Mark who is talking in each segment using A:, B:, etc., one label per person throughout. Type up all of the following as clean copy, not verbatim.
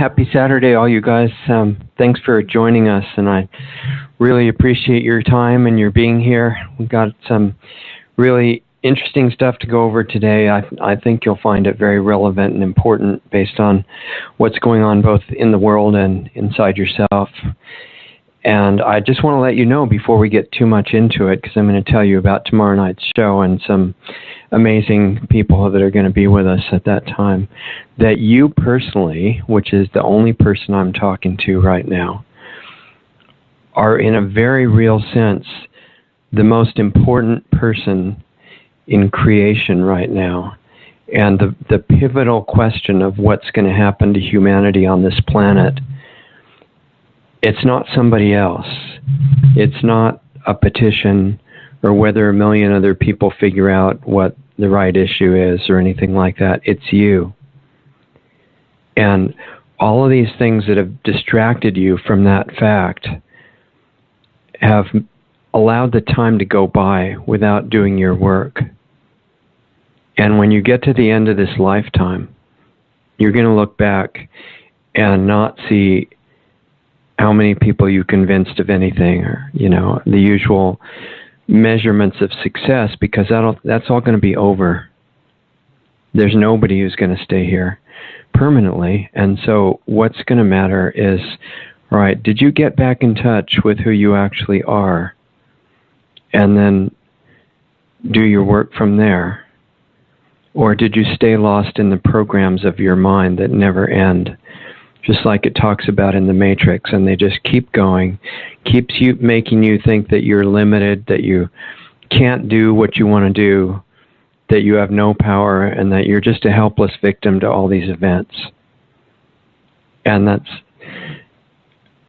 A: Happy Saturday, all you guys. Thanks for joining us, and I really appreciate your time and your being here. We've got some really interesting stuff to go over today. I think you'll find it very relevant and important based on what's going on both in the world and inside yourself. And I just want to let you know before we get too much into it, because I'm going to tell you about tomorrow night's show and some amazing people that are going to be with us at that time, that you personally, which is the only person I'm talking to right now, are in a very real sense the most important person in creation right now. And the pivotal question of what's going to happen to humanity on this planet, it's not somebody else. It's not a petition or whether a million other people figure out what the right issue is or anything like that. It's you. And all of these things that have distracted you from that fact have allowed the time to go by without doing your work. And when you get to the end of this lifetime, you're going to look back and not see how many people you convinced of anything, or, the usual measurements of success, because that's all going to be over. There's nobody who's going to stay here permanently. And so what's going to matter is, all right, did you get back in touch with who you actually are? And then do your work from there? Or did you stay lost in the programs of your mind that never end? Just like it talks about in the Matrix, and they just keep going, keeps you making you think that you're limited, that you can't do what you want to do, that you have no power, and that you're just a helpless victim to all these events. And that's,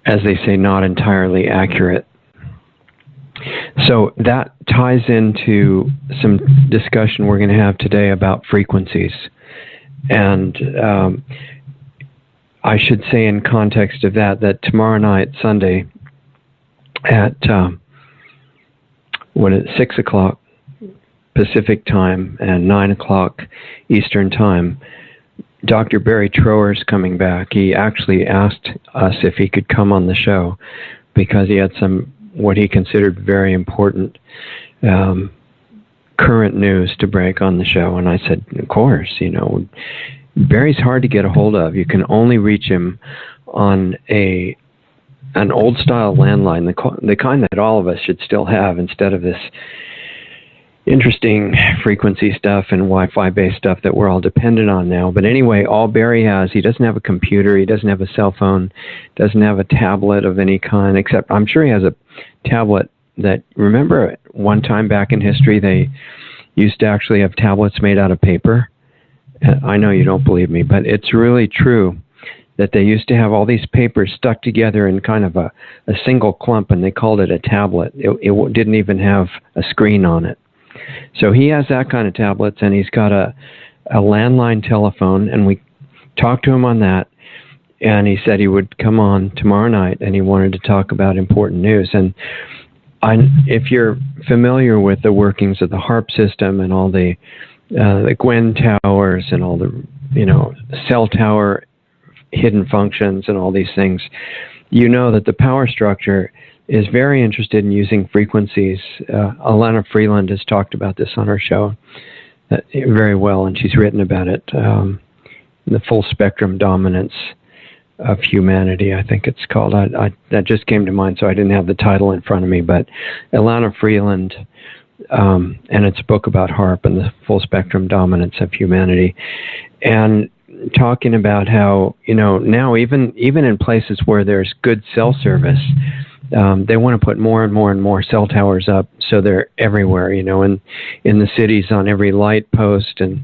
A: as they say, not entirely accurate. So that ties into some discussion we're going to have today about frequencies. And I should say in context of that tomorrow night, Sunday, at 6 o'clock Pacific time and 9 o'clock Eastern time, Dr. Barry Trower's coming back. He actually asked us if he could come on the show because he had some what he considered very important current news to break on the show. And I said, of course, Barry's hard to get a hold of. You can only reach him on an old style landline, the kind that all of us should still have instead of this interesting frequency stuff and Wi-Fi based stuff that we're all dependent on now. But anyway, all Barry has, he doesn't have a computer, he doesn't have a cell phone, doesn't have a tablet of any kind, except I'm sure he has a tablet that, remember one time back in history, they used to actually have tablets made out of paper. I know you don't believe me, but it's really true that they used to have all these papers stuck together in kind of a single clump, and they called it a tablet. It didn't even have a screen on it. So he has that kind of tablets, and he's got a landline telephone, and we talked to him on that, and he said he would come on tomorrow night, and he wanted to talk about important news. And if you're familiar with the workings of the HARP system and all the Gwen towers and all the cell tower hidden functions and all these things, you know that the power structure is very interested in using frequencies. Alana Freeland has talked about this on her show very well, and she's written about it, the full spectrum dominance of humanity, I think it's called. That just came to mind, so I didn't have the title in front of me, but Alana Freeland, and it's a book about HARP and the full spectrum dominance of humanity, and talking about how, now even in places where there's good cell service, they want to put more and more and more cell towers up, so they're everywhere, in the cities, on every light post, and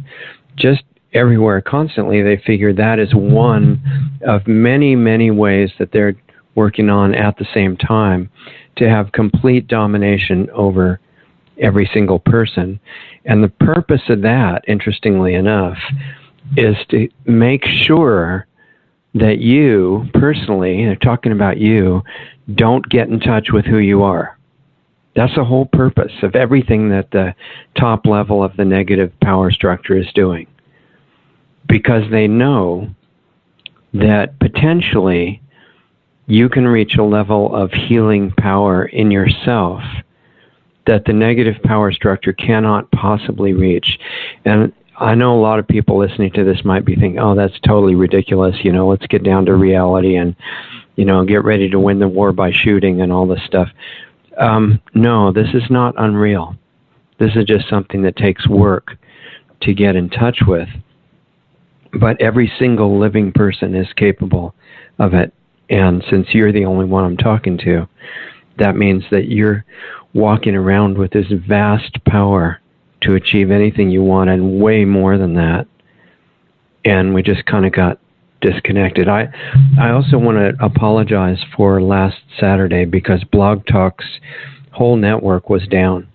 A: just everywhere constantly. They figure that is one of many, many ways that they're working on at the same time to have complete domination over every single person. And the purpose of that, interestingly enough, is to make sure that you personally, they're talking about you, don't get in touch with who you are. That's the whole purpose of everything that the top level of the negative power structure is doing. Because they know that potentially you can reach a level of healing power in yourself that the negative power structure cannot possibly reach. And I know a lot of people listening to this might be thinking, oh, that's totally ridiculous. Let's get down to reality and, get ready to win the war by shooting and all this stuff. No, this is not unreal. This is just something that takes work to get in touch with. But every single living person is capable of it. And since you're the only one I'm talking to, that means that you're walking around with this vast power to achieve anything you want and way more than that. And we just kind of got disconnected. I also want to apologize for last Saturday because Blog Talk's whole network was down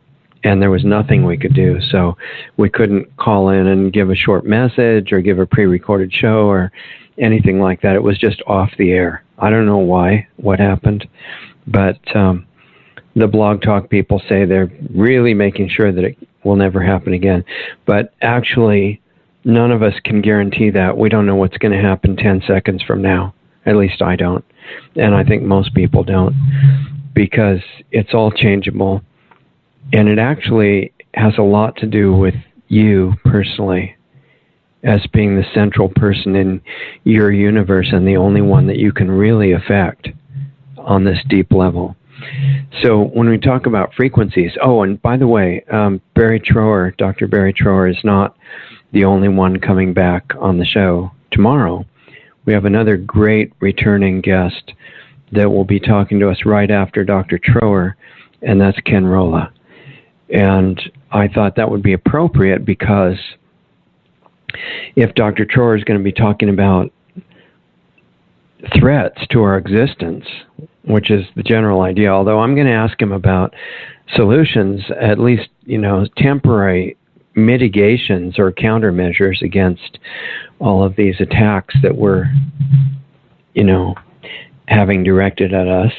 A: and there was nothing we could do. So we couldn't call in and give a short message or give a pre-recorded show or anything like that. It was just off the air. I don't know what happened, but the Blog Talk people say they're really making sure that it will never happen again. But actually, none of us can guarantee that. We don't know what's going to happen 10 seconds from now. At least I don't. And I think most people don't, because it's all changeable. And it actually has a lot to do with you personally as being the central person in your universe and the only one that you can really affect on this deep level. So when we talk about frequencies, and by the way, Barry Trower, Dr. Barry Trower is not the only one coming back on the show tomorrow. We have another great returning guest that will be talking to us right after Dr. Trower, and that's Ken Rolla. And I thought that would be appropriate because if Dr. Trower is going to be talking about threats to our existence, which is the general idea, although I'm going to ask him about solutions, at least, temporary mitigations or countermeasures against all of these attacks that we're, having directed at us.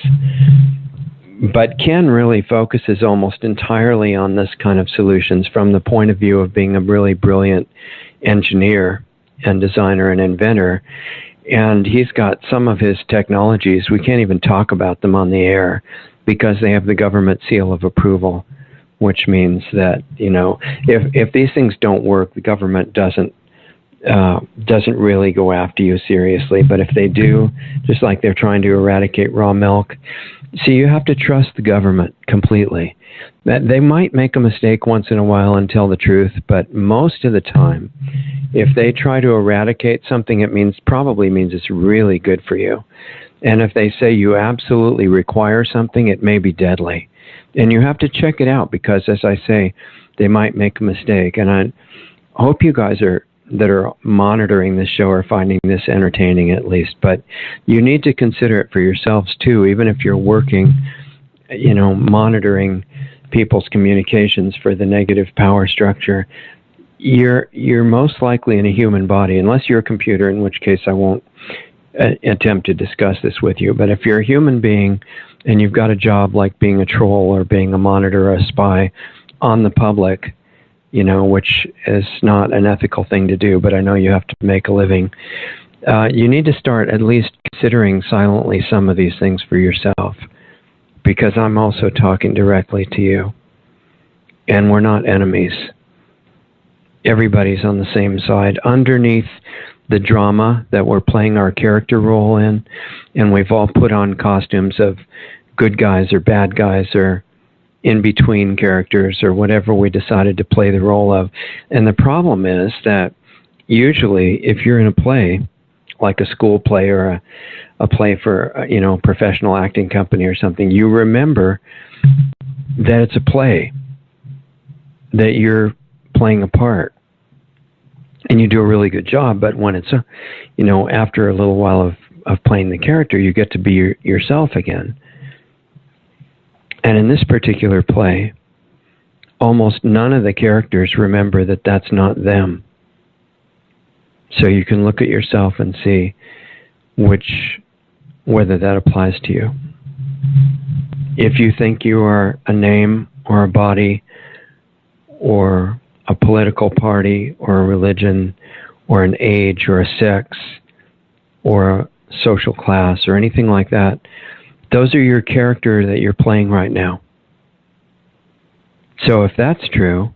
A: But Ken really focuses almost entirely on this kind of solutions from the point of view of being a really brilliant engineer and designer and inventor. And he's got some of his technologies, we can't even talk about them on the air because they have the government seal of approval, which means that, if these things don't work, the government doesn't really go after you seriously. But if they do, just like they're trying to eradicate raw milk, see, you have to trust the government completely. That they might make a mistake once in a while and tell the truth, but most of the time, if they try to eradicate something, it probably means it's really good for you. And if they say you absolutely require something, it may be deadly. And you have to check it out because, as I say, they might make a mistake. And I hope you guys that are monitoring this show are finding this entertaining at least. But you need to consider it for yourselves too, even if you're working, monitoring people's communications for the negative power structure. You're most likely in a human body, unless you're a computer, in which case I won't attempt to discuss this with you. But if you're a human being and you've got a job like being a troll or being a monitor or a spy on the public, which is not an ethical thing to do, but I know you have to make a living, you need to start at least considering silently some of these things for yourself, because I'm also talking directly to you, and we're not enemies. Everybody's on the same side. Underneath the drama that we're playing our character role in, and we've all put on costumes of good guys or bad guys or in-between characters or whatever we decided to play the role of. And the problem is that usually if you're in a play, like a school play or a play for a professional acting company or something, you remember that it's a play, that you're playing a part. And you do a really good job, but when it's, after a little while of playing the character, you get to be yourself again. And in this particular play, almost none of the characters remember that that's not them. So you can look at yourself and see whether that applies to you. If you think you are a name or a body or a political party or a religion or an age or a sex or a social class or anything like that. Those are your character that you're playing right now. So if that's true,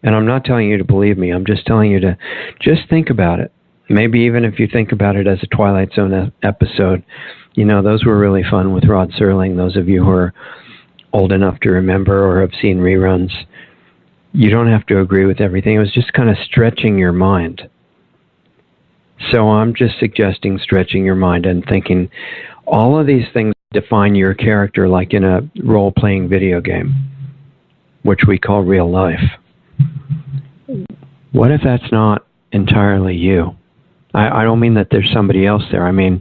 A: and I'm not telling you to believe me, I'm just telling you to just think about it. Maybe even if you think about it as a Twilight Zone episode, you know, those were really fun with Rod Serling. Those of you who are old enough to remember or have seen reruns, you don't have to agree with everything. It was just kind of stretching your mind. So I'm just suggesting stretching your mind and thinking all of these things define your character, like in a role-playing video game, which we call real life. What if that's not entirely you? I don't mean that there's somebody else there. I mean,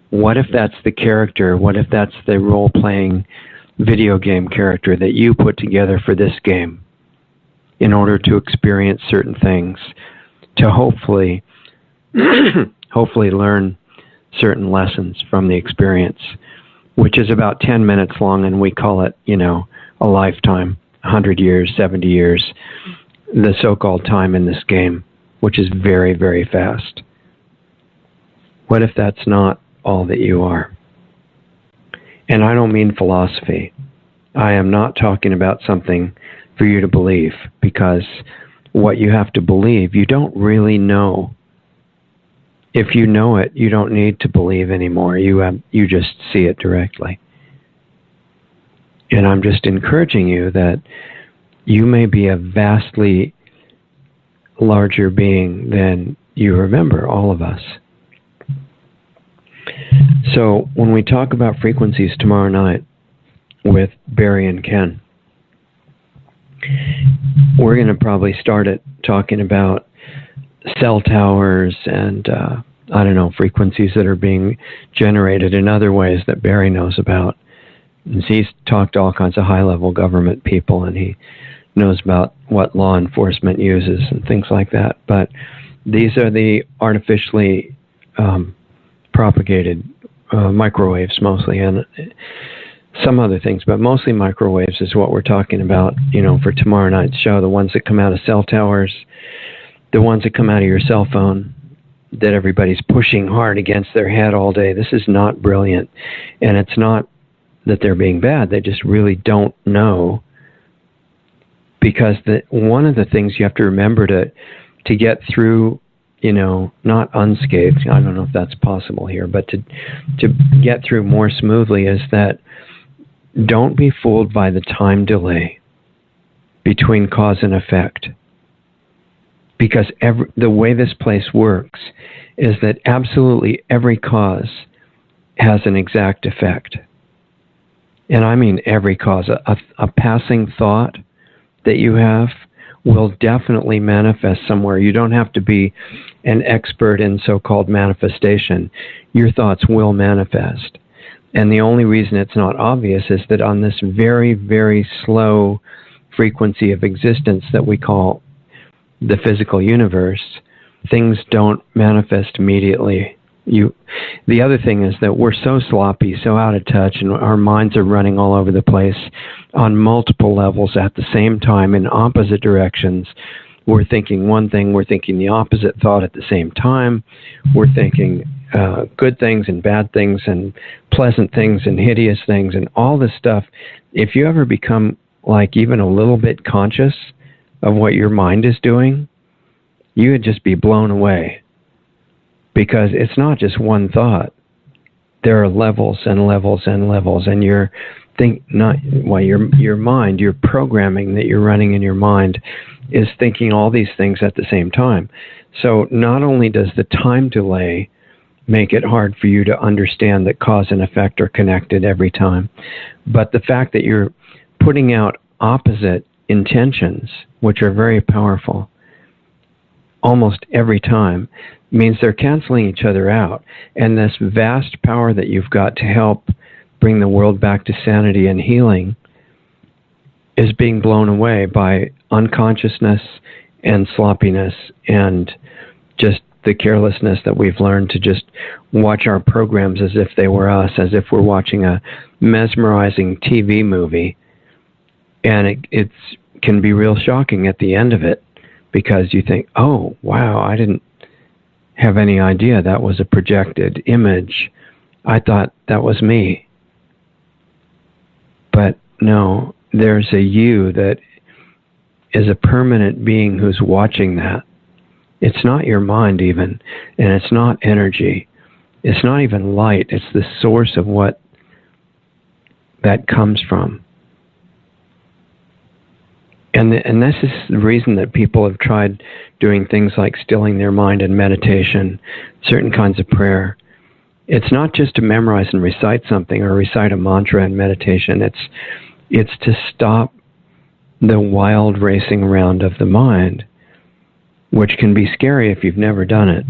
A: what if that's the character? What if that's the role-playing video game character that you put together for this game in order to experience certain things, to hopefully learn certain lessons from the experience, which is about 10 minutes long, and we call it, you know, a lifetime, 100 years, 70 years, the so-called time in this game, which is very, very fast. What if that's not all that you are? And I don't mean philosophy. I am not talking about something for you to believe, because what you have to believe, you don't really know. If you know it, you don't need to believe anymore. You just see it directly. And I'm just encouraging you that you may be a vastly larger being than you remember, all of us. So when we talk about frequencies tomorrow night with Barry and Ken, we're going to probably start it talking about cell towers and, I don't know, frequencies that are being generated in other ways that Barry knows about. And he's talked to all kinds of high-level government people, and he knows about what law enforcement uses and things like that. But these are the artificially propagated microwaves mostly, and some other things, but mostly microwaves is what we're talking about, you know, for tomorrow night's show. The ones that come out of cell towers, the ones that come out of your cell phone that everybody's pushing hard against their head all day. This is not brilliant. And it's not that they're being bad. They just really don't know. Because one of the things you have to remember to get through, you know, not unscathed, I don't know if that's possible here, but to get through more smoothly is that don't be fooled by the time delay between cause and effect. Because the way this place works is that absolutely every cause has an exact effect. And I mean every cause. A passing thought that you have will definitely manifest somewhere. You don't have to be an expert in so-called manifestation. Your thoughts will manifest. And the only reason it's not obvious is that on this very, very slow frequency of existence that we call the physical universe, things don't manifest immediately. The other thing is that we're so sloppy, so out of touch, and our minds are running all over the place on multiple levels at the same time in opposite directions. We're thinking one thing, we're thinking the opposite thought at the same time. We're thinking good things and bad things and pleasant things and hideous things and all this stuff. If you ever become like even a little bit conscious of what your mind is doing, you would just be blown away. Because it's not just one thought. There are levels and levels and levels, and your mind, your programming that you're running in your mind is thinking all these things at the same time. So not only does the time delay make it hard for you to understand that cause and effect are connected every time, but the fact that you're putting out opposite intentions, which are very powerful, almost every time, means they're canceling each other out. And this vast power that you've got to help bring the world back to sanity and healing is being blown away by unconsciousness and sloppiness and just the carelessness that we've learned to just watch our programs as if they were us, as if we're watching a mesmerizing TV movie. And it can be real shocking at the end of it, because you think, oh, wow, I didn't have any idea that was a projected image. I thought that was me. But no, there's a you that is a permanent being who's watching that. It's not your mind even, and it's not energy. It's not even light. It's the source of what that comes from. And this is the reason that people have tried doing things like stilling their mind and meditation, certain kinds of prayer. It's not just to memorize and recite something or recite a mantra in meditation. It's to stop the wild racing around of the mind, which can be scary if you've never done it.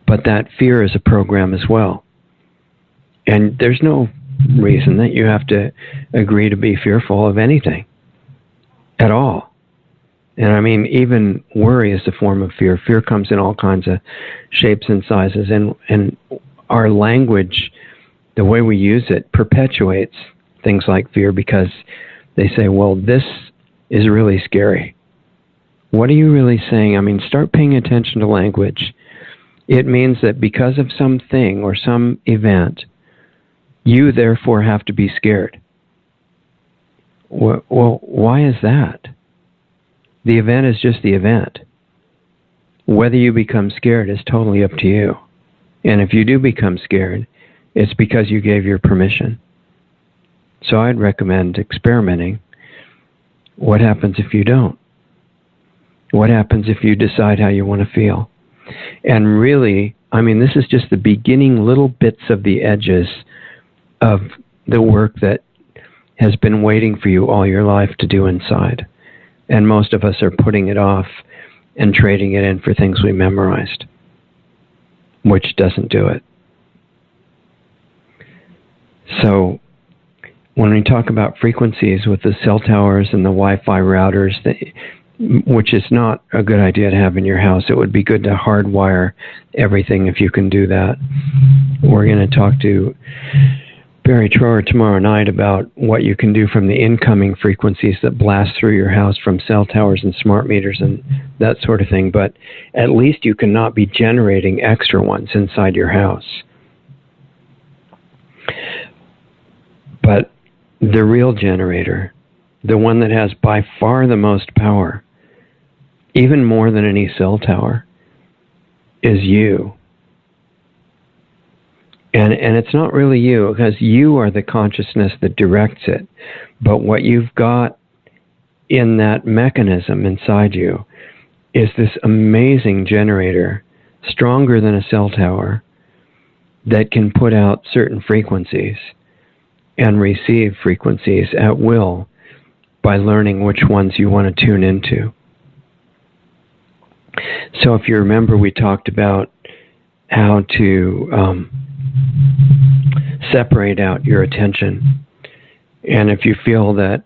A: But that fear is a program as well. And there's no reason that you have to agree to be fearful of anything at all. And I mean, even worry is a form of fear. Fear comes in all kinds of shapes and sizes. And our language, the way we use it, perpetuates things like fear, because they say, well, this is really scary. What are you really saying? I mean, start paying attention to language. It means that because of something or some event, you therefore have to be scared. Well, why is that? The event is just the event. Whether you become scared is totally up to you. And if you do become scared, it's because you gave your permission. So I'd recommend experimenting. What happens if you don't? What happens if you decide how you want to feel? And really, I mean, this is just the beginning little bits of the edges of the work that has been waiting for you all your life to do inside. And most of us are putting it off and trading it in for things we memorized, which doesn't do it. So when we talk about frequencies with the cell towers and the Wi-Fi routers, which is not a good idea to have in your house, it would be good to hardwire everything if you can do that. We're going to talk to Barry Trower tomorrow night about what you can do from the incoming frequencies that blast through your house from cell towers and smart meters and that sort of thing. But at least you cannot be generating extra ones inside your house. But the real generator, the one that has by far the most power, even more than any cell tower, is you. And it's not really you, because you are the consciousness that directs it. But what you've got in that mechanism inside you is this amazing generator, stronger than a cell tower, that can put out certain frequencies and receive frequencies at will by learning which ones you want to tune into. So if you remember, we talked about how to separate out your attention. And if you feel that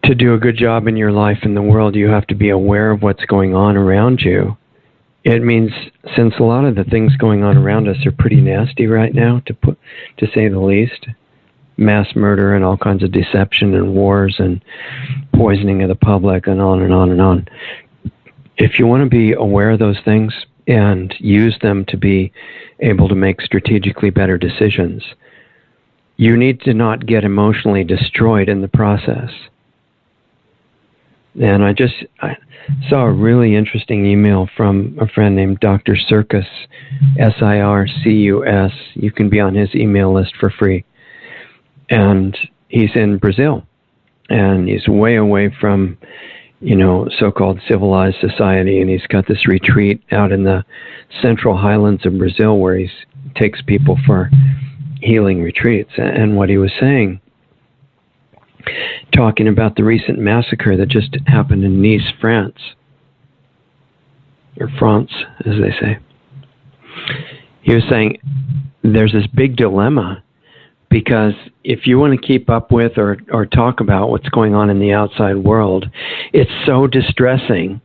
A: to do a good job in your life in the world, you have to be aware of what's going on around you, it means, since a lot of the things going on around us are pretty nasty right now, to say the least, mass murder and all kinds of deception and wars and poisoning of the public and on and on and on. If you want to be aware of those things and use them to be able to make strategically better decisions, you need to not get emotionally destroyed in the process. And I saw a really interesting email from a friend named Dr. Sircus, S-I-R-C-U-S. You can be on his email list for free. And he's in Brazil. And he's way away from, so-called civilized society. And he's got this retreat out in the central highlands of Brazil where he takes people for healing retreats. And what he was saying, talking about the recent massacre that just happened in Nice, France, or France, as they say. He was saying there's this big dilemma, because if you want to keep up with or talk about what's going on in the outside world, it's so distressing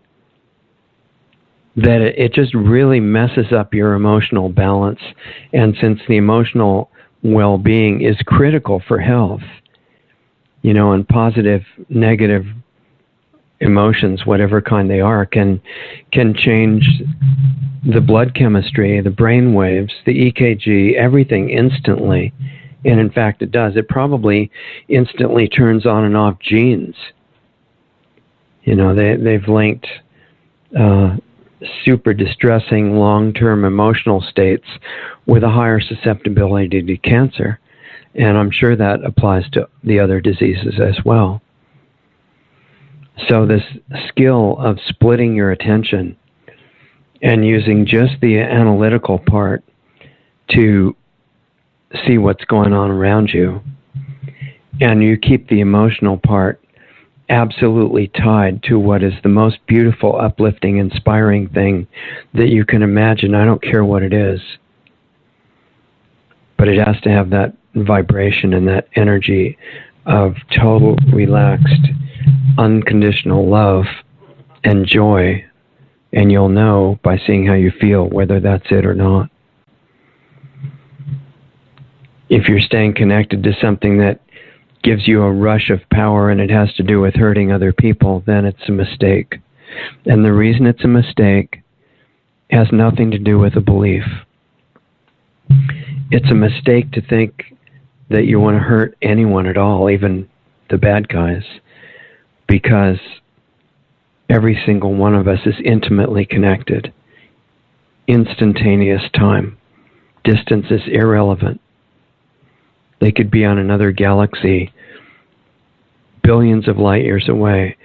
A: that it just really messes up your emotional balance. And since the emotional well-being is critical for health, and positive, negative emotions, whatever kind they are, can change the blood chemistry, the brain waves, the EKG, everything instantly. And in fact, it does. It probably instantly turns on and off genes. You know, they've linked super distressing long-term emotional states with a higher susceptibility to cancer. And I'm sure that applies to the other diseases as well. So this skill of splitting your attention and using just the analytical part to see what's going on around you, and you keep the emotional part absolutely tied to what is the most beautiful, uplifting, inspiring thing that you can imagine. I don't care what it is, but it has to have that vibration and that energy of total, relaxed, unconditional love and joy, and you'll know by seeing how you feel whether that's it or not. If you're staying connected to something that gives you a rush of power and it has to do with hurting other people, then it's a mistake. And the reason it's a mistake has nothing to do with a belief. It's a mistake to think that you want to hurt anyone at all, even the bad guys, because every single one of us is intimately connected. Instantaneous time. Distance is irrelevant. They could be on another galaxy, billions of light years away,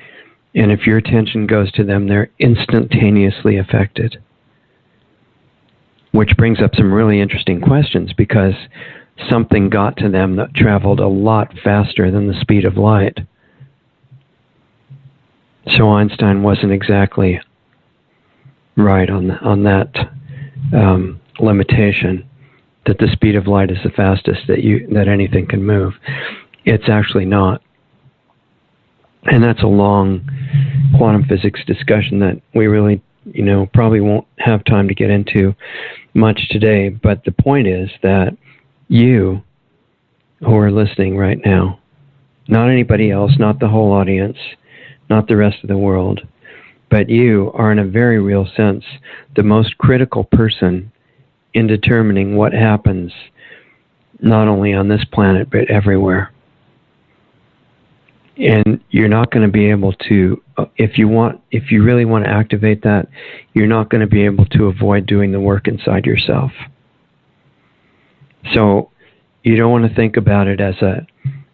A: and if your attention goes to them, they're instantaneously affected. Which brings up some really interesting questions, because something got to them that traveled a lot faster than the speed of light. So Einstein wasn't exactly right on that limitation, that the speed of light is the fastest that anything can move. It's actually not. And that's a long quantum physics discussion that we really, probably won't have time to get into much today. But the point is that you who are listening right now, not anybody else, not the whole audience, not the rest of the world, but you are in a very real sense the most critical person in determining what happens not only on this planet but everywhere. And you're not going to be able to, if you really want to activate that, you're not going to be able to avoid doing the work inside yourself. So you don't want to think about it as an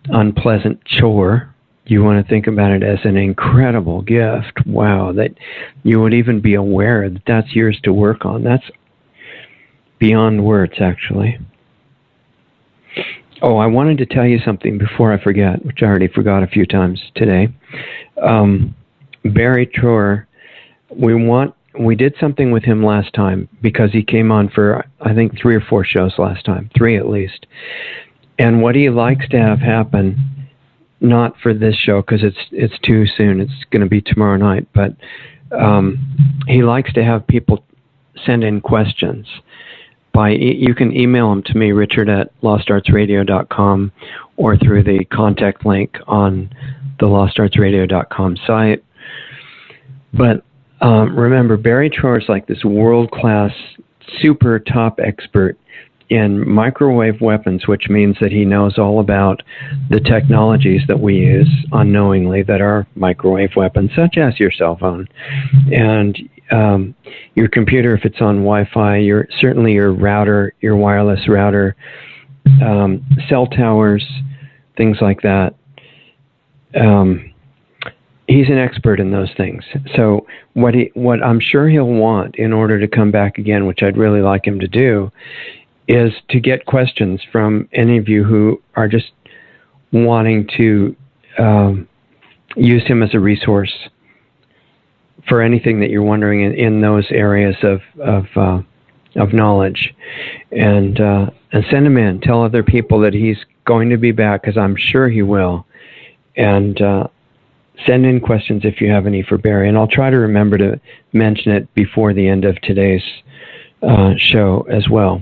A: unpleasant chore. You want to think about it as an incredible gift. Wow, that you would even be aware that that's yours to work on. That's beyond words, actually. Oh, I wanted to tell you something before I forget, which I already forgot a few times today. Barry Troer, we did something with him last time because he came on for, I think, 3 or 4 shows last time, 3 at least. And what he likes to have happen, not for this show because it's too soon, it's going to be tomorrow night, but he likes to have people send in questions. You can email them to me, richard@lostartsradio.com, or through the contact link on the lostartsradio.com site. But remember, Barry Troer is like this world-class, super top expert in microwave weapons, which means that he knows all about the technologies that we use unknowingly that are microwave weapons, such as your cell phone and your computer if it's on Wi-Fi, certainly your router, your wireless router, cell towers, things like that. He's an expert in those things. So what I'm sure he'll want in order to come back again, which I'd really like him to do, is to get questions from any of you who are just wanting to use him as a resource for anything that you're wondering in those areas of knowledge, and send him in. Tell other people that he's going to be back, because I'm sure he will, and send in questions if you have any for Barry, and I'll try to remember to mention it before the end of today's show as well.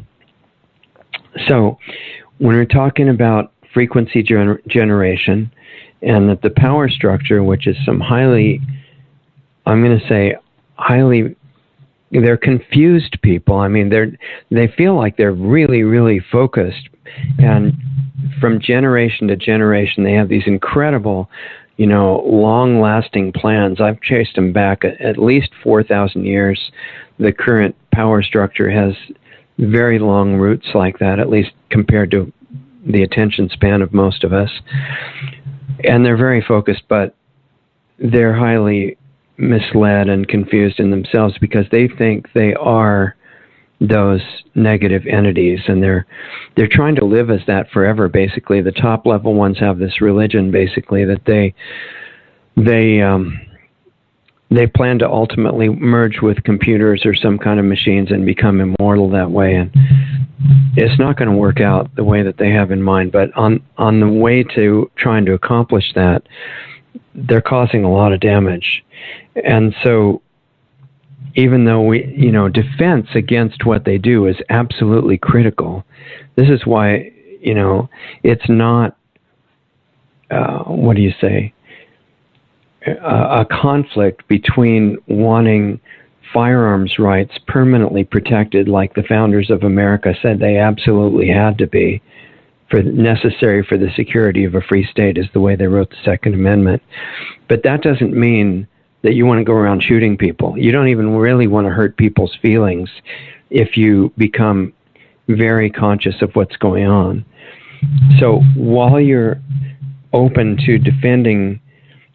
A: So when we're talking about frequency generation, and that the power structure, which is some highly I'm going to say, they're confused people. I mean, they feel like they're really, really focused, and from generation to generation, they have these incredible, long-lasting plans. I've chased them back at least 4,000 years. The current power structure has very long roots like that, at least compared to the attention span of most of us. And they're very focused, but they're highly misled and confused in themselves because they think they are those negative entities, and they're trying to live as that forever. Basically, the top level ones have this religion, basically, that they plan to ultimately merge with computers or some kind of machines and become immortal that way. And it's not going to work out the way that they have in mind. But on the way to trying to accomplish that, they're causing a lot of damage. And so even though defense against what they do is absolutely critical, this is why, it's not, a conflict between wanting firearms rights permanently protected, like the founders of America said they absolutely had to be, necessary for the security of a free state, is the way they wrote the Second Amendment. But that doesn't mean that you want to go around shooting people. You don't even really want to hurt people's feelings if you become very conscious of what's going on. So while you're open to defending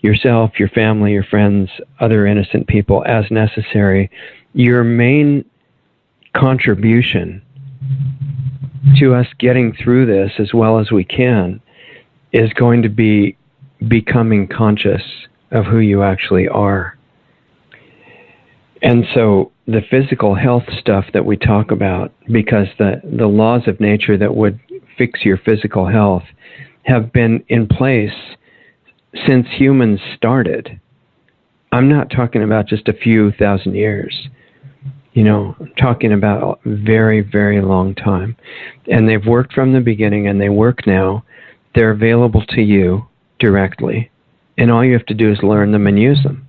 A: yourself, your family, your friends, other innocent people as necessary, your main contribution to us getting through this as well as we can is going to be becoming conscious of who you actually are. And so the physical health stuff that we talk about, because the laws of nature that would fix your physical health have been in place since humans started. I'm not talking about just a few thousand years. I'm talking about a very, very long time. And they've worked from the beginning, and they work now. They're available to you directly. And all you have to do is learn them and use them.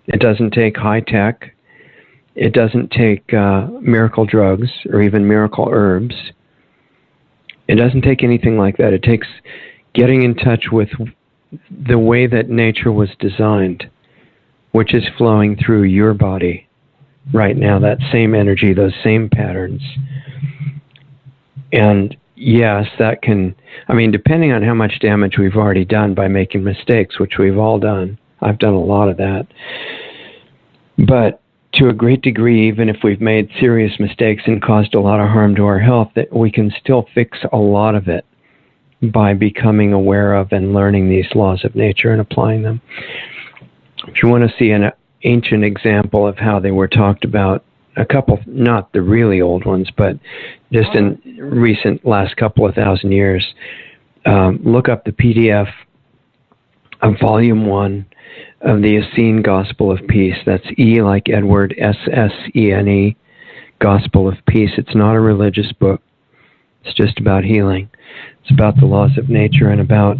A: It doesn't take high tech. It doesn't take miracle drugs or even miracle herbs. It doesn't take anything like that. It takes getting in touch with the way that nature was designed, which is flowing through your body right now, that same energy, those same patterns. And yes, that can, depending on how much damage we've already done by making mistakes, which we've all done. I've done a lot of that. But to a great degree, even if we've made serious mistakes and caused a lot of harm to our health, that we can still fix a lot of it by becoming aware of and learning these laws of nature and applying them. If you want to see an ancient example of how they were talked about, a couple, not the really old ones, but just in recent last couple of thousand years, look up the PDF of Volume 1 of the Essene Gospel of Peace. That's E like Edward, S-S-E-N-E, Gospel of Peace. It's not a religious book. It's just about healing. It's about the laws of nature and about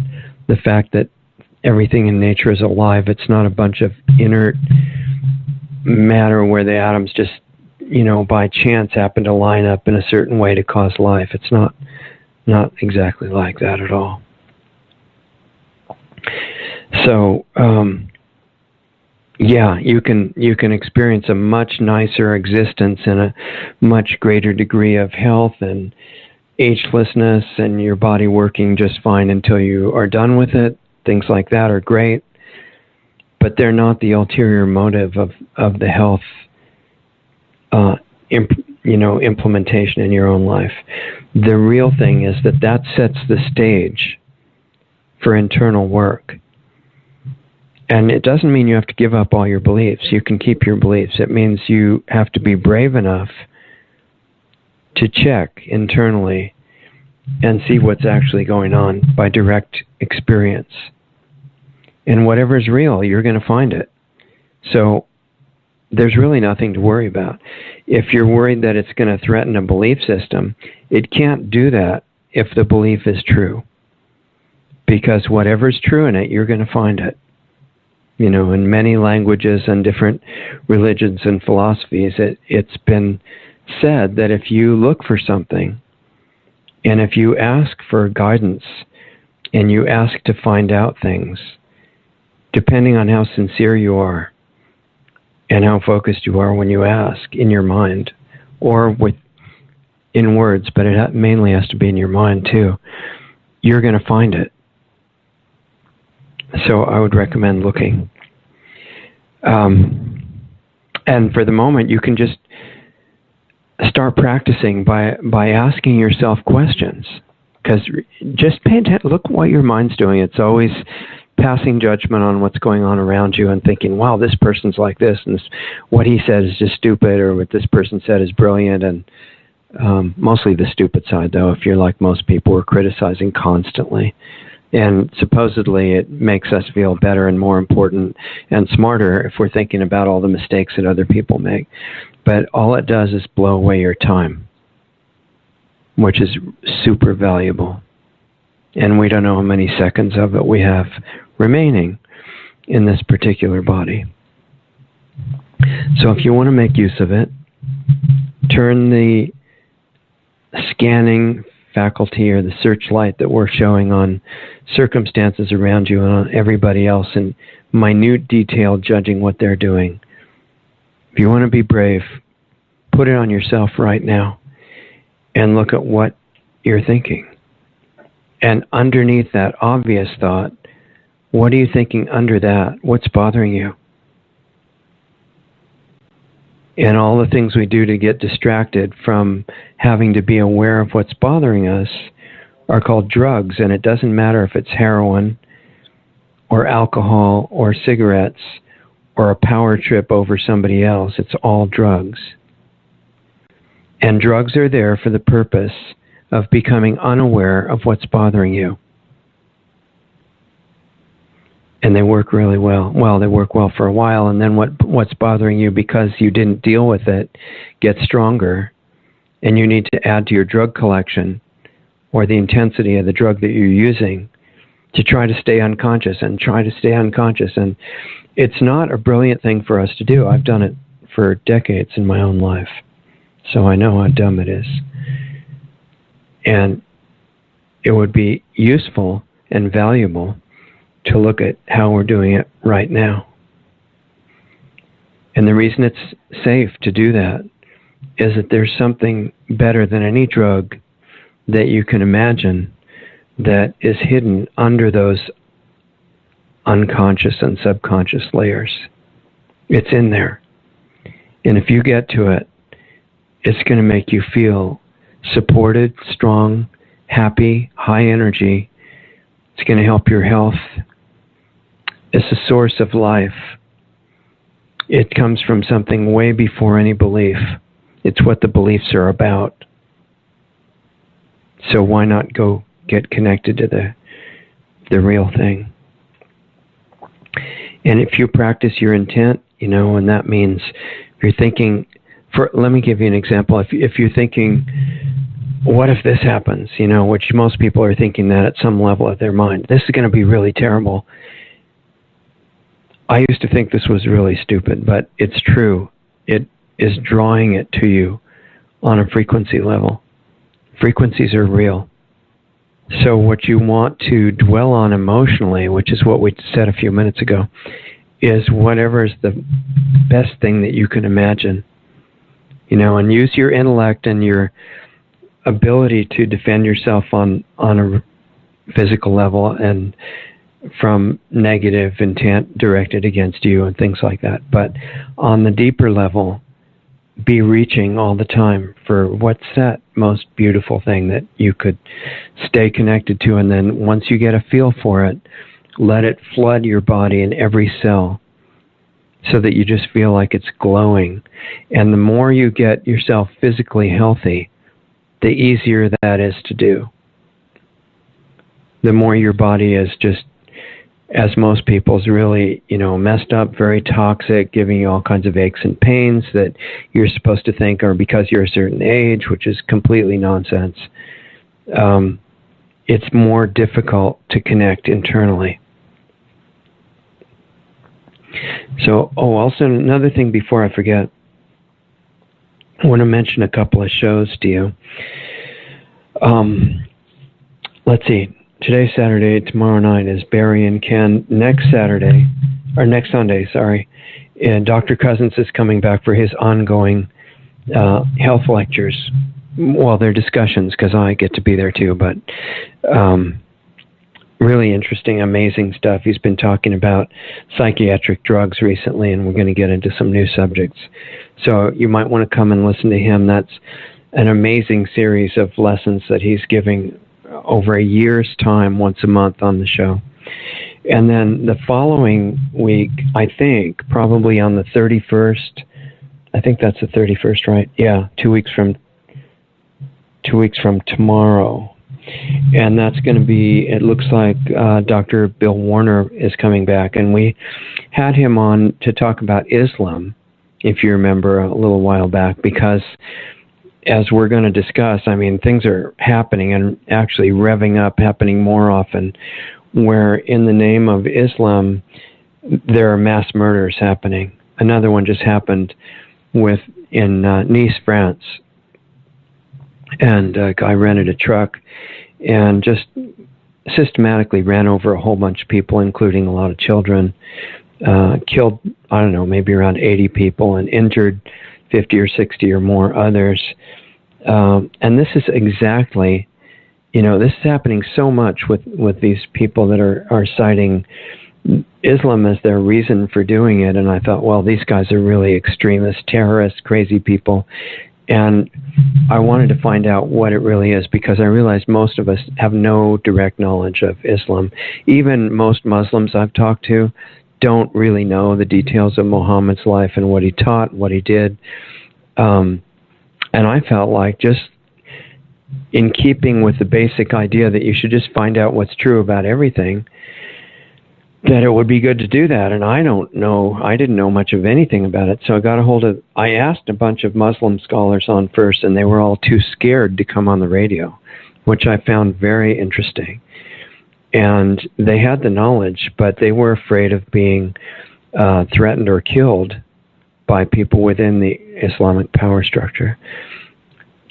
A: the fact that everything in nature is alive. It's not a bunch of inert matter where the atoms just, by chance happen to line up in a certain way to cause life. It's not exactly like that at all. So, you can experience a much nicer existence and a much greater degree of health and agelessness, and your body working just fine until you are done with it. Things like that are great, but they're not the ulterior motive of the health implementation in your own life. The real thing is that sets the stage for internal work. And it doesn't mean you have to give up all your beliefs. You can keep your beliefs. It means you have to be brave enough to check internally and see what's actually going on by direct experience. And whatever's real, you're going to find it. So there's really nothing to worry about. If you're worried that it's going to threaten a belief system, it can't do that if the belief is true. Because whatever's true in it, you're going to find it. in many languages and different religions and philosophies, it's been said that if you look for something, and if you ask for guidance, and you ask to find out things, depending on how sincere you are, and how focused you are when you ask in your mind, or in words, but it mainly has to be in your mind too, you're going to find it. So I would recommend looking. And for the moment, you can just start practicing by asking yourself questions. Because just pay attention, look what your mind's doing. It's always passing judgment on what's going on around you and thinking, wow, this person's like this, and what he said is just stupid, or what this person said is brilliant. And mostly the stupid side, though. If you're like most people, we're criticizing constantly. And supposedly it makes us feel better and more important and smarter if we're thinking about all the mistakes that other people make. But all it does is blow away your time, which is super valuable. And we don't know how many seconds of it we have remaining in this particular body. So if you want to make use of it, turn the scanning faculty or the searchlight that we're showing on circumstances around you and on everybody else in minute detail, judging what they're doing. If you want to be brave, put it on yourself right now and look at what you're thinking. And underneath that obvious thought, what are you thinking under that? What's bothering you? And all the things we do to get distracted from having to be aware of what's bothering us are called drugs. And it doesn't matter if it's heroin or alcohol or cigarettes or a power trip over somebody else. It's all drugs. And drugs are there for the purpose of becoming unaware of what's bothering you. And they work really well. Well, they work well for a while, and then what's bothering you because you didn't deal with it gets stronger, and you need to add to your drug collection or the intensity of the drug that you're using to try to stay unconscious and try to stay unconscious. And it's not a brilliant thing for us to do. I've done it for decades in my own life, so I know how dumb it is. And it would be useful and valuable to look at how we're doing it right now. And the reason it's safe to do that is that there's something better than any drug that you can imagine that is hidden under those unconscious and subconscious layers. It's in there. And if you get to it, it's going to make you feel supported, strong, happy, high energy. It's going to help your health. It's a source of life. It comes from something way before any belief. It's what the beliefs are about. So why not go get connected to the real thing? And if you practice your intent, and that means if you're thinking, let me give you an example. If you're thinking, what if this happens? Which most people are thinking that at some level of their mind. This is going to be really terrible. I used to think this was really stupid, but it's true. It is drawing it to you on a frequency level. Frequencies are real. So what you want to dwell on emotionally, which is what we said a few minutes ago, is whatever is the best thing that you can imagine. And use your intellect and your ability to defend yourself on a physical level and from negative intent directed against you and things like that. But on the deeper level, be reaching all the time for what's that most beautiful thing that you could stay connected to. And then once you get a feel for it, let it flood your body in every cell so that you just feel like it's glowing. And the more you get yourself physically healthy, the easier that is to do. The more your body is just, as most people's really, messed up, very toxic, giving you all kinds of aches and pains that you're supposed to think are because you're a certain age, which is completely nonsense. It's more difficult to connect internally. So, also another thing before I forget, I want to mention a couple of shows to you. Let's see. Today's Saturday. Tomorrow night is Barry and Ken. Next Sunday, sorry. And Dr. Cousins is coming back for his ongoing health lectures. Well, they're discussions because I get to be there too, but really interesting, amazing stuff. He's been talking about psychiatric drugs recently, and we're going to get into some new subjects. So you might want to come and listen to him. That's an amazing series of lessons that he's giving over a year's time, once a month on the show. And then the following week, I think, probably on the 31st, I think that's the 31st, right? Yeah, 2 weeks from tomorrow. And that's going to be, it looks like Dr. Bill Warner is coming back. And we had him on to talk about Islam, if you remember, a little while back, because as we're going to discuss, I mean, things are happening and actually revving up, happening more often, where in the name of Islam, there are mass murders happening. Another one just happened in Nice, France. And a guy rented a truck and just systematically ran over a whole bunch of people, including a lot of children, killed, I don't know, maybe around 80 people and injured 50 or 60 or more others. And this is exactly, this is happening so much with these people that are citing Islam as their reason for doing it. And I thought, well, these guys are really extremists, terrorists, crazy people. And I wanted to find out what it really is, because I realized most of us have no direct knowledge of Islam. Even most Muslims I've talked to don't really know the details of Muhammad's life and what he taught, what he did. And I felt like, just in keeping with the basic idea that you should just find out what's true about everything, that it would be good to do that. And I didn't know much of anything about it. So I asked a bunch of Muslim scholars on first, and they were all too scared to come on the radio, which I found very interesting. And they had the knowledge, but they were afraid of being threatened or killed by people within the Islamic power structure.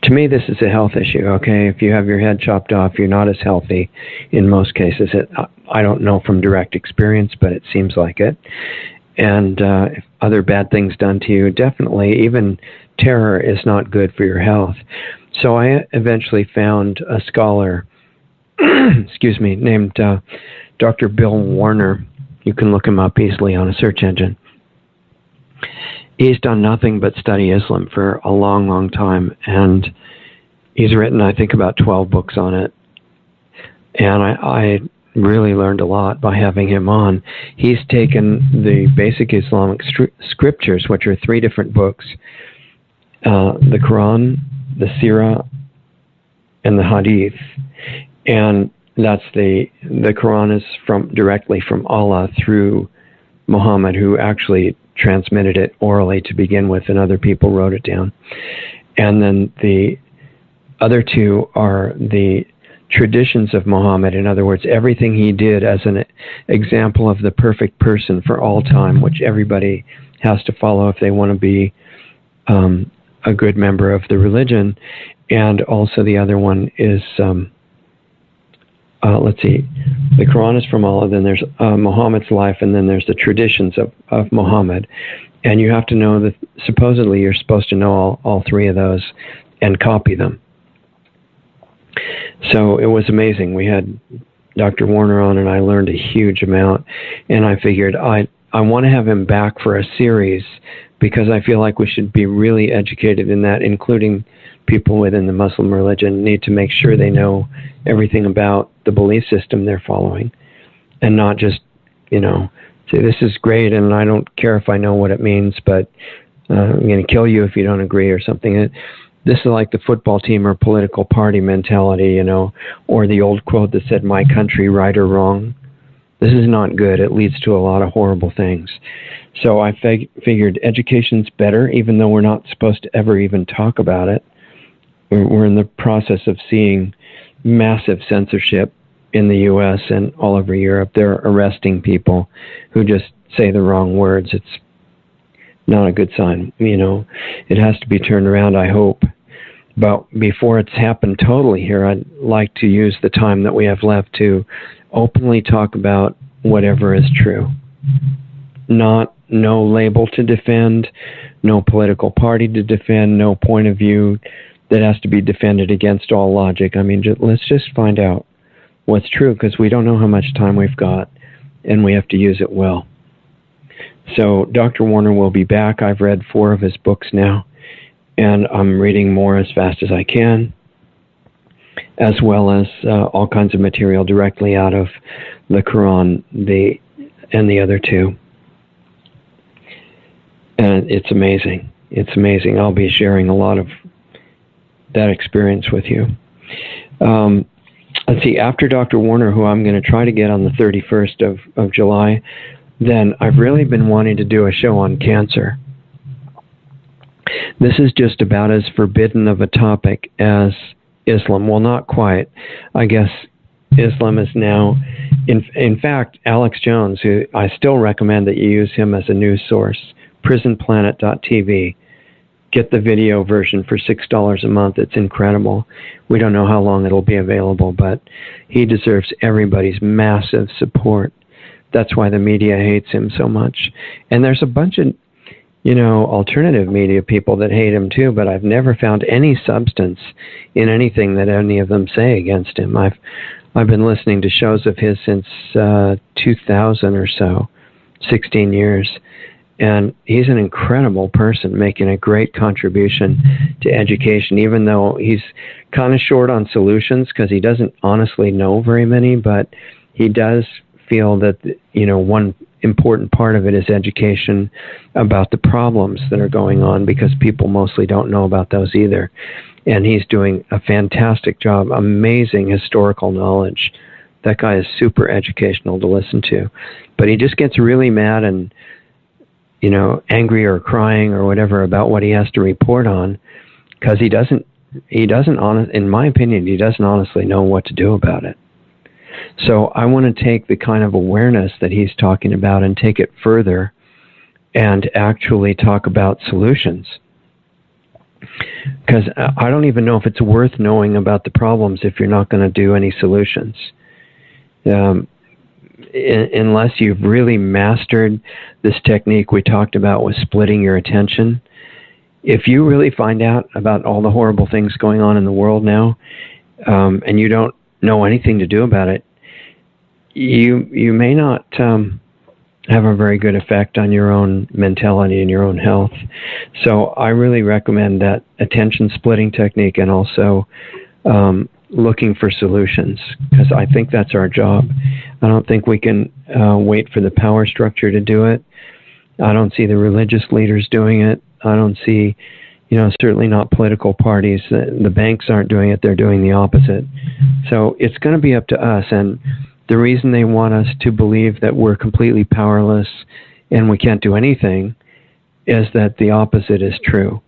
A: To me, this is a health issue, okay? If you have your head chopped off, you're not as healthy in most cases. I don't know from direct experience, but it seems like it. And if other bad things done to you, definitely, even terror is not good for your health. So I eventually found a scholar, named Dr. Bill Warner. You can look him up easily on a search engine. He's done nothing but study Islam for a long, long time, and he's written, I think, about 12 books on it. And I really learned a lot by having him on. He's taken the basic Islamic scriptures, which are 3 different books, the Quran, the Sirah, and the Hadith. And that's the Quran is directly from Allah through Muhammad, who actually transmitted it orally to begin with, and other people wrote it down. And then the other 2 are the traditions of Muhammad. In other words, everything he did as an example of the perfect person for all time, which everybody has to follow if they want to be a good member of the religion. And also the other one is, the Quran is from Allah, then there's Muhammad's life, and then there's the traditions of Muhammad. And you have to know that supposedly you're supposed to know all 3 of those and copy them. So it was amazing. We had Dr. Warner on, and I learned a huge amount. And I figured I want to have him back for a series, because I feel like we should be really educated in that, including people within the Muslim religion need to make sure they know everything about the belief system they're following, and not just, say, this is great and I don't care if I know what it means, but I'm going to kill you if you don't agree or something. This is like the football team or political party mentality, or the old quote that said, my country, right or wrong. This is not good. It leads to a lot of horrible things. So I figured education's better, even though we're not supposed to ever even talk about it. We're in the process of seeing massive censorship in the U.S. and all over Europe. They're arresting people who just say the wrong words. It's not a good sign. It has to be turned around, I hope. But before it's happened totally here, I'd like to use the time that we have left to openly talk about whatever is true. No label to defend, no political party to defend, no point of view that has to be defended against all logic. Let's just find out what's true, because we don't know how much time we've got, and we have to use it well. So Dr. Warner will be back. I've read 4 of his books now, and I'm reading more as fast as I can, as well as all kinds of material directly out of the Quran and the other 2. And it's amazing. It's amazing. I'll be sharing a lot of that experience with you. Let's see, after Dr. Warner, who I'm going to try to get on the 31st of July, then I've really been wanting to do a show on cancer. This is just about as forbidden of a topic as Islam. Well, not quite. I guess Islam is now, in fact, Alex Jones, who I still recommend that you use him as a news source, prisonplanet.tv. Get the video version for $6 a month. It's incredible. We don't know how long it'll be available, but he deserves everybody's massive support. That's why the media hates him so much. And there's a bunch of, alternative media people that hate him too, but I've never found any substance in anything that any of them say against him. I've been listening to shows of his since 2000 or so, 16 years. And he's an incredible person, making a great contribution to education, even though he's kind of short on solutions because he doesn't honestly know very many, but he does feel that, one important part of it is education about the problems that are going on, because people mostly don't know about those either. And he's doing a fantastic job, amazing historical knowledge. That guy is super educational to listen to. But he just gets really mad and angry or crying or whatever about what he has to report on, because he doesn't in my opinion, he doesn't honestly know what to do about it. So I want to take the kind of awareness that he's talking about and take it further and actually talk about solutions. Because I don't even know if it's worth knowing about the problems if you're not going to do any solutions. Unless you've really mastered this technique we talked about with splitting your attention. If you really find out about all the horrible things going on in the world now, and you don't know anything to do about it, you may not have a very good effect on your own mentality and your own health. So I really recommend that attention splitting technique, and also looking for solutions, because I think that's our job. I don't think we can wait for the power structure to do it. I don't see the religious leaders doing it. I don't see, certainly not political parties. The banks aren't doing it. They're doing the opposite. So it's going to be up to us. And the reason they want us to believe that we're completely powerless and we can't do anything is that the opposite is true.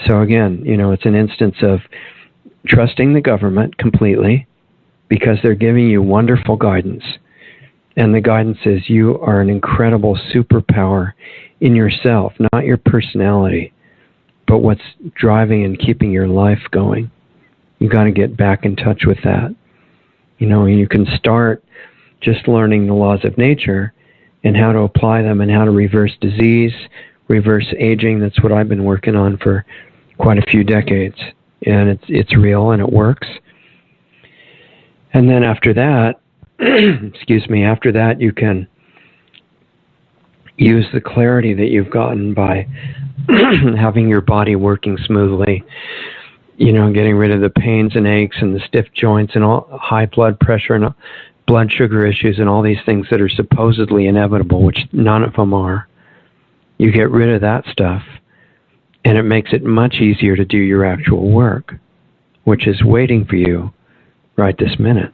A: So again, it's an instance of trusting the government completely because they're giving you wonderful guidance. And the guidance is you are an incredible superpower in yourself, not your personality, but what's driving and keeping your life going. You've got to get back in touch with that. You can start just learning the laws of nature and how to apply them and how to reverse disease, reverse aging. That's what I've been working on for quite a few decades. And it's real and it works. And then after that, after that you can use the clarity that you've gotten by having your body working smoothly, getting rid of the pains and aches and the stiff joints and all high blood pressure and blood sugar issues and all these things that are supposedly inevitable, which none of them are. You get rid of that stuff, and it makes it much easier to do your actual work, which is waiting for you right this minute.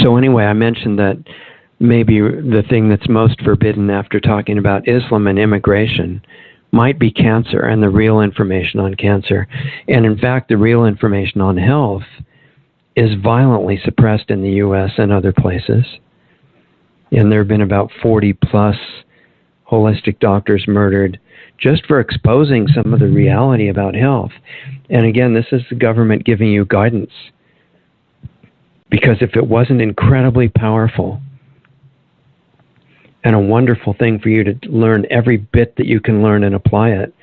A: So anyway, I mentioned that maybe the thing that's most forbidden after talking about Islam and immigration might be cancer and the real information on cancer. And in fact, the real information on health is violently suppressed in the U.S. and other places. And there have been about 40 plus holistic doctors murdered just for exposing some of the reality about health. And again, this is the government giving you guidance. Because if it wasn't incredibly powerful and a wonderful thing for you to learn every bit that you can learn and apply it,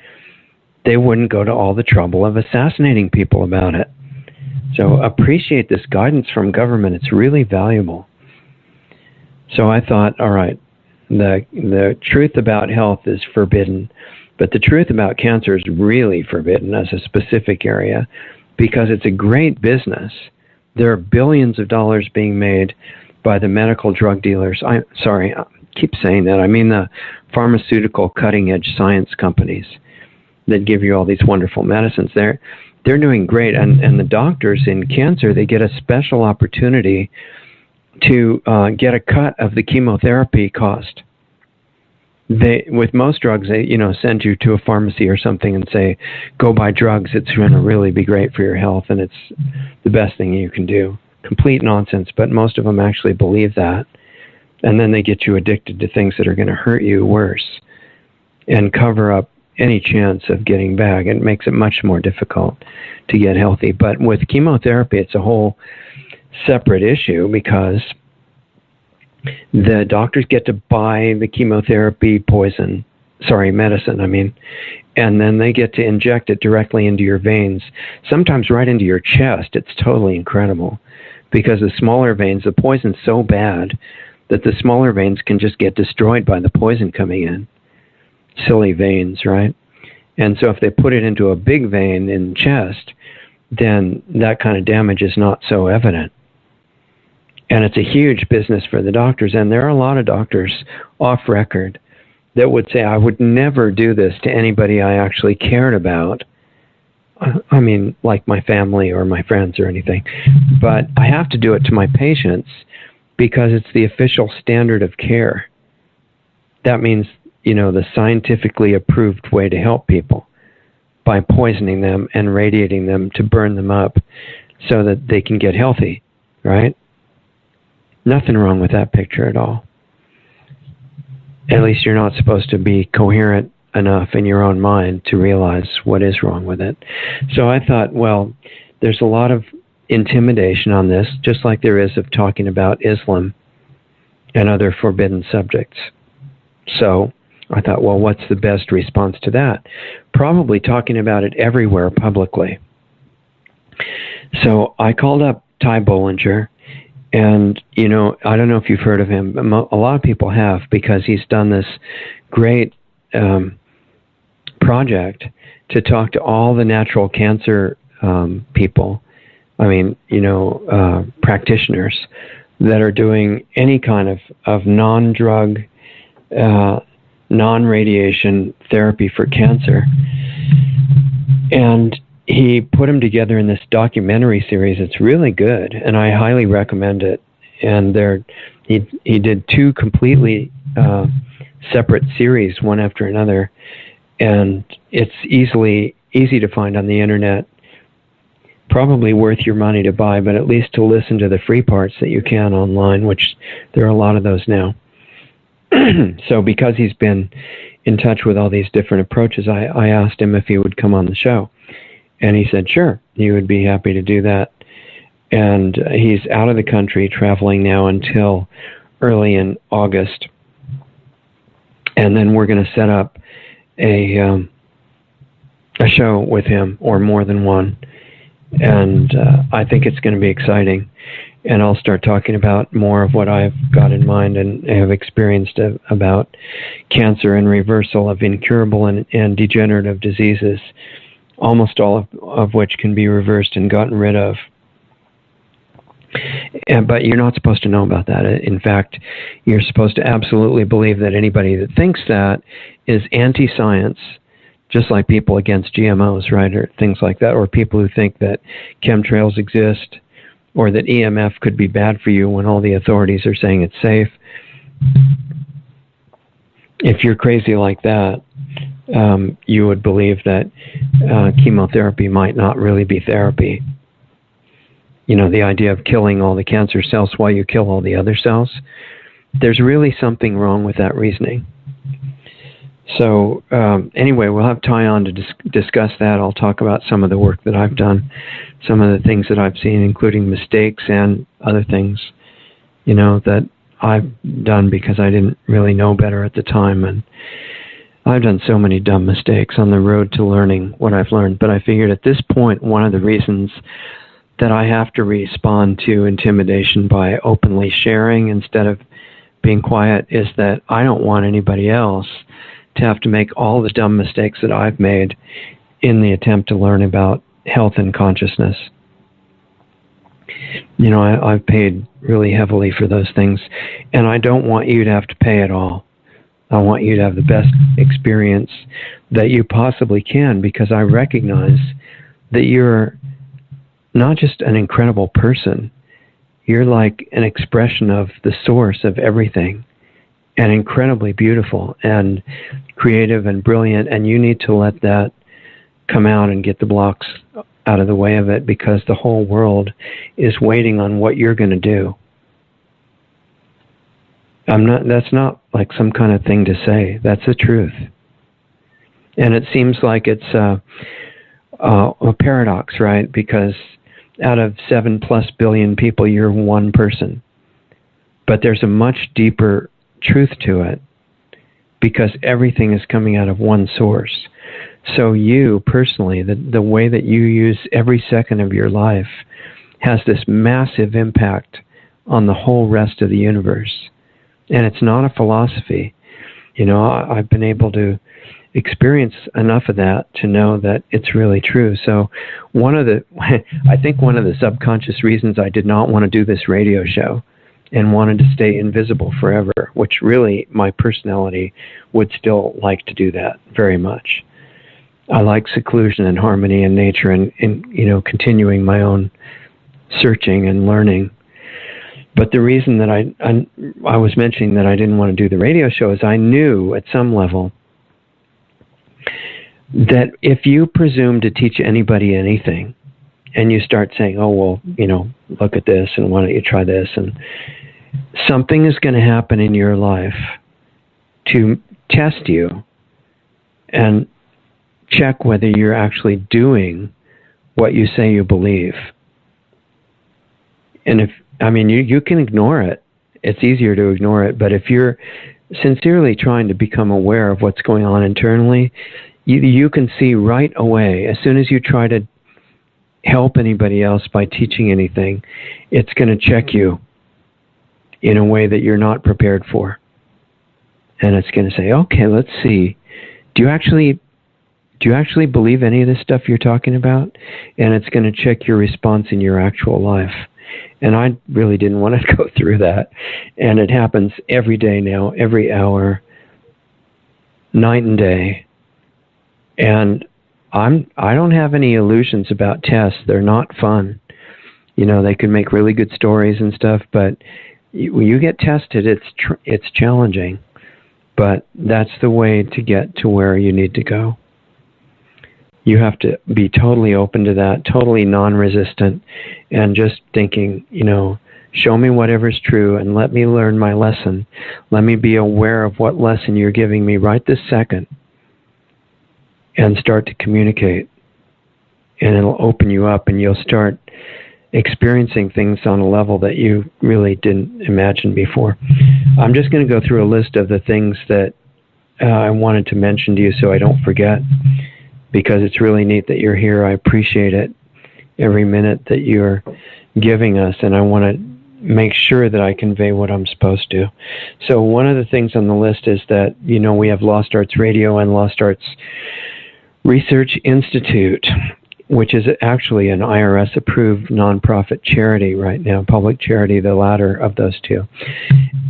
A: they wouldn't go to all the trouble of assassinating people about it. So appreciate this guidance from government. It's really valuable. So I thought, all right, the truth about health is forbidden, but the truth about cancer is really forbidden as a specific area because it's a great business. There are billions of dollars being made by the medical drug dealers. I keep saying that. I mean the pharmaceutical cutting-edge science companies that give you all these wonderful medicines. They're doing great. And the doctors in cancer, they get a special opportunity to get a cut of the chemotherapy cost. With most drugs, they send you to a pharmacy or something and say, go buy drugs. It's going to really be great for your health, and it's the best thing you can do. Complete nonsense, but most of them actually believe that. And then they get you addicted to things that are going to hurt you worse and cover up any chance of getting back. It makes it much more difficult to get healthy. But with chemotherapy, it's a whole separate issue because the doctors get to buy the chemotherapy medicine, and then they get to inject it directly into your veins, sometimes right into your chest. It's totally incredible because the smaller veins, the poison's so bad that the smaller veins can just get destroyed by the poison coming in. Silly veins, right? And so if they put it into a big vein in the chest, then that kind of damage is not so evident. And it's a huge business for the doctors. And there are a lot of doctors off record that would say, I would never do this to anybody I actually cared about. Like my family or my friends or anything. But I have to do it to my patients because it's the official standard of care. That means, the scientifically approved way to help people by poisoning them and radiating them to burn them up so that they can get healthy, right? Nothing wrong with that picture at all. At least you're not supposed to be coherent enough in your own mind to realize what is wrong with it. So I thought, well, there's a lot of intimidation on this, just like there is of talking about Islam and other forbidden subjects. So I thought, well, what's the best response to that? Probably talking about it everywhere publicly. So I called up Ty Bollinger, and, I don't know if you've heard of him, but a lot of people have, because he's done this great project to talk to all the natural cancer people, practitioners that are doing any kind of non-drug, non-radiation therapy for cancer. And he put them together in this documentary series. It's really good, and I highly recommend it. And he did two completely separate series, one after another, and it's easy to find on the internet. Probably worth your money to buy, but at least to listen to the free parts that you can online, which there are a lot of those now. So because he's been in touch with all these different approaches, I asked him if he would come on the show. And he said, sure, he would be happy to do that. And he's out of the country, traveling now until early in August. And then we're going to set up a show with him, or more than one. And I think it's going to be exciting. And I'll start talking about more of what I've got in mind and have experienced about cancer and reversal of incurable and degenerative diseases, almost all of which can be reversed and gotten rid of. But you're not supposed to know about that. In fact, you're supposed to absolutely believe that anybody that thinks that is anti-science, just like people against GMOs, right, or things like that, or people who think that chemtrails exist, or that EMF could be bad for you when all the authorities are saying it's safe. If you're crazy like that, you would believe that chemotherapy might not really be therapy. the idea of killing all the cancer cells while you kill all the other cells. There's really something wrong with that reasoning. So anyway, we'll have Ty on to discuss that. I'll talk about some of the work that I've done, some of the things that I've seen, including mistakes and other things, that I've done because I didn't really know better at the time. And I've done so many dumb mistakes on the road to learning what I've learned. But I figured at this point, one of the reasons that I have to respond to intimidation by openly sharing instead of being quiet is that I don't want anybody else to have to make all the dumb mistakes that I've made in the attempt to learn about health and consciousness. I've paid really heavily for those things, and I don't want you to have to pay at all. I want you to have the best experience that you possibly can, because I recognize that you're not just an incredible person, you're like an expression of the source of everything, and incredibly beautiful and creative and brilliant, and you need to let that come out and get the blocks out of the way of it, because the whole world is waiting on what you're going to do. That's not like some kind of thing to say. That's the truth. And it seems like it's a paradox, right? Because out of 7+ billion people, you're one person. But there's a much deeper truth to it, because everything is coming out of one source. So you personally, the way that you use every second of your life has this massive impact on the whole rest of the universe. And it's not a philosophy. I've been able to experience enough of that to know that it's really true. So I think one of the subconscious reasons I did not want to do this radio show and wanted to stay invisible forever, which really my personality would still like to do that very much. I like seclusion and harmony in nature and continuing my own searching and learning. But the reason that I was mentioning that I didn't want to do the radio show is I knew at some level that if you presume to teach anybody anything and you start saying, oh, well, look at this and why don't you try this, and something is going to happen in your life to test you and check whether you're actually doing what you say you believe. And you can ignore it. It's easier to ignore it. But if you're sincerely trying to become aware of what's going on internally, you can see right away, as soon as you try to help anybody else by teaching anything, it's going to check you in a way that you're not prepared for. And it's going to say, okay, let's see. Do you actually believe any of this stuff you're talking about? And it's going to check your response in your actual life. And I really didn't want to go through that. And it happens every day now, every hour, night and day. And I don't have any illusions about tests. They're not fun. They can make really good stories and stuff, but when you get tested, it's challenging. But that's the way to get to where you need to go. You have to be totally open to that, totally non-resistant, and just thinking, show me whatever's true and let me learn my lesson. Let me be aware of what lesson you're giving me right this second and start to communicate. And it'll open you up and you'll start experiencing things on a level that you really didn't imagine before. I'm just going to go through a list of the things that I wanted to mention to you so I don't forget, because it's really neat that you're here. I appreciate it every minute that you're giving us, and I want to make sure that I convey what I'm supposed to. So one of the things on the list is that, we have Lost Arts Radio and Lost Arts Research Institute, which is actually an IRS-approved nonprofit charity right now, public charity, the latter of those two.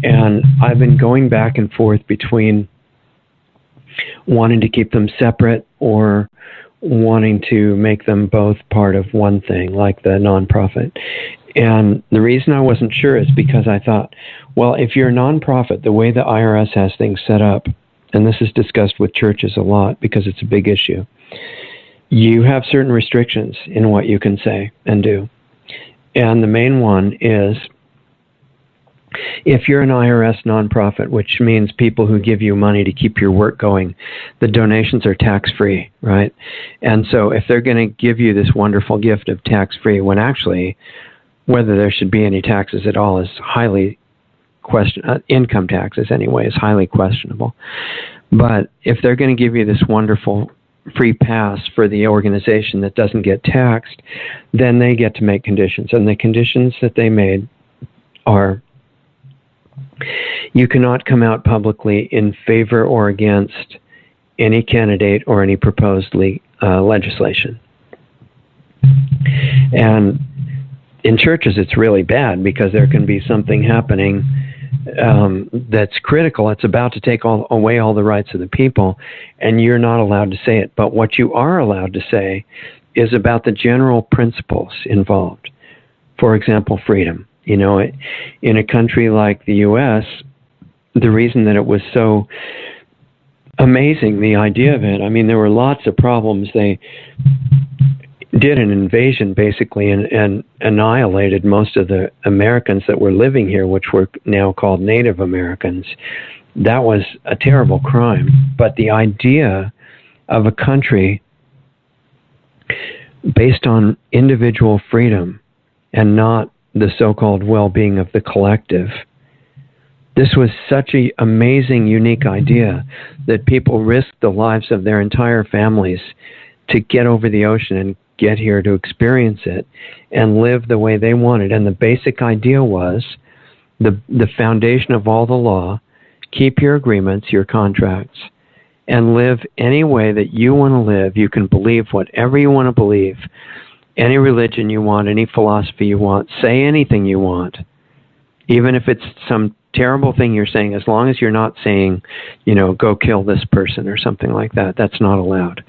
A: And I've been going back and forth between wanting to keep them separate or wanting to make them both part of one thing, like the nonprofit. And the reason I wasn't sure is because I thought, well, if you're a nonprofit, the way the IRS has things set up, and this is discussed with churches a lot because it's a big issue, you have certain restrictions in what you can say and do. And the main one is, if you're an IRS nonprofit, which means people who give you money to keep your work going, the donations are tax-free, right? And so if they're going to give you this wonderful gift of tax-free, when actually whether there should be any taxes at all is highly questionable. Income taxes, anyway, is highly questionable. But if they're going to give you this wonderful free pass for the organization that doesn't get taxed, then they get to make conditions. And the conditions that they made are: you cannot come out publicly in favor or against any candidate or any proposed legislation. And in churches, it's really bad, because there can be something happening that's critical. It's about to take away all the rights of the people, and you're not allowed to say it. But what you are allowed to say is about the general principles involved. For example, freedom. You know, in a country like the U.S., the reason that it was so amazing, the idea of it, I mean, there were lots of problems. They did an invasion, basically, and annihilated most of the Americans that were living here, which were now called Native Americans. That was a terrible crime. But the idea of a country based on individual freedom and not the so-called well-being of the collective, this was such an amazing, unique idea that people risked the lives of their entire families to get over the ocean and get here to experience it and live the way they wanted. And the basic idea was the foundation of all the law: keep your agreements, your contracts, and live any way that you want to live. You can believe whatever you want to believe, any religion you want, any philosophy you want, say anything you want, even if it's some terrible thing you're saying, as long as you're not saying, you know, go kill this person or something like that. That's not allowed.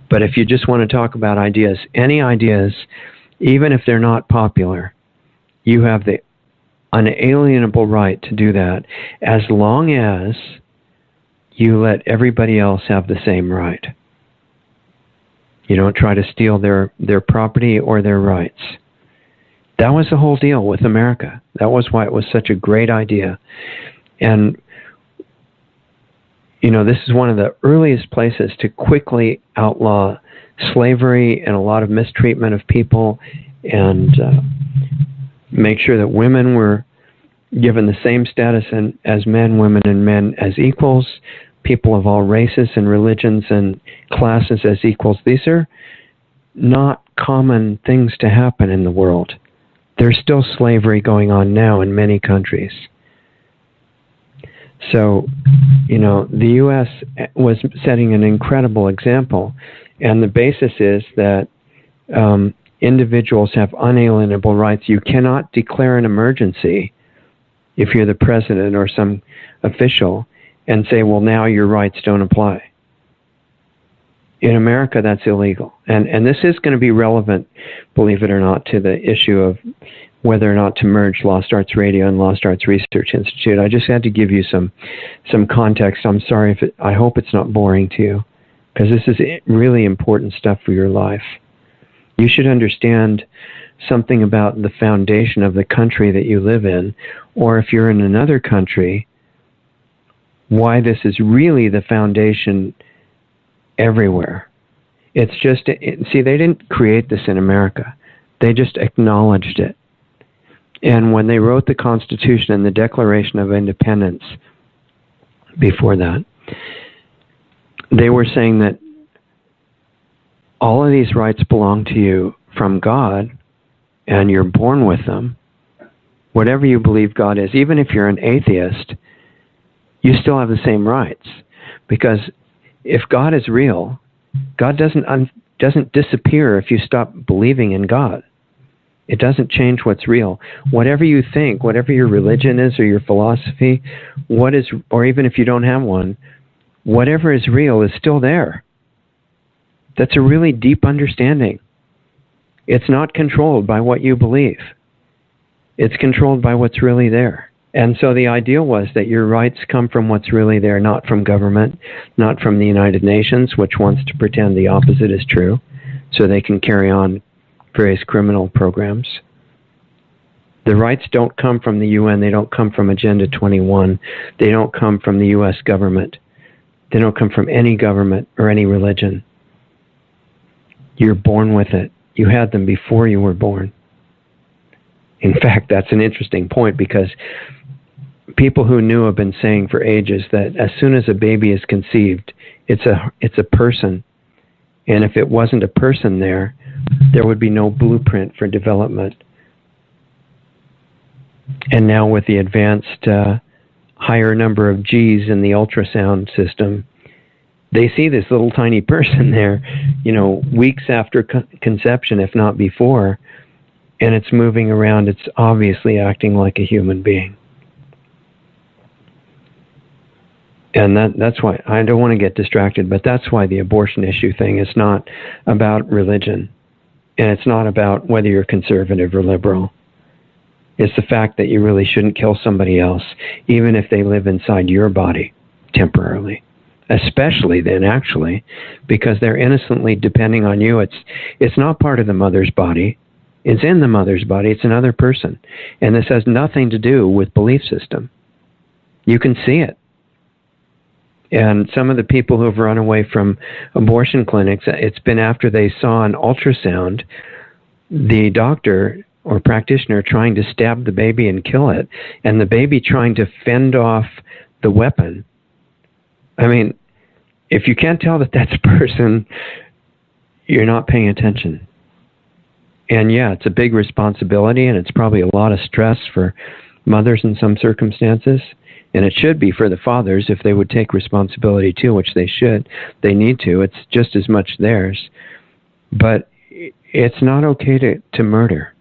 A: But if you just want to talk about ideas, any ideas, even if they're not popular, you have the unalienable right to do that, as long as you let everybody else have the same right. You don't try to steal their property or their rights. That was the whole deal with America. That was why it was such a great idea. And, you know, this is one of the earliest places to quickly outlaw slavery and a lot of mistreatment of people, and make sure that women were given the same status as men, women and men as equals, people of all races and religions and classes as equals. These are not common things to happen in the world. There's still slavery going on now in many countries. So, you know, the U.S. was setting an incredible example, and the basis is that individuals have unalienable rights. You cannot declare an emergency if you're the president or some official and say, well, now your rights don't apply. In America, that's illegal. And this is going to be relevant, believe it or not, to the issue of whether or not to merge Lost Arts Radio and Lost Arts Research Institute. I just had to give you some context. I'm sorry if I hope it's not boring to you, because this is really important stuff for your life. You should understand something about the foundation of the country that you live in, or if you're in another country, why this is really the foundation everywhere. It's just, see, they didn't create this in America. They just acknowledged it. And when they wrote the Constitution and the Declaration of Independence before that, they were saying that all of these rights belong to you from God, and you're born with them. Whatever you believe God is, even if you're an atheist, you still have the same rights. Because if God is real, God doesn't disappear if you stop believing in God. It doesn't change what's real. Whatever you think, whatever your religion is or your philosophy, or even if you don't have one, whatever is real is still there. That's a really deep understanding. It's not controlled by what you believe. It's controlled by what's really there. And so the ideal was that your rights come from what's really there, not from government, not from the United Nations, which wants to pretend the opposite is true, so they can carry on various criminal programs. The rights don't come from the UN. They don't come from Agenda 21. They don't come from the U.S. government. They don't come from any government or any religion. You're born with it. You had them before you were born. In fact, that's an interesting point, because people who knew have been saying for ages that as soon as a baby is conceived, it's a person. And if it wasn't a person there would be no blueprint for development. And now with the advanced higher number of G's in the ultrasound system, they see this little tiny person there, weeks after conception, if not before, and it's moving around. It's obviously acting like a human being. And that's why I don't want to get distracted, but that's why the abortion issue thing is not about religion, and it's not about whether you're conservative or liberal. It's the fact that you really shouldn't kill somebody else, even if they live inside your body temporarily. Especially then, actually, because they're innocently depending on you. It's not part of the mother's body. It's in the mother's body. It's another person. And this has nothing to do with belief system. You can see it. And some of the people who have run away from abortion clinics, it's been after they saw an ultrasound, the doctor or practitioner trying to stab the baby and kill it, and the baby trying to fend off the weapon. I mean, if you can't tell that that's a person, you're not paying attention. And yeah, it's a big responsibility, and it's probably a lot of stress for mothers in some circumstances. And it should be for the fathers if they would take responsibility too, which they should. They need to. It's just as much theirs. But it's not okay to murder,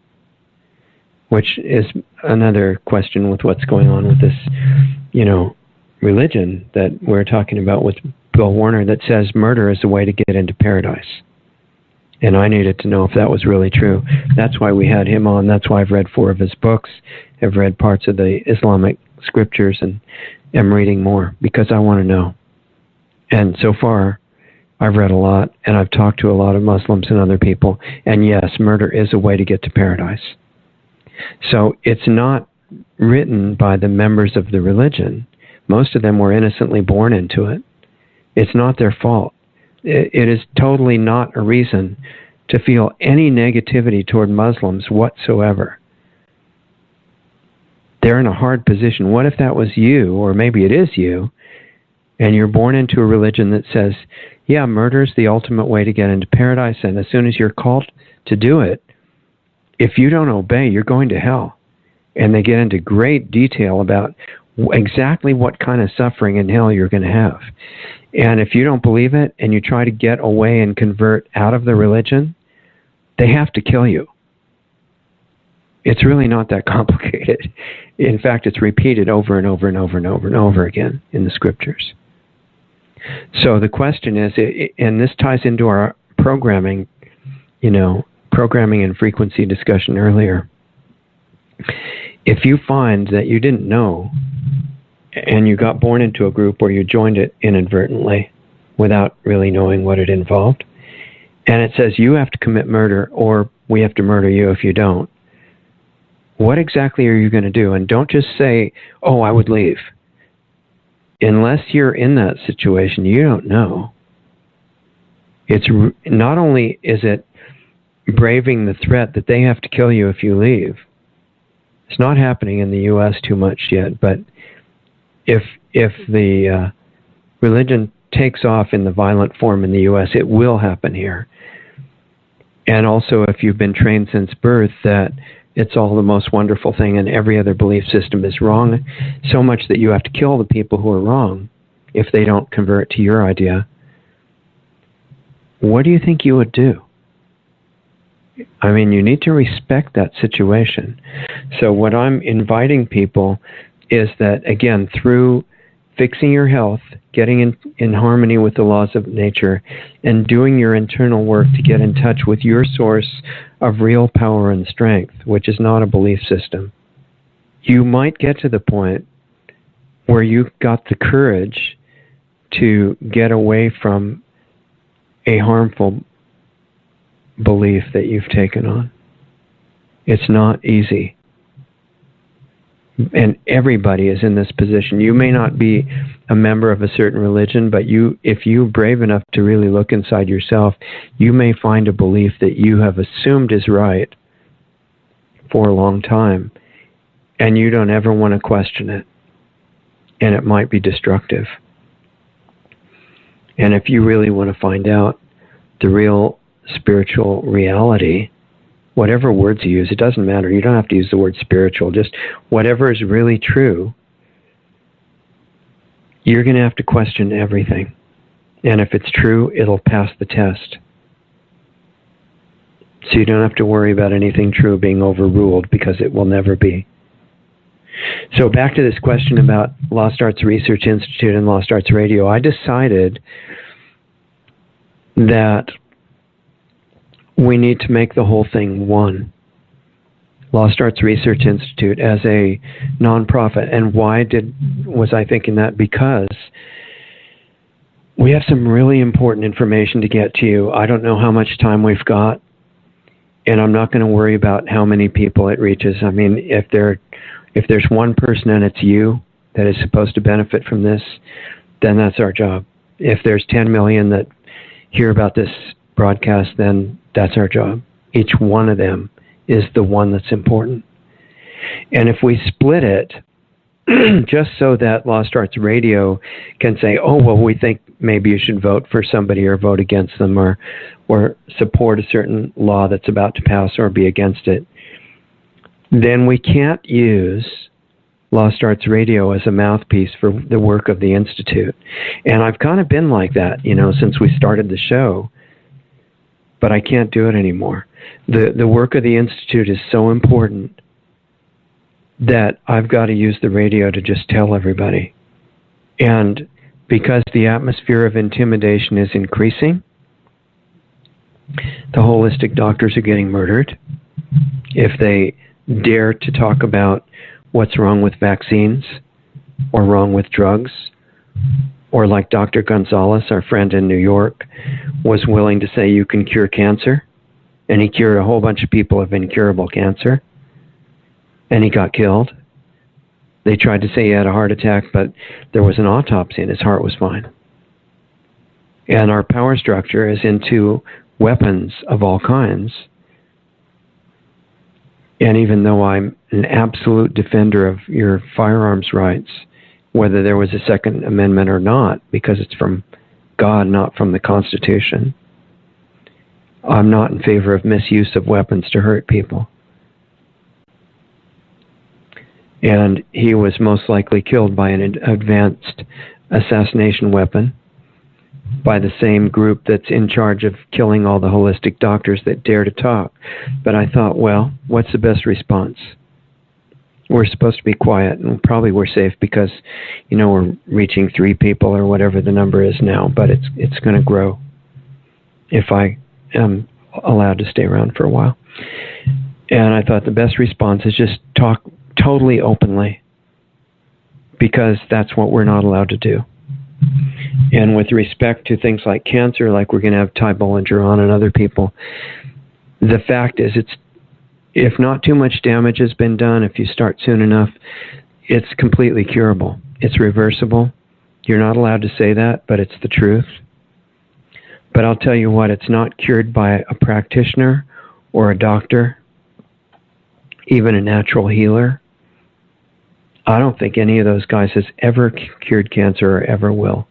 A: which is another question with what's going on with this, religion that we're talking about with Bill Warner, that says murder is a way to get into paradise. And I needed to know if that was really true. That's why we had him on. That's why I've read 4 of his books. I've read parts of the Islamic scriptures and am reading more because I want to know. And so far, I've read a lot, and I've talked to a lot of Muslims and other people. And yes, murder is a way to get to paradise. So it's not written by the members of the religion. Most of them were innocently born into it. It's not their fault. It is totally not a reason to feel any negativity toward Muslims whatsoever. They're in a hard position. What if that was you, or maybe it is you, and you're born into a religion that says, yeah, murder is the ultimate way to get into paradise, and as soon as you're called to do it, if you don't obey, you're going to hell. And they get into great detail about exactly what kind of suffering in hell you're going to have. And if you don't believe it and you try to get away and convert out of the religion, they have to kill you. It's really not that complicated. In fact, it's repeated over and over and over and over and over again in the scriptures. So the question is, and this ties into our programming, programming and frequency discussion earlier. If you find that you didn't know and you got born into a group or you joined it inadvertently without really knowing what it involved, and it says you have to commit murder or we have to murder you if you don't, what exactly are you going to do? And don't just say, oh, I would leave. Unless you're in that situation, you don't know. It's not only is it braving the threat that they have to kill you if you leave. It's not happening in the U.S. too much yet, but if the religion takes off in the violent form in the U.S., it will happen here. And also, if you've been trained since birth that it's all the most wonderful thing and every other belief system is wrong, so much that you have to kill the people who are wrong if they don't convert to your idea, what do you think you would do? I mean, you need to respect that situation. So what I'm inviting people is that, again, through fixing your health, getting in harmony with the laws of nature, and doing your internal work to get in touch with your source of real power and strength, which is not a belief system, you might get to the point where you've got the courage to get away from a harmful belief that you've taken on. It's not easy. And everybody is in this position. You may not be a member of a certain religion, but if you're brave enough to really look inside yourself, you may find a belief that you have assumed is right for a long time, and you don't ever want to question it. And it might be destructive. And if you really want to find out the real spiritual reality, whatever words you use, it doesn't matter. You don't have to use the word spiritual. Just whatever is really true, you're going to have to question everything. And if it's true, it'll pass the test. So you don't have to worry about anything true being overruled, because it will never be. So back to this question about Lost Arts Research Institute and Lost Arts Radio, I decided that we need to make the whole thing one. Lost Arts Research Institute as a nonprofit. And why was I thinking that? Because we have some really important information to get to you. I don't know how much time we've got, and I'm not going to worry about how many people it reaches. I mean, if there's one person and it's you that is supposed to benefit from this, then that's our job. If there's 10 million that hear about this broadcast, then that's our job. Each one of them is the one that's important. And if we split it, just so that Lost Arts Radio can say, oh, well, we think maybe you should vote for somebody or vote against them, or support a certain law that's about to pass or be against it, then we can't use Lost Arts Radio as a mouthpiece for the work of the Institute. And I've kind of been like that, since we started the show, but I can't do it anymore. The work of the Institute is so important that I've got to use the radio to just tell everybody. And because the atmosphere of intimidation is increasing, the holistic doctors are getting murdered if they dare to talk about what's wrong with vaccines or wrong with drugs, or like Dr. Gonzalez, our friend in New York, was willing to say you can cure cancer, and he cured a whole bunch of people of incurable cancer, and he got killed. They tried to say he had a heart attack, but there was an autopsy and his heart was fine. And our power structure is into weapons of all kinds. And even though I'm an absolute defender of your firearms rights, whether there was a Second Amendment or not, because it's from God, not from the Constitution, I'm not in favor of misuse of weapons to hurt people. And he was most likely killed by an advanced assassination weapon by the same group that's in charge of killing all the holistic doctors that dare to talk. But I thought, well, what's the best response? We're supposed to be quiet, and probably we're safe because, we're reaching 3 people or whatever the number is now, but it's going to grow if I am allowed to stay around for a while. And I thought the best response is just talk totally openly, because that's what we're not allowed to do. And with respect to things like cancer, like we're going to have Ty Bollinger on and other people, the fact is, if not too much damage has been done, if you start soon enough, it's completely curable. It's reversible. You're not allowed to say that, but it's the truth. But I'll tell you what, it's not cured by a practitioner or a doctor, even a natural healer. I don't think any of those guys has ever cured cancer or ever will.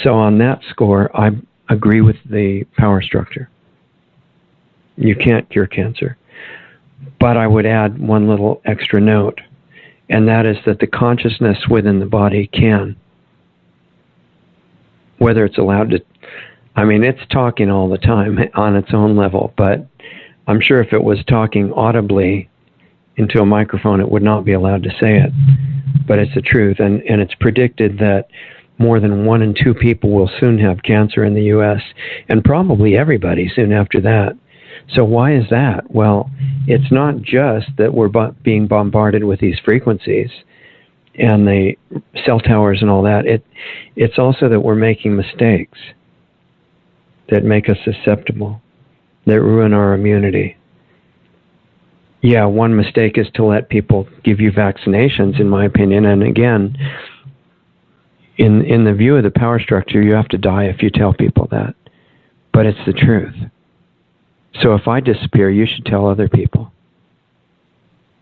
A: So on that score, I agree with the power structure. You can't cure cancer. But I would add one little extra note, and that is that the consciousness within the body can. Whether it's allowed to, it's talking all the time on its own level, but I'm sure if it was talking audibly into a microphone, it would not be allowed to say it. But it's the truth, and it's predicted that more than 1 in 2 people will soon have cancer in the U.S., and probably everybody soon after that. So why is that? Well, it's not just that we're being bombarded with these frequencies and the cell towers and all that. It's also that we're making mistakes that make us susceptible, that ruin our immunity. Yeah, one mistake is to let people give you vaccinations, in my opinion. And again, in the view of the power structure, you have to die if you tell people that. But it's the truth. So if I disappear, you should tell other people.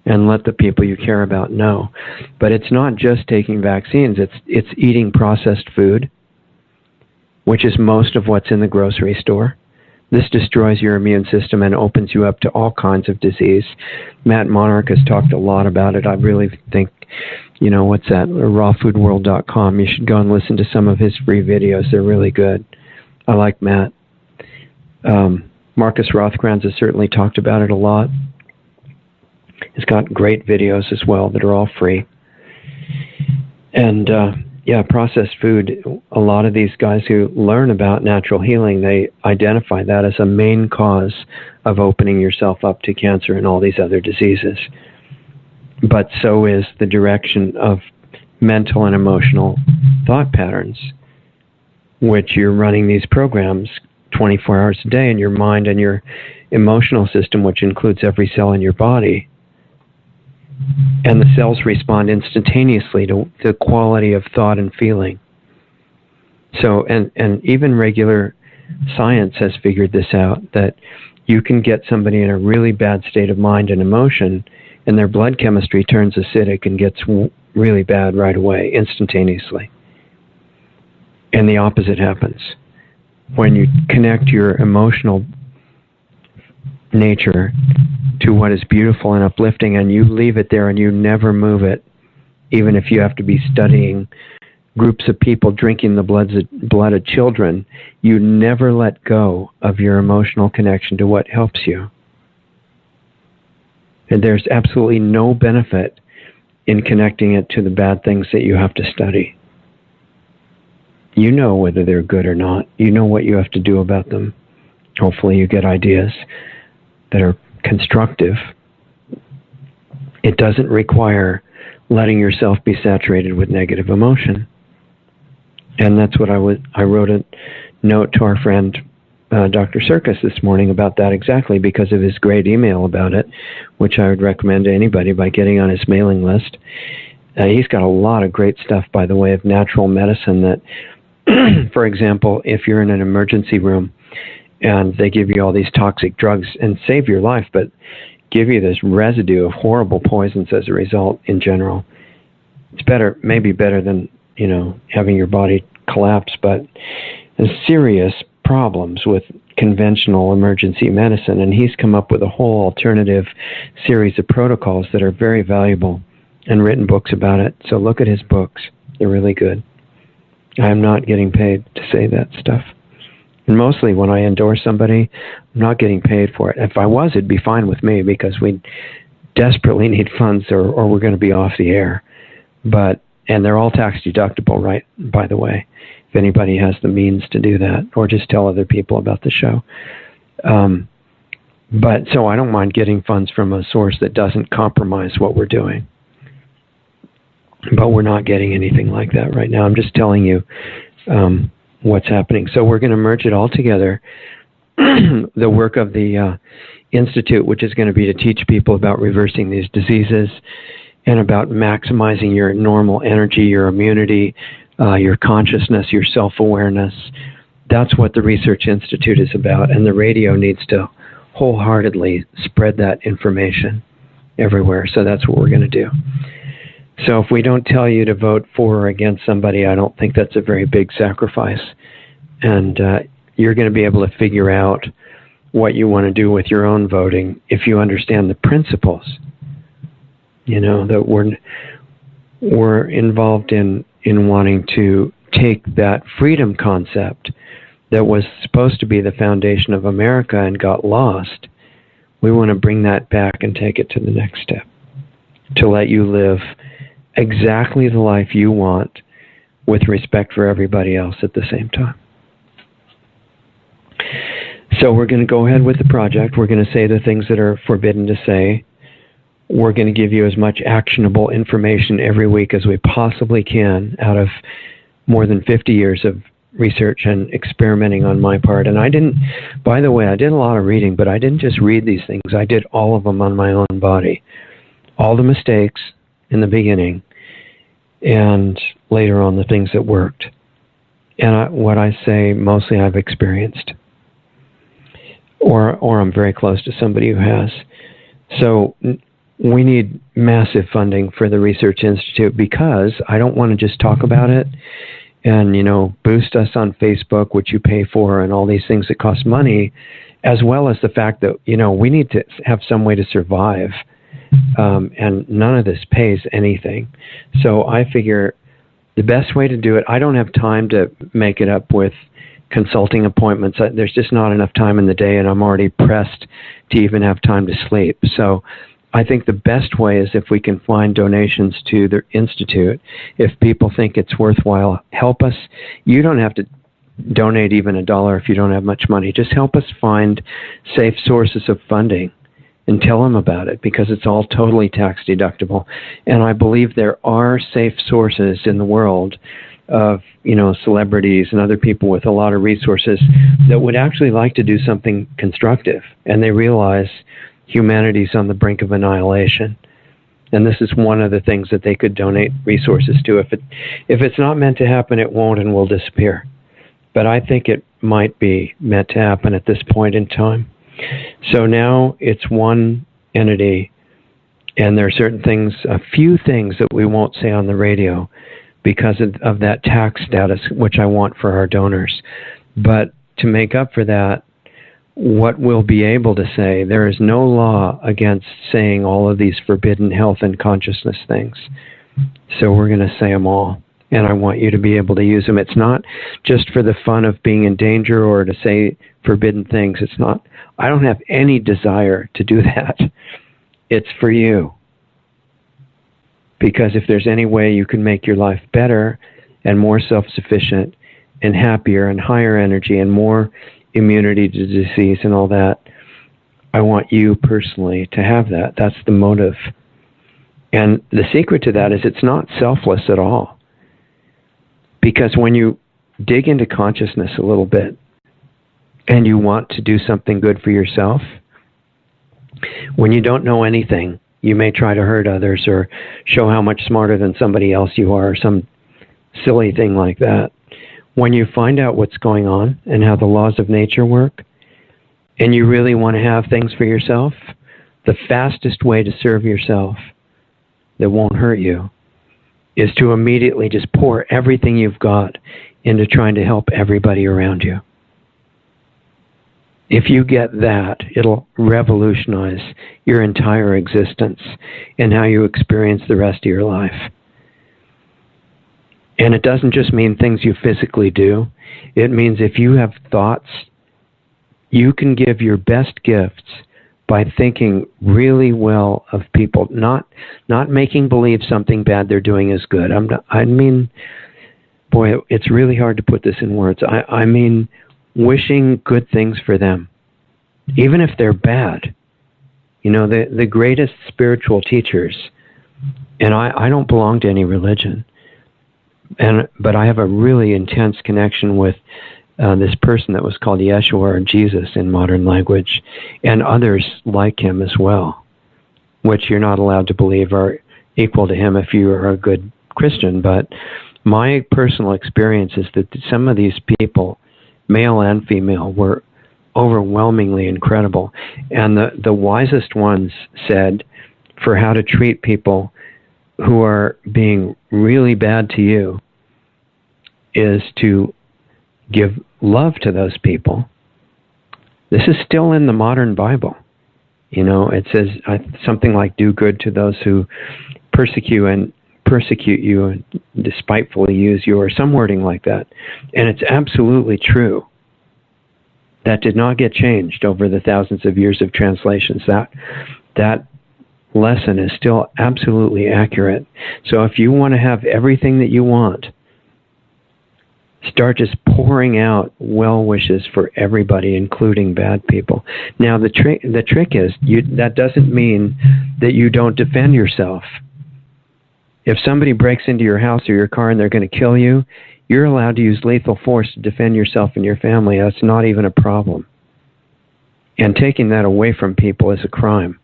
A: And let the people you care about know. But it's not just taking vaccines. It's eating processed food, which is most of what's in the grocery store. This destroys your immune system and opens you up to all kinds of disease. Matt Monarch has talked a lot about it. I really think, what's that? rawfoodworld.com. You should go and listen to some of his free videos. They're really good. I like Matt. Marcus Rothkranz has certainly talked about it a lot. He's got great videos as well that are all free. And processed food, a lot of these guys who learn about natural healing, they identify that as a main cause of opening yourself up to cancer and all these other diseases. But so is the direction of mental and emotional thought patterns, which you're running these programs 24 hours a day in your mind and your emotional system, which includes every cell in your body. And the cells respond instantaneously to the quality of thought and feeling. So, and even regular science has figured this out, that you can get somebody in a really bad state of mind and emotion, and their blood chemistry turns acidic and gets really bad right away, instantaneously. And the opposite happens. When you connect your emotional nature to what is beautiful and uplifting, and you leave it there and you never move it, even if you have to be studying groups of people drinking the blood of children, you never let go of your emotional connection to what helps you. And there's absolutely no benefit in connecting it to the bad things that you have to study. You know whether they're good or not. You know what you have to do about them. Hopefully you get ideas that are constructive. It doesn't require letting yourself be saturated with negative emotion. And that's what I wrote a note to our friend Dr. Circus this morning about that exactly, because of his great email about it, which I would recommend to anybody by getting on his mailing list. He's got a lot of great stuff, by the way, of natural medicine that, for example, if you're in an emergency room and they give you all these toxic drugs and save your life, but give you this residue of horrible poisons as a result in general, it's better, maybe better than, having your body collapse, but there's serious problems with conventional emergency medicine, and he's come up with a whole alternative series of protocols that are very valuable and written books about it. So look at his books. They're really good. I'm not getting paid to say that stuff. And mostly when I endorse somebody, I'm not getting paid for it. If I was, it'd be fine with me, because we desperately need funds or we're going to be off the air. And they're all tax deductible, right? By the way, if anybody has the means to do that, or just tell other people about the show. But so I don't mind getting funds from a source that doesn't compromise what we're doing. But we're not getting anything like that right now. I'm just telling you what's happening. So we're going to merge it all together. The work of the Institute, which is going to be to teach people about reversing these diseases and about maximizing your normal energy, your immunity, your consciousness, your self-awareness. That's what the Research Institute is about, and the radio needs to wholeheartedly spread that information everywhere. So that's what we're going to do. So if we don't tell you to vote for or against somebody, I don't think that's a very big sacrifice. And you're going to be able to figure out what you want to do with your own voting if you understand the principles. That we're involved in wanting to take that freedom concept that was supposed to be the foundation of America and got lost. We want to bring that back and take it to the next step, to let you live exactly the life you want with respect for everybody else at the same time. So we're going to go ahead with the project. We're going to say the things that are forbidden to say. We're going to give you as much actionable information every week as we possibly can out of more than 50 years of research and experimenting on my part. And I didn't, by the way, I did a lot of reading, but I didn't just read these things. I did all of them on my own body. All the mistakes in the beginning, and later on the things that worked. And what I say, mostly I've experienced. Or I'm very close to somebody who has. So we need massive funding for the Research Institute, because I don't want to just talk about it and, boost us on Facebook, which you pay for, and all these things that cost money, as well as the fact that, we need to have some way to survive. And none of this pays anything. So I figure the best way to do it, I don't have time to make it up with consulting appointments. There's just not enough time in the day, and I'm already pressed to even have time to sleep. So I think the best way is if we can find donations to the Institute. If people think it's worthwhile, help us. You don't have to donate even $1 if you don't have much money. Just help us find safe sources of funding and tell them about it, because it's all totally tax deductible. And I believe there are safe sources in the world of, celebrities and other people with a lot of resources that would actually like to do something constructive, and they realize humanity's on the brink of annihilation. And this is one of the things that they could donate resources to. If it's not meant to happen, it won't and will disappear. But I think it might be meant to happen at this point in time. So now it's one entity, and there are certain things, a few things that we won't say on the radio because of that tax status, which I want for our donors. But to make up for that, what we'll be able to say, there is no law against saying all of these forbidden health and consciousness things. So we're going to say them all. And I want you to be able to use them. It's not just for the fun of being in danger or to say forbidden things. It's not. I don't have any desire to do that. It's for you. Because if there's any way you can make your life better and more self-sufficient and happier and higher energy and more immunity to disease and all that, I want you personally to have that. That's the motive. And the secret to that is it's not selfless at all. Because when you dig into consciousness a little bit and you want to do something good for yourself, when you don't know anything, you may try to hurt others or show how much smarter than somebody else you are, or some silly thing like that. When you find out what's going on and how the laws of nature work, and you really want to have things for yourself, the fastest way to serve yourself that won't hurt you is to immediately just pour everything you've got into trying to help everybody around you. If you get that, it'll revolutionize your entire existence and how you experience the rest of your life. And it doesn't just mean things you physically do. It means if you have thoughts, you can give your best gifts by thinking really well of people, not making believe something bad they're doing is good. Boy, it's really hard to put this in words. I mean, wishing good things for them, even if they're bad. The greatest spiritual teachers, and I don't belong to any religion, but I have a really intense connection with this person that was called Yeshua or Jesus in modern language, and others like him as well, which you're not allowed to believe are equal to him if you are a good Christian. But my personal experience is that some of these people, male and female, were overwhelmingly incredible. And the wisest ones said, for how to treat people who are being really bad to you, is to give love to those people. This is still in the modern Bible. It says something like, do good to those who persecute you and despitefully use you, or some wording like that. And it's absolutely true. That did not get changed over the thousands of years of translations. That lesson is still absolutely accurate. So if you want to have everything that you want, start just pouring out well wishes for everybody, including bad people. Now, the trick is, that doesn't mean that you don't defend yourself. If somebody breaks into your house or your car and they're going to kill you, you're allowed to use lethal force to defend yourself and your family. That's not even a problem. And taking that away from people is a crime.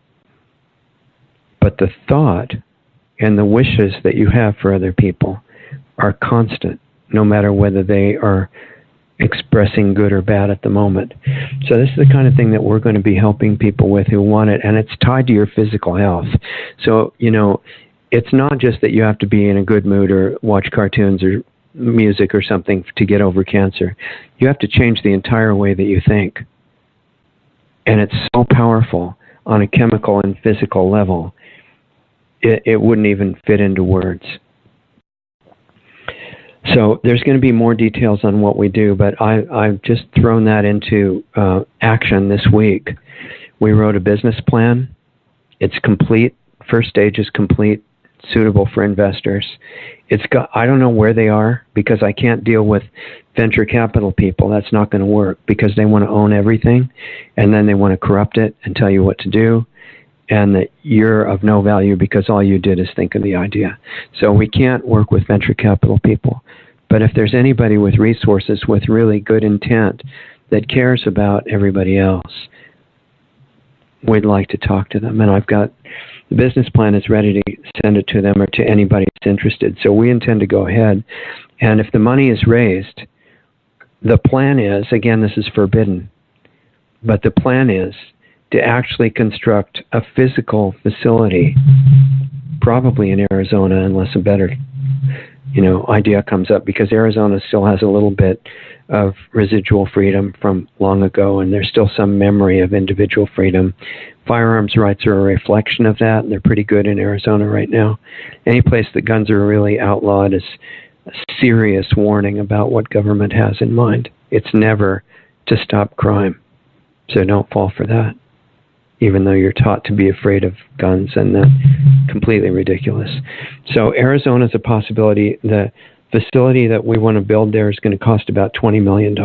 A: But the thought and the wishes that you have for other people are constant, no matter whether they are expressing good or bad at the moment. So this is the kind of thing that we're going to be helping people with who want it, and it's tied to your physical health. So, it's not just that you have to be in a good mood or watch cartoons or music or something to get over cancer. You have to change the entire way that you think. And it's so powerful on a chemical and physical level, it wouldn't even fit into words. So there's going to be more details on what we do, but I've just thrown that into action this week. We wrote a business plan. It's complete. First stage is complete, suitable for investors. I don't know where they are because I can't deal with venture capital people. That's not going to work because they want to own everything, and then they want to corrupt it and tell you what to do, and that you're of no value because all you did is think of the idea. So we can't work with venture capital people. But if there's anybody with resources with really good intent that cares about everybody else, we'd like to talk to them. And I've got the business plan is ready to send it to them or to anybody that's interested. So we intend to go ahead. And if the money is raised, the plan is, again, this is forbidden, but the plan is to actually construct a physical facility, probably in Arizona, unless a better, idea comes up, because Arizona still has a little bit of residual freedom from long ago, and there's still some memory of individual freedom. Firearms rights are a reflection of that, and they're pretty good in Arizona right now. Any place that guns are really outlawed is a serious warning about what government has in mind. It's never to stop crime, so don't fall for that, even though you're taught to be afraid of guns, and that's completely ridiculous. So Arizona is a possibility. The facility that we want to build there is going to cost about $20 million.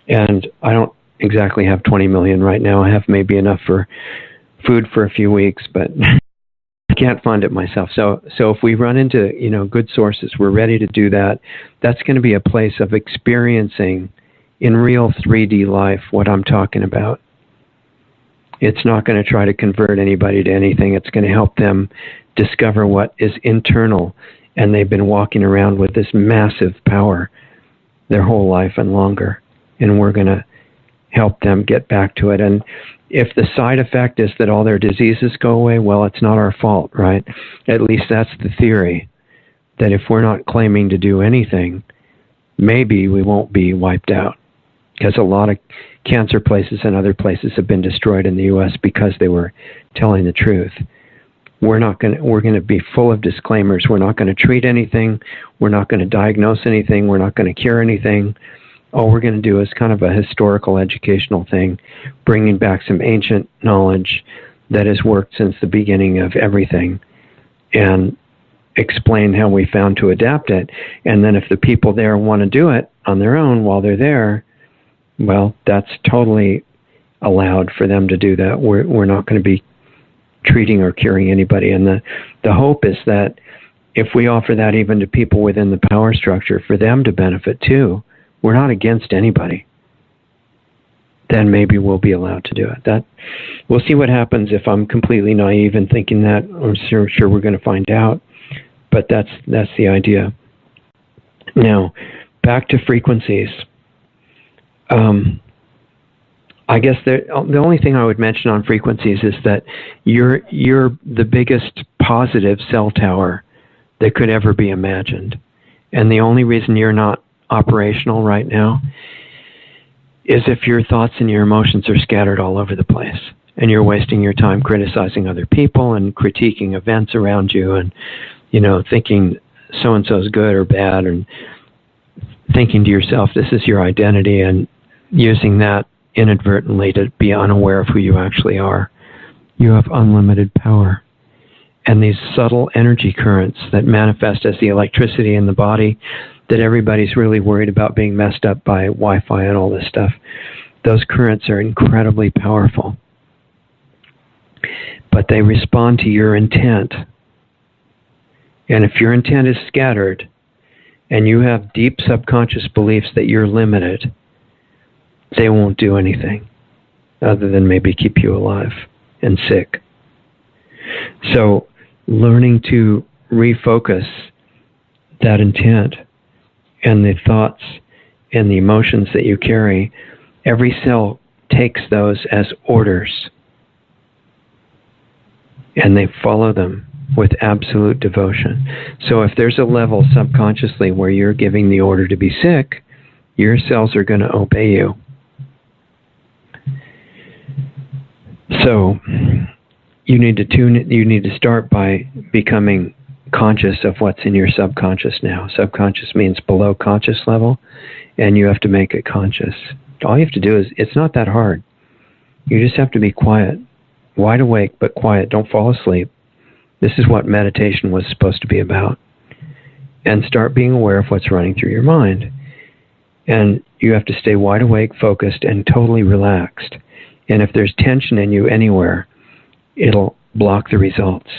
A: And I don't exactly have $20 million right now. I have maybe enough for food for a few weeks, but I can't fund it myself. So if we run into, good sources, we're ready to do that. That's going to be a place of experiencing in real 3D life what I'm talking about. It's not going to try to convert anybody to anything. It's going to help them discover what is internal. And they've been walking around with this massive power their whole life and longer. And we're going to help them get back to it. And if the side effect is that all their diseases go away, well, it's not our fault, right? At least that's the theory, that if we're not claiming to do anything, maybe we won't be wiped out. Because a lot of cancer places and other places have been destroyed in the U.S. because they were telling the truth. We're going to be full of disclaimers. We're not going to treat anything. We're not going to diagnose anything. We're not going to cure anything. All we're going to do is kind of a historical educational thing, bringing back some ancient knowledge that has worked since the beginning of everything, and explain how we found to adapt it. And then if the people there want to do it on their own while they're there, well, that's totally allowed for them to do that. We're not going to be treating or curing anybody. And the hope is that if we offer that even to people within the power structure, for them to benefit too, we're not against anybody, then maybe we'll be allowed to do it. We'll see what happens. If I'm completely naive in thinking that, I'm sure we're going to find out. But that's the idea. Now, back to frequencies. I guess the only thing I would mention on frequencies is that you're the biggest positive cell tower that could ever be imagined. And the only reason you're not operational right now is if your thoughts and your emotions are scattered all over the place, and you're wasting your time criticizing other people and critiquing events around you, and thinking so-and-so's good or bad, and thinking to yourself, this is your identity, and using that inadvertently to be unaware of who you actually are. You have unlimited power. And these subtle energy currents that manifest as the electricity in the body, that everybody's really worried about being messed up by Wi-Fi and all this stuff, those currents are incredibly powerful. But they respond to your intent. And if your intent is scattered, and you have deep subconscious beliefs that you're limited, they won't do anything other than maybe keep you alive and sick. So learning to refocus that intent and the thoughts and the emotions that you carry, every cell takes those as orders, and they follow them with absolute devotion. So if there's a level subconsciously where you're giving the order to be sick, your cells are going to obey you. So you need to start by becoming conscious of what's in your subconscious now. Subconscious means below conscious level, and you have to make it conscious. All you have to do is, it's not that hard. You just have to be quiet, wide awake but quiet. Don't fall asleep. This is what meditation was supposed to be about. And start being aware of what's running through your mind. And you have to stay wide awake, focused, and totally relaxed. And if there's tension in you anywhere, it'll block the results.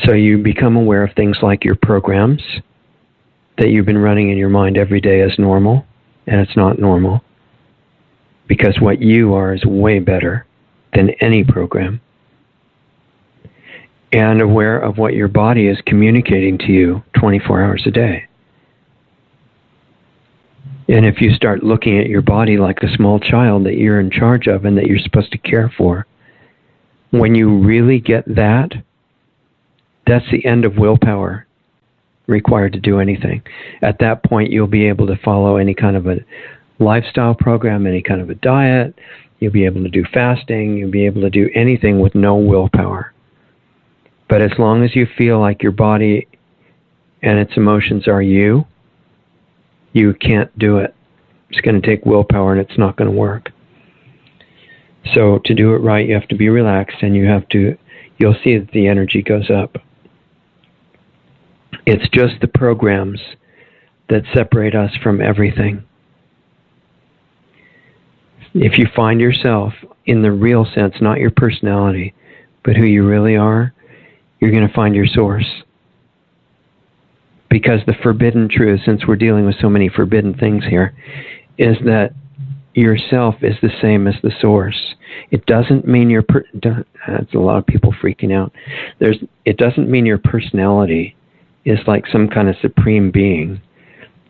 A: So you become aware of things like your programs that you've been running in your mind every day as normal, and it's not normal. Because what you are is way better than any program. And aware of what your body is communicating to you 24 hours a day. And if you start looking at your body like a small child that you're in charge of and that you're supposed to care for, when you really get that, that's the end of willpower required to do anything. At that point, you'll be able to follow any kind of a lifestyle program, any kind of a diet. You'll be able to do fasting. You'll be able to do anything with no willpower. But as long as you feel like your body and its emotions are you can't do it. It's going to take willpower and it's not going to work. So to do it right, you have to be relaxed, and you'll see that the energy goes up. It's just the programs that separate us from everything. If you find yourself in the real sense, not your personality, but who you really are, you're going to find your source. Because the forbidden truth, since we're dealing with so many forbidden things here, is that yourself is the same as the source. It doesn't mean that's a lot of people freaking out. It doesn't mean your personality is like some kind of supreme being.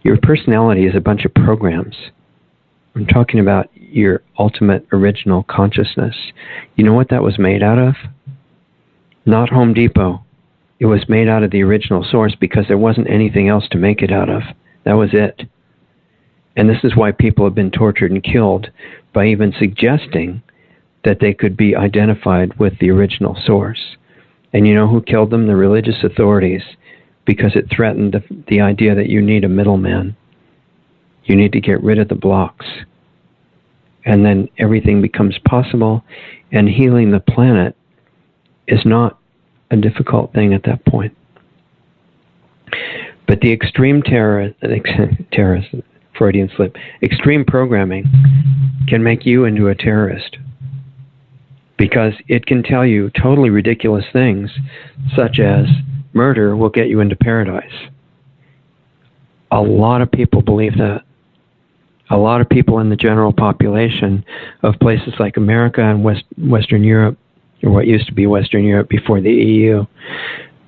A: Your personality is a bunch of programs. I'm talking about your ultimate original consciousness. You know what that was made out of? Not Home Depot. It was made out of the original source because there wasn't anything else to make it out of. That was it. And this is why people have been tortured and killed by even suggesting that they could be identified with the original source. And you know who killed them? The religious authorities, because it threatened the idea that you need a middleman. You need to get rid of the blocks. And then everything becomes possible, and healing the planet is not a difficult thing at that point. But the extreme terrorist, Freudian slip, extreme programming can make you into a terrorist, because it can tell you totally ridiculous things, such as murder will get you into paradise. A lot of people believe that. A lot of people in the general population of places like America and Western Europe, or what used to be Western Europe before the EU,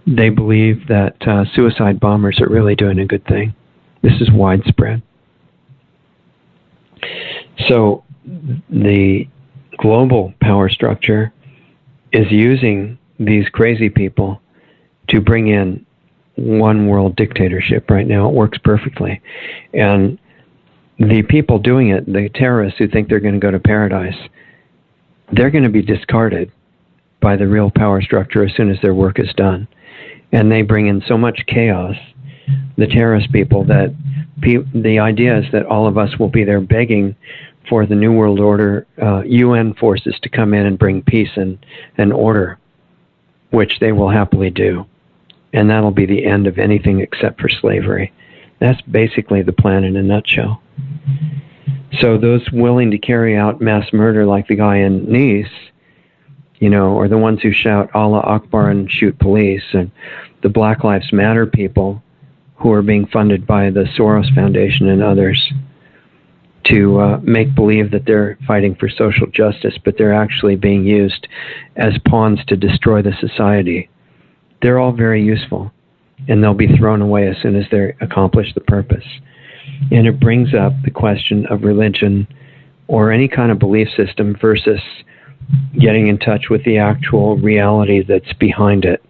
A: they believe that suicide bombers are really doing a good thing. This is widespread. So the global power structure is using these crazy people to bring in one world dictatorship right now. It works perfectly. And the people doing it, the terrorists who think they're going to go to paradise, they're going to be discarded by the real power structure as soon as their work is done. And they bring in so much chaos, the terrorist people, that the idea is that all of us will be there begging for the New World Order, UN forces to come in and bring peace and order, which they will happily do. And that'll be the end of anything except for slavery. That's basically the plan in a nutshell. So those willing to carry out mass murder like the guy in Nice, or the ones who shout Allah Akbar and shoot police, and the Black Lives Matter people who are being funded by the Soros Foundation and others to make believe that they're fighting for social justice, but they're actually being used as pawns to destroy the society. They're all very useful, and they'll be thrown away as soon as they accomplish the purpose. And it brings up the question of religion or any kind of belief system versus getting in touch with the actual reality that's behind it.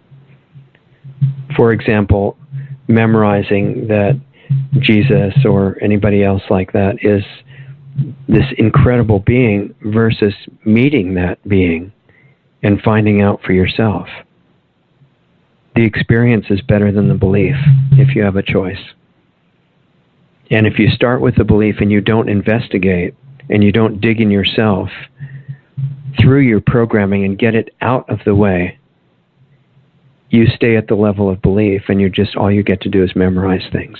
A: For example, memorizing that Jesus or anybody else like that is this incredible being versus meeting that being and finding out for yourself. The experience is better than the belief if you have a choice. And if you start with the belief and you don't investigate and you don't dig in yourself through your programming and get it out of the way, you stay at the level of belief, and all you get to do is memorize things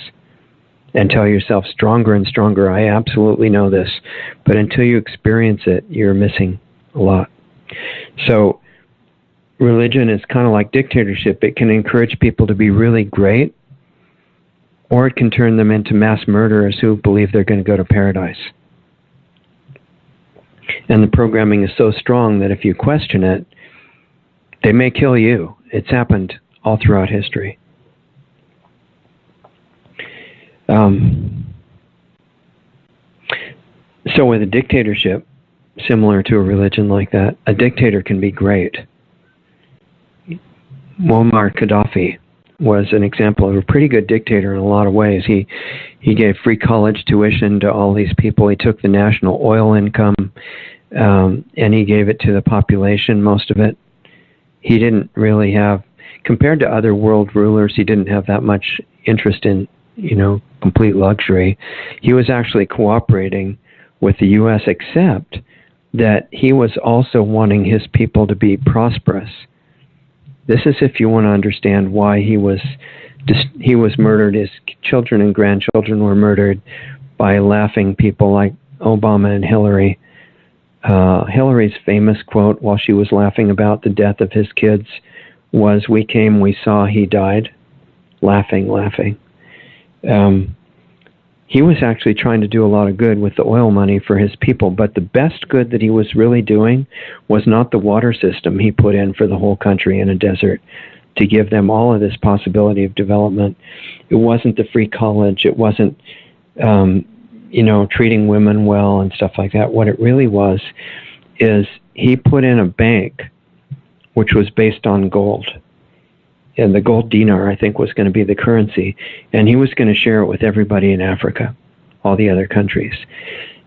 A: and tell yourself stronger and stronger, I absolutely know this. But until you experience it, you're missing a lot. So religion is kind of like dictatorship. It can encourage people to be really great, or it can turn them into mass murderers who believe they're going to go to paradise. And the programming is so strong that if you question it, they may kill you. It's happened all throughout history. So with a dictatorship, similar to a religion like that, a dictator can be great. Muammar Gaddafi was an example of a pretty good dictator in a lot of ways. He gave free college tuition to all these people. He took the national oil income and he gave it to the population, most of it. He didn't really have, compared to other world rulers, he didn't have that much interest in, complete luxury. He was actually cooperating with the U.S., except that he was also wanting his people to be prosperous. This is if you want to understand why he was murdered. His children and grandchildren were murdered by laughing people like Obama and Hillary. Hillary's famous quote while she was laughing about the death of his kids was, "We came, we saw, he died." Laughing. He was actually trying to do a lot of good with the oil money for his people, but the best good that he was really doing was not the water system he put in for the whole country in a desert to give them all of this possibility of development. It wasn't the free college. It wasn't, treating women well and stuff like that. What it really was is he put in a bank which was based on gold. And the gold dinar, I think, was going to be the currency. And he was going to share it with everybody in Africa, all the other countries.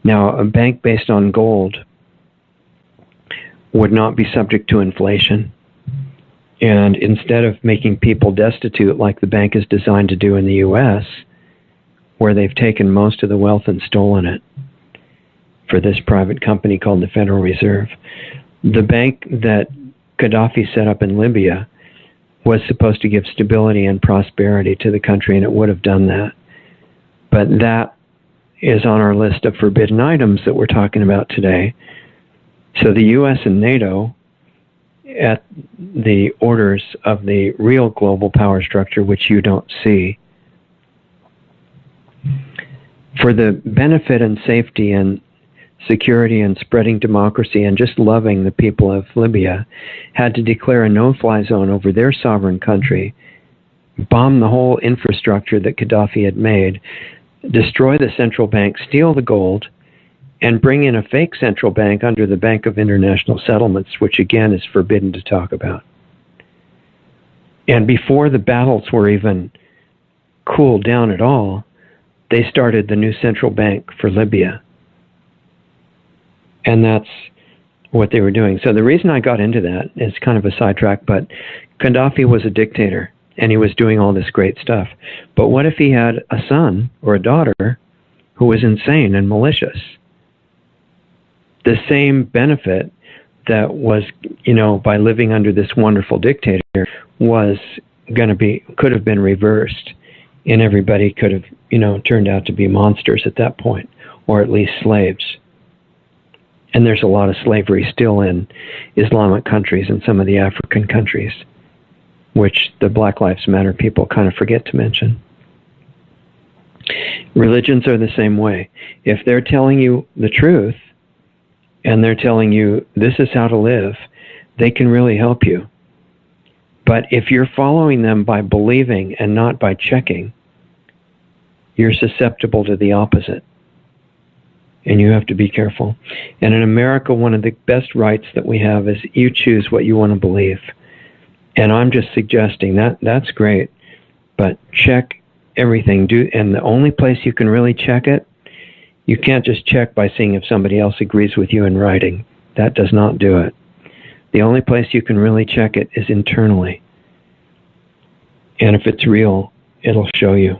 A: Now, a bank based on gold would not be subject to inflation. And instead of making people destitute like the bank is designed to do in the U.S., where they've taken most of the wealth and stolen it for this private company called the Federal Reserve, the bank that Gaddafi set up in Libya was supposed to give stability and prosperity to the country, and it would have done that. But that is on our list of forbidden items that we're talking about today. So the U.S. and NATO, at the orders of the real global power structure, which you don't see, for the benefit and safety and security and spreading democracy and just loving the people of Libya, had to declare a no-fly zone over their sovereign country, bomb the whole infrastructure that Gaddafi had made, destroy the central bank, steal the gold, and bring in a fake central bank under the Bank of International Settlements, which again is forbidden to talk about. And before the battles were even cooled down at all, they started the new central bank for Libya. And that's what they were doing. So the reason I got into that is kind of a sidetrack, but Gaddafi was a dictator, and he was doing all this great stuff. But what if he had a son or a daughter who was insane and malicious? The same benefit that was, by living under this wonderful dictator was could have been reversed, and everybody could have, turned out to be monsters at that point, or at least slaves. And there's a lot of slavery still in Islamic countries and some of the African countries, which the Black Lives Matter people kind of forget to mention. Religions are the same way. If they're telling you the truth, and they're telling you this is how to live, they can really help you. But if you're following them by believing and not by checking, you're susceptible to the opposite. And you have to be careful. And in America, one of the best rights that we have is you choose what you want to believe. And I'm just suggesting that's great, but check everything. And the only place you can really check it, you can't just check by seeing if somebody else agrees with you in writing. That does not do it. The only place you can really check it is internally. And if it's real, it'll show you.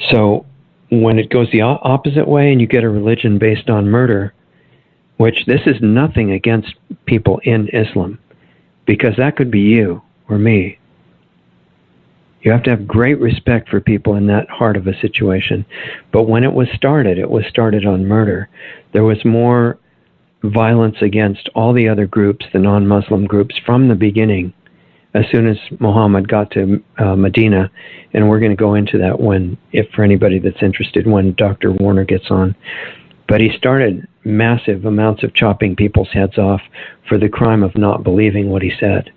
A: So when it goes the opposite way and you get a religion based on murder, which this is nothing against people in Islam, because that could be you or me. You have to have great respect for people in that heart of a situation. But when it was started on murder. There was more violence against all the other groups, the non-Muslim groups, from the beginning, as soon as Muhammad got to Medina. And we're going to go into that for anybody that's interested, when Dr. Warner gets on. But he started massive amounts of chopping people's heads off for the crime of not believing what he said.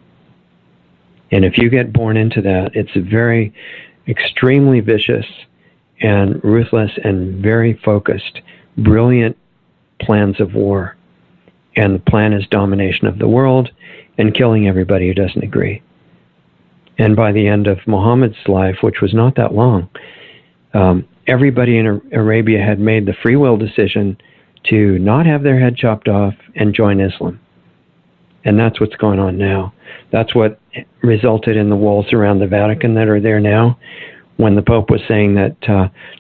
A: And if you get born into that, it's a very extremely vicious and ruthless and very focused, brilliant plans of war. And the plan is domination of the world and killing everybody who doesn't agree. And by the end of Muhammad's life, which was not that long, everybody in Arabia had made the free will decision to not have their head chopped off and join Islam. And that's what's going on now. That's what resulted in the walls around the Vatican that are there now, when the Pope was saying that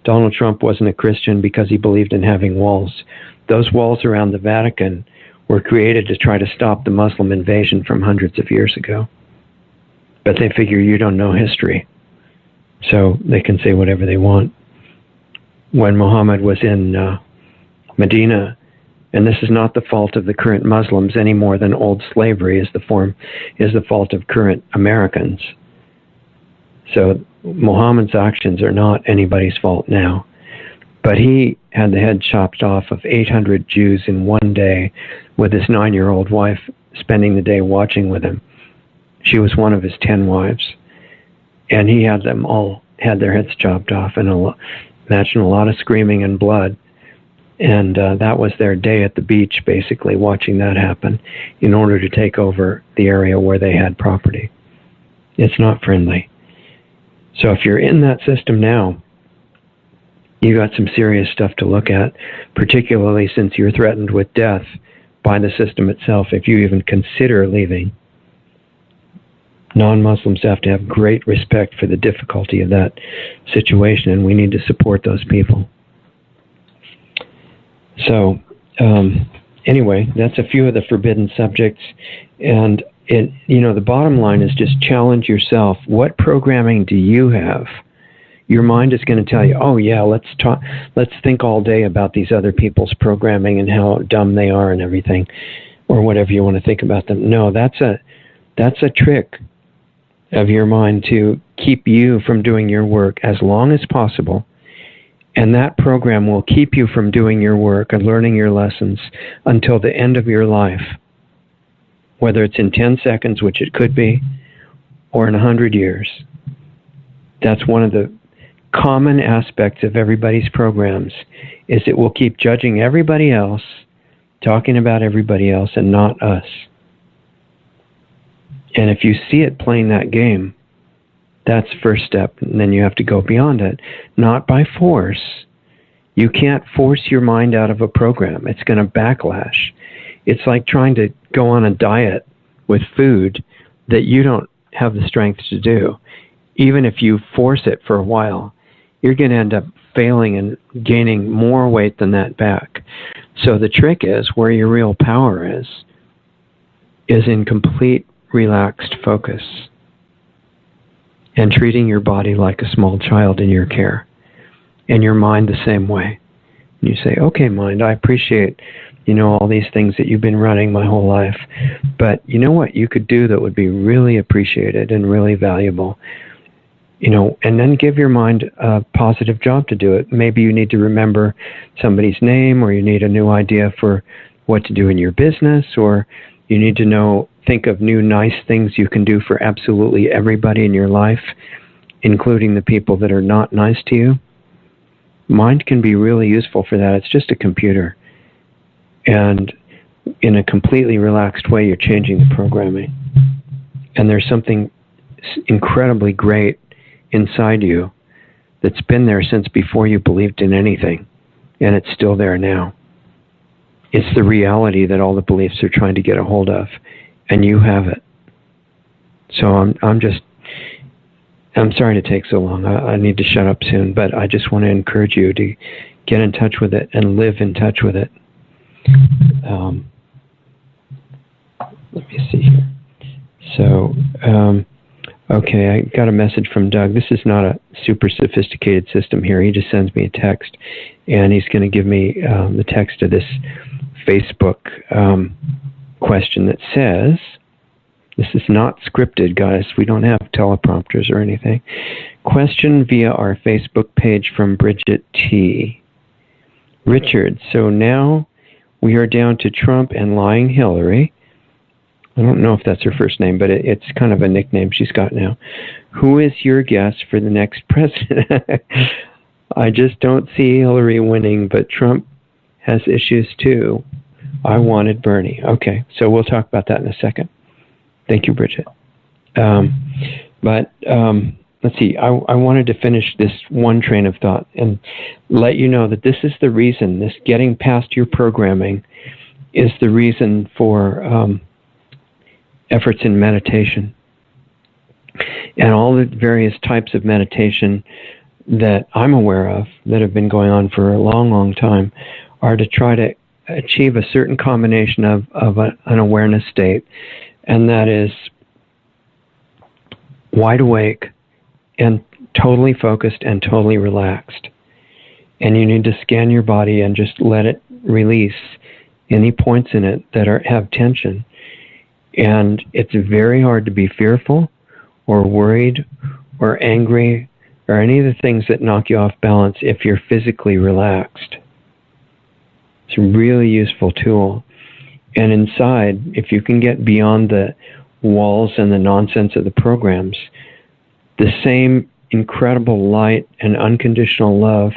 A: Donald Trump wasn't a Christian because he believed in having walls. Those walls around the Vatican were created to try to stop the Muslim invasion from hundreds of years ago. But they figure you don't know history, so they can say whatever they want. When Muhammad was in Medina, and this is not the fault of the current Muslims any more than old slavery is the fault of current Americans. So Muhammad's actions are not anybody's fault now. But he had the head chopped off of 800 Jews in one day, with his 9-year-old wife spending the day watching with him. She was one of his 10 wives. And he had them all had their heads chopped off, and imagine a lot of screaming and blood. And that was their day at the beach, basically, watching that happen in order to take over the area where they had property. It's not friendly. So if you're in that system now, you got some serious stuff to look at, particularly since you're threatened with death by the system itself if you even consider leaving. Non-Muslims have to have great respect for the difficulty of that situation, and we need to support those people. So, anyway, that's a few of the forbidden subjects. And, the bottom line is just challenge yourself. What programming do you have? Your mind is going to tell you, oh, yeah, let's think all day about these other people's programming and how dumb they are and everything, or whatever you want to think about them. No, that's a trick of your mind to keep you from doing your work as long as possible. And that program will keep you from doing your work and learning your lessons until the end of your life, whether it's in 10 seconds, which it could be, or in 100 years. That's one of the common aspects of everybody's programs, is it will keep judging everybody else, talking about everybody else, and not us. And if you see it playing that game, that's the first step, and then you have to go beyond it. Not by force. You can't force your mind out of a program. It's going to backlash. It's like trying to go on a diet with food that you don't have the strength to do. Even if you force it for a while, you're going to end up failing and gaining more weight than that back. So the trick is, where your real power is in complete relaxed focus and treating your body like a small child in your care, and your mind the same way. You say, okay, mind, I appreciate, all these things that you've been running my whole life. But you know what you could do that would be really appreciated and really valuable? And then give your mind a positive job to do it. Maybe you need to remember somebody's name, or you need a new idea for what to do in your business, or you need to think of new nice things you can do for absolutely everybody in your life, including the people that are not nice to you. Mind can be really useful for that. It's just a computer. And in a completely relaxed way, you're changing the programming. And there's something incredibly great inside you that's been there since before you believed in anything. And it's still there now. It's the reality that all the beliefs are trying to get a hold of. And you have it. So I'm sorry to take so long. I need to shut up soon, but I just want to encourage you to get in touch with it and live in touch with it. Let me see here. So, okay, I got a message from Doug. This is not a super sophisticated system here. He just sends me a text, and he's going to give me the text of this Facebook question that says, this is not scripted, guys. We don't have teleprompters or anything. Question via our Facebook page from Bridget T. Richard, so now we are down to Trump and lying Hillary. I don't know if that's her first name, but it's kind of a nickname she's got now. Who is your guess for the next president? I just don't see Hillary winning, but Trump has issues too. I wanted Bernie. Okay, so we'll talk about that in a second. Thank you, Bridget. Let's see. I wanted to finish this one train of thought and let you know that this is the reason, this getting past your programming is the reason for efforts in meditation. And all the various types of meditation that I'm aware of that have been going on for a long, long time are to try to achieve a certain combination of an awareness state, and that is wide awake and totally focused and totally relaxed. And you need to scan your body and just let it release any points in it that have tension. And it's very hard to be fearful or worried or angry or any of the things that knock you off balance if you're physically relaxed. It's a really useful tool. And inside, if you can get beyond the walls and the nonsense of the programs, the same incredible light and unconditional love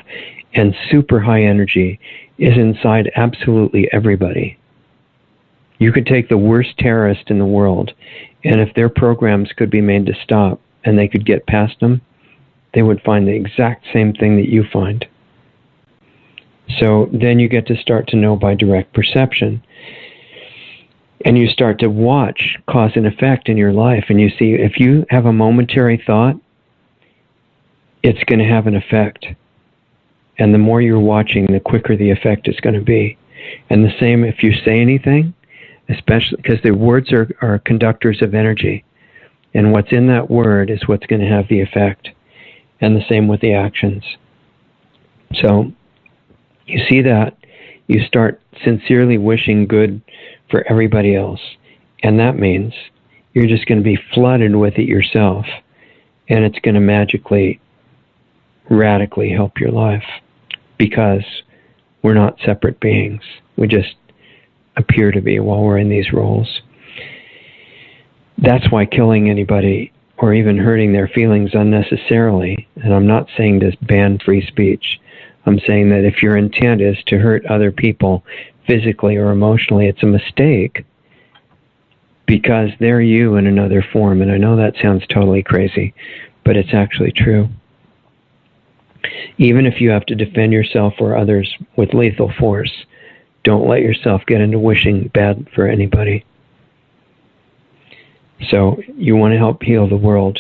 A: and super high energy is inside absolutely everybody. You could take the worst terrorist in the world, and if their programs could be made to stop and they could get past them, they would find the exact same thing that you find. So then you get to start to know by direct perception. And you start to watch cause and effect in your life. And you see, if you have a momentary thought, it's going to have an effect. And the more you're watching, the quicker the effect is going to be. And the same if you say anything, especially because the words are conductors of energy. And what's in that word is what's going to have the effect. And the same with the actions. So you see that, you start sincerely wishing good for everybody else. And that means you're just going to be flooded with it yourself. And it's going to magically, radically help your life. Because we're not separate beings. We just appear to be while we're in these roles. That's why killing anybody or even hurting their feelings unnecessarily, and I'm not saying to ban free speech, I'm saying that if your intent is to hurt other people physically or emotionally, it's a mistake because they're you in another form. And I know that sounds totally crazy, but it's actually true. Even if you have to defend yourself or others with lethal force, don't let yourself get into wishing bad for anybody. So you want to help heal the world.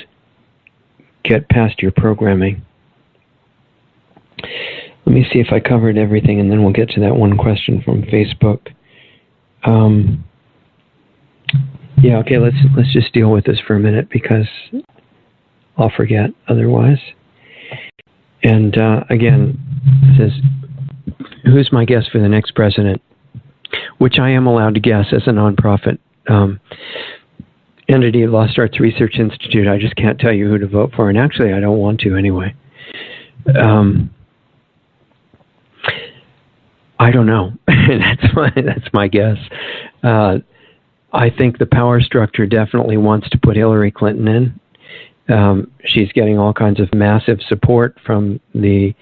A: Get past your programming. Let me see if I covered everything, and then we'll get to that one question from Facebook. Yeah, okay, let's just deal with this for a minute because I'll forget otherwise. And again, it says, who's my guess for the next president, which I am allowed to guess as a nonprofit entity, Lost Arts Research Institute. I just can't tell you who to vote for, and actually I don't want to anyway. I don't know. That's my guess. I think the power structure definitely wants to put Hillary Clinton in. She's getting all kinds of massive support from the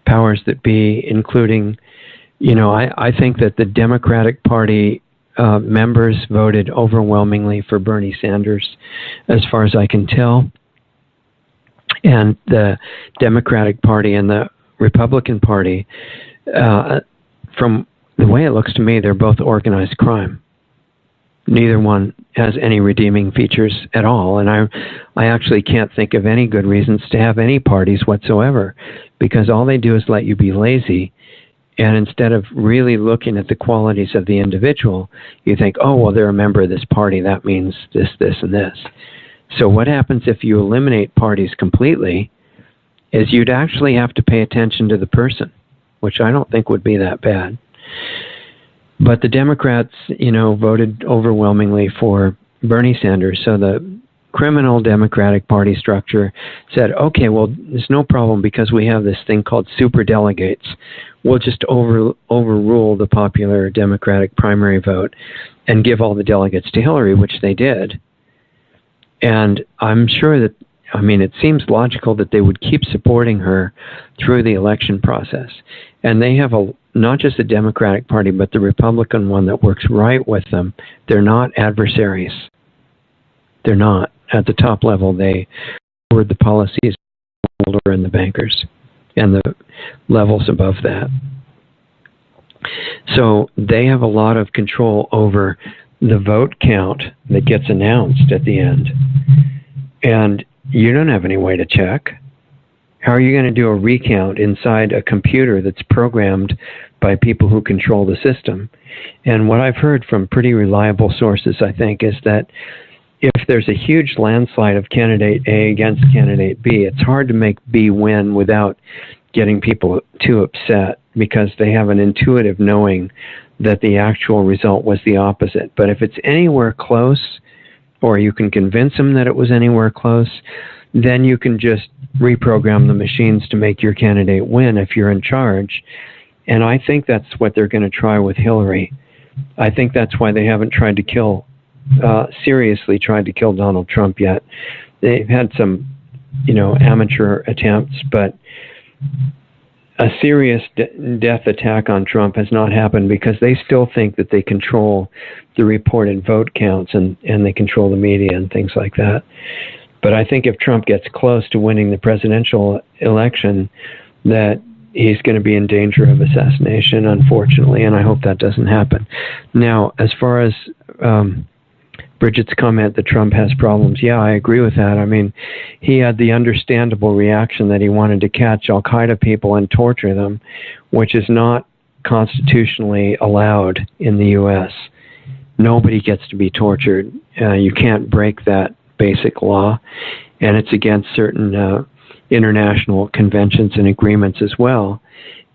A: powers that be, including, I think that the Democratic Party members voted overwhelmingly for Bernie Sanders, as far as I can tell. And the Democratic Party and the Republican Party, from the way it looks to me, they're both organized crime. Neither one has any redeeming features at all, and I actually can't think of any good reasons to have any parties whatsoever, because all they do is let you be lazy, and instead of really looking at the qualities of the individual, you think, oh, well, they're a member of this party, that means this, this, and this. So what happens if you eliminate parties completely is you'd actually have to pay attention to the person, which I don't think would be that bad. But the Democrats, voted overwhelmingly for Bernie Sanders. So the criminal Democratic Party structure said, okay, well, there's no problem because we have this thing called superdelegates. We'll just overrule the popular Democratic primary vote and give all the delegates to Hillary, which they did. And I'm sure that, it seems logical that they would keep supporting her through the election process. And they have not just the Democratic Party, but the Republican one that works right with them. They're not adversaries. They're not. At the top level, they forward the policies and the bankers and the levels above that. So they have a lot of control over the vote count that gets announced at the end. And you don't have any way to check. How are you going to do a recount inside a computer that's programmed by people who control the system? And what I've heard from pretty reliable sources, I think, is that if there's a huge landslide of candidate A against candidate B, it's hard to make B win without getting people too upset, because they have an intuitive knowing that the actual result was the opposite. But if it's anywhere close, or you can convince them that it was anywhere close, then you can just reprogram the machines to make your candidate win if you're in charge. And I think that's what they're going to try with Hillary. I think that's why they haven't tried to seriously tried to kill Donald Trump yet. They've had some, amateur attempts, but a serious death attack on Trump has not happened, because they still think that they control the reported vote counts and they control the media and things like that. But I think if Trump gets close to winning the presidential election, that he's going to be in danger of assassination, unfortunately, and I hope that doesn't happen. Now, as far as Bridget's comment that Trump has problems, yeah, I agree with that. He had the understandable reaction that he wanted to catch Al-Qaeda people and torture them, which is not constitutionally allowed in the U.S. Nobody gets to be tortured. You can't break that basic law, and it's against certain international conventions and agreements as well.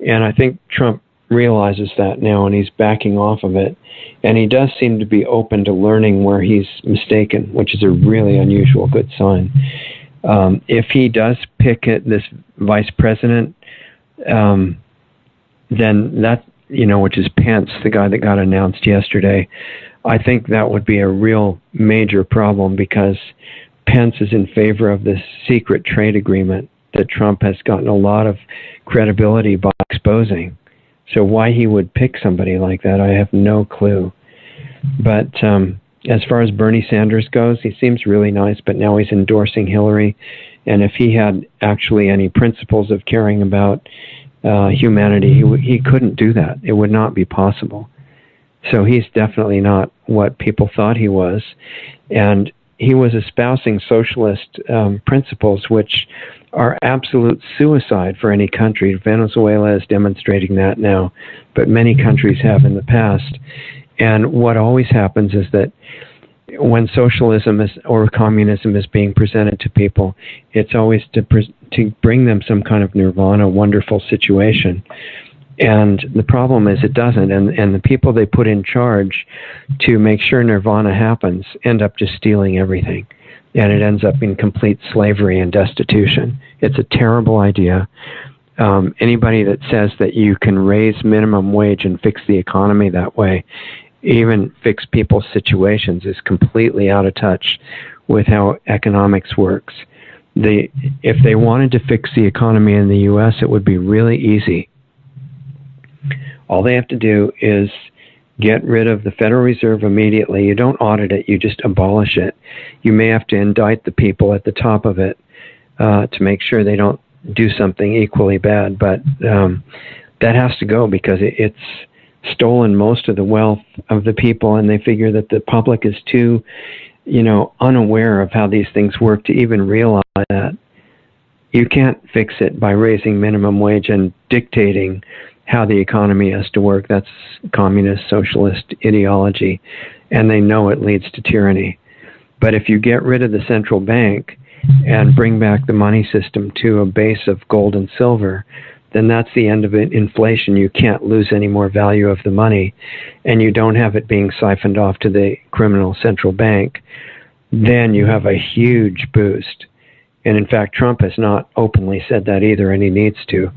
A: And I think Trump realizes that now, and he's backing off of it. And he does seem to be open to learning where he's mistaken, which is a really unusual good sign. If he does pick this vice president, then that, which is Pence, the guy that got announced yesterday, I think that would be a real major problem, because Pence is in favor of this secret trade agreement that Trump has gotten a lot of credibility by exposing. So why he would pick somebody like that, I have no clue. But as far as Bernie Sanders goes, he seems really nice, but now he's endorsing Hillary. And if he had actually any principles of caring about humanity, he couldn't do that. It would not be possible. So he's definitely not what people thought he was. And he was espousing socialist principles, which are absolute suicide for any country. Venezuela is demonstrating that now, but many countries have in the past. And what always happens is that when socialism or communism is being presented to people, it's always to bring them some kind of nirvana, wonderful situation. And the problem is it doesn't. And the people they put in charge to make sure nirvana happens end up just stealing everything. And it ends up in complete slavery and destitution. It's a terrible idea. Anybody that says that you can raise minimum wage and fix the economy that way, even fix people's situations, is completely out of touch with how economics works. If they wanted to fix the economy in the U.S., it would be really easy. All they have to do is get rid of the Federal Reserve immediately. You don't audit it, you just abolish it. You may have to indict the people at the top of it to make sure they don't do something equally bad, but that has to go because it's stolen most of the wealth of the people, and they figure that the public is too, unaware of how these things work to even realize that. You can't fix it by raising minimum wage and dictating how the economy has to work. That's communist, socialist ideology, and they know it leads to tyranny. But if you get rid of the central bank and bring back the money system to a base of gold and silver, then that's the end of it. Inflation, you can't lose any more value of the money, and you don't have it being siphoned off to the criminal central bank. Then you have a huge boost. And in fact, Trump has not openly said that either, and he needs to.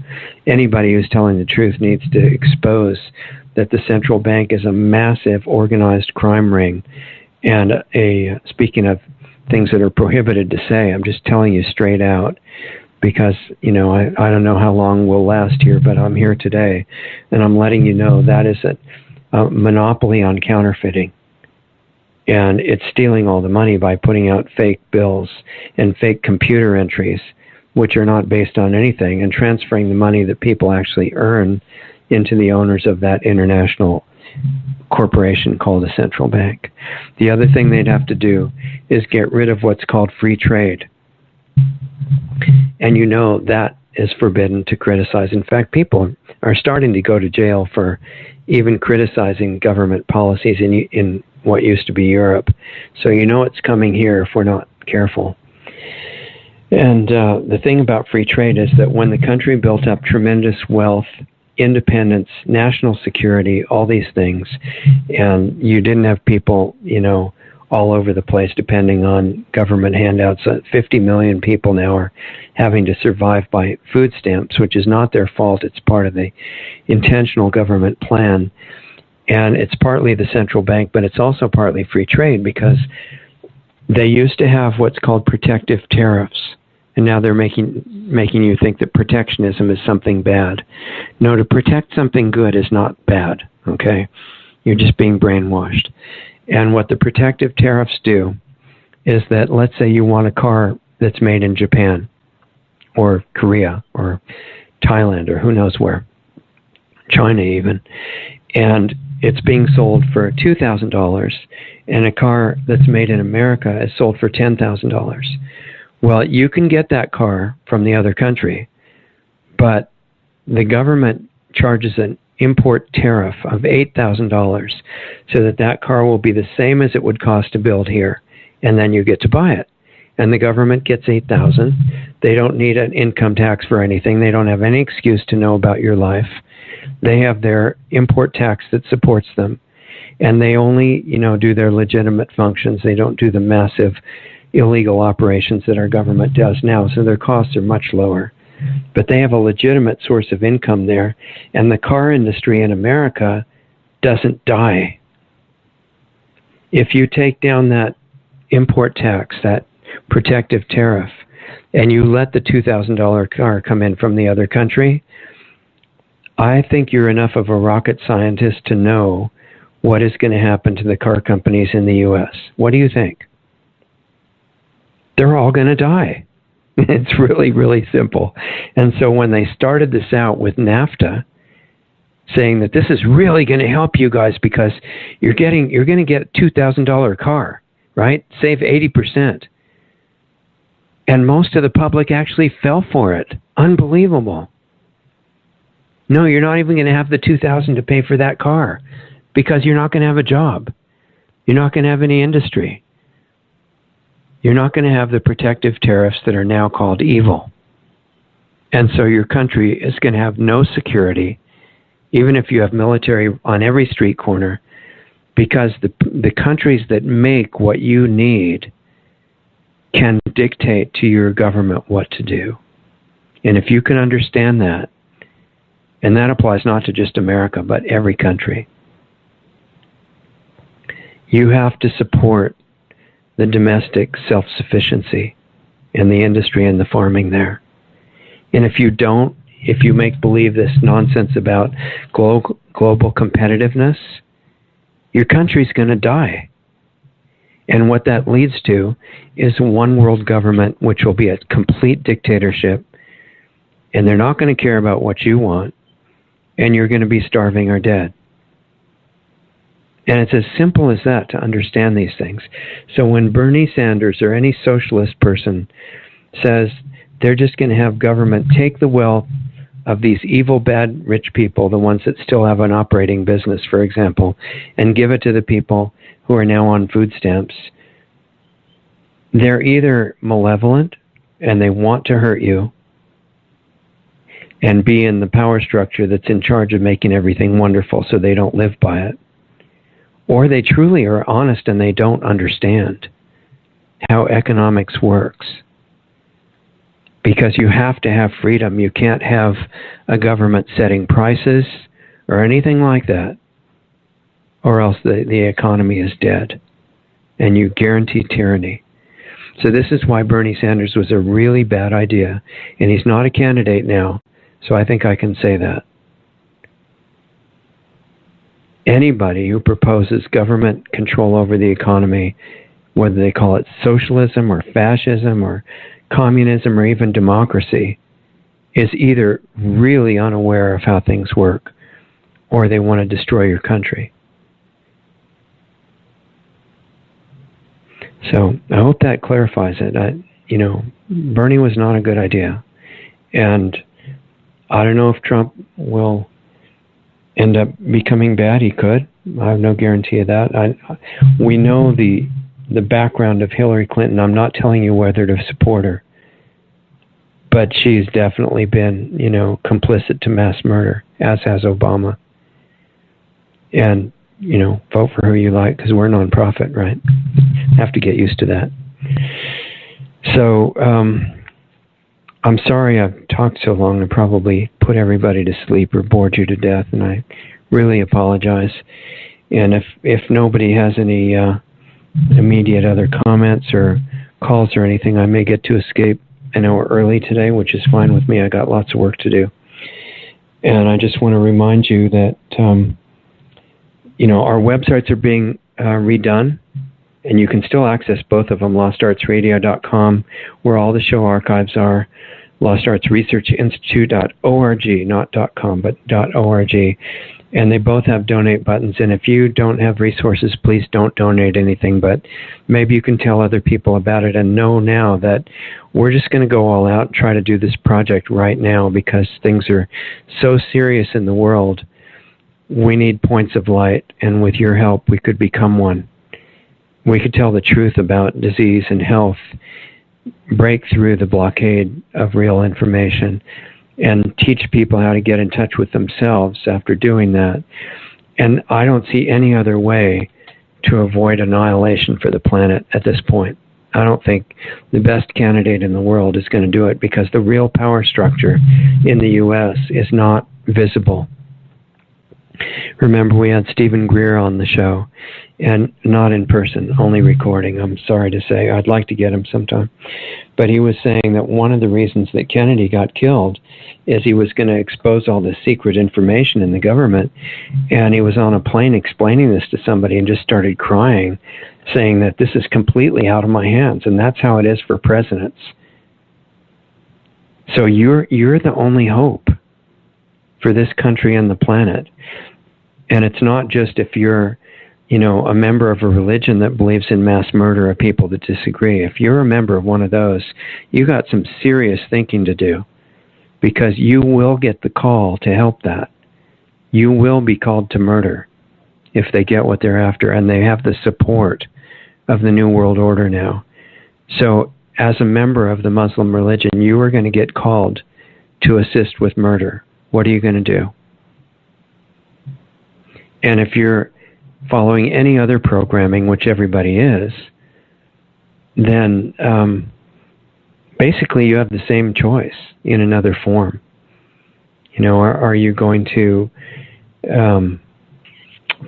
A: Anybody who's telling the truth needs to expose that the central bank is a massive organized crime ring. And speaking of things that are prohibited to say, I'm just telling you straight out, because, I don't know how long we'll last here, but I'm here today, and I'm letting you know that is a monopoly on counterfeiting. And it's stealing all the money by putting out fake bills and fake computer entries, which are not based on anything, and transferring the money that people actually earn into the owners of that international corporation called a central bank. The other thing they'd have to do is get rid of what's called free trade. And that is forbidden to criticize. In fact, people are starting to go to jail for even criticizing government policies in what used to be Europe. So it's coming here if we're not careful. And the thing about free trade is that when the country built up tremendous wealth, independence, national security, all these things, and you didn't have people, all over the place depending on government handouts. 50 million people now are having to survive by food stamps, which is not their fault. It's part of the intentional government plan. And it's partly the central bank, but it's also partly free trade, because they used to have what's called protective tariffs. And now they're making you think that protectionism is something bad. No, to protect something good is not bad, okay? You're just being brainwashed. And what the protective tariffs do is that, let's say you want a car that's made in Japan or Korea or Thailand or who knows where, China even, and it's being sold for $2,000, and a car that's made in America is sold for $10,000. Well, you can get that car from the other country, but the government charges an import tariff of $8,000 so that car will be the same as it would cost to build here, and then you get to buy it. And the government gets $8,000. They don't need an income tax for anything. They don't have any excuse to know about your life. They have their import tax that supports them, and they only, do their legitimate functions. They don't do the massive illegal operations that our government does now, so their costs are much lower. But they have a legitimate source of income there, and the car industry in America doesn't die. If you take down that import tax, that protective tariff, and you let the $2,000 car come in from the other country, I think you're enough of a rocket scientist to know what is going to happen to the car companies in the U.S. What do you think? They're all going to die. It's really, really simple. And so when they started this out with NAFTA, saying that this is really going to help you guys because you're going to get a $2,000 car, right? Save 80%. And most of the public actually fell for it. Unbelievable. No, you're not even going to have the $2,000 to pay for that car because you're not going to have a job. You're not going to have any industry. You're not going to have the protective tariffs that are now called evil. And so your country is going to have no security, even if you have military on every street corner, because the countries that make what you need can dictate to your government what to do. And if you can understand that, and that applies not to just America, but every country, you have to support the domestic self-sufficiency in the industry and the farming there. And if you don't, if you make believe this nonsense about global competitiveness, your country's going to die. And what that leads to is one world government, which will be a complete dictatorship, and they're not going to care about what you want, and you're going to be starving or dead. And it's as simple as that to understand these things. So when Bernie Sanders or any socialist person says they're just going to have government take the wealth of these evil, bad, rich people, the ones that still have an operating business, for example, and give it to the people who are now on food stamps, they're either malevolent and they want to hurt you and be in the power structure that's in charge of making everything wonderful so they don't live by it, or they truly are honest and they don't understand how economics works. Because you have to have freedom. You can't have a government setting prices or anything like that, or else the economy is dead, and you guarantee tyranny. So this is why Bernie Sanders was a really bad idea, and he's not a candidate now, so I think I can say that. Anybody who proposes government control over the economy, whether they call it socialism or fascism or communism or even democracy, is either really unaware of how things work or they want to destroy your country. So I hope that clarifies it. Bernie was not a good idea. And I don't know if Trump will end up becoming bad. He could. I have no guarantee of that. We know the background of Hillary Clinton. I'm not telling you whether to support her, but she's definitely been, complicit to mass murder, as has Obama. And, vote for who you like, because we're nonprofit, right? Have to get used to that. So, I'm sorry I've talked so long and probably put everybody to sleep or bored you to death, and I really apologize. And if nobody has any immediate other comments or calls or anything, I may get to escape an hour early today, which is fine with me. I got lots of work to do. And I just want to remind you that, our websites are being redone, and you can still access both of them, lostartsradio.com, where all the show archives are, lostartsresearchinstitute.org, not .com, but .org. And they both have donate buttons. And if you don't have resources, please don't donate anything. But maybe you can tell other people about it and know now that we're just going to go all out and try to do this project right now because things are so serious in the world. We need points of light. And with your help, we could become one. We could tell the truth about disease and health, break through the blockade of real information, and teach people how to get in touch with themselves after doing that. And I don't see any other way to avoid annihilation for the planet at this point. I don't think the best candidate in the world is going to do it because the real power structure in the U.S. is not visible. Remember, we had Stephen Greer on the show, and not in person, only recording. I'm sorry to say. I'd like to get him sometime. But he was saying that one of the reasons that Kennedy got killed is he was going to expose all this secret information in the government, and he was on a plane explaining this to somebody and just started crying, saying that this is completely out of my hands, and that's how it is for presidents. So you're the only hope for this country and the planet. And it's not just if you're, a member of a religion that believes in mass murder of people that disagree. If you're a member of one of those, you got some serious thinking to do, because you will get the call to help that. You will be called to murder if they get what they're after, and they have the support of the New World Order now. So as a member of the Muslim religion, you are going to get called to assist with murder. What are you going to do? And if you're following any other programming, which everybody is, then basically you have the same choice in another form. You know, are you going to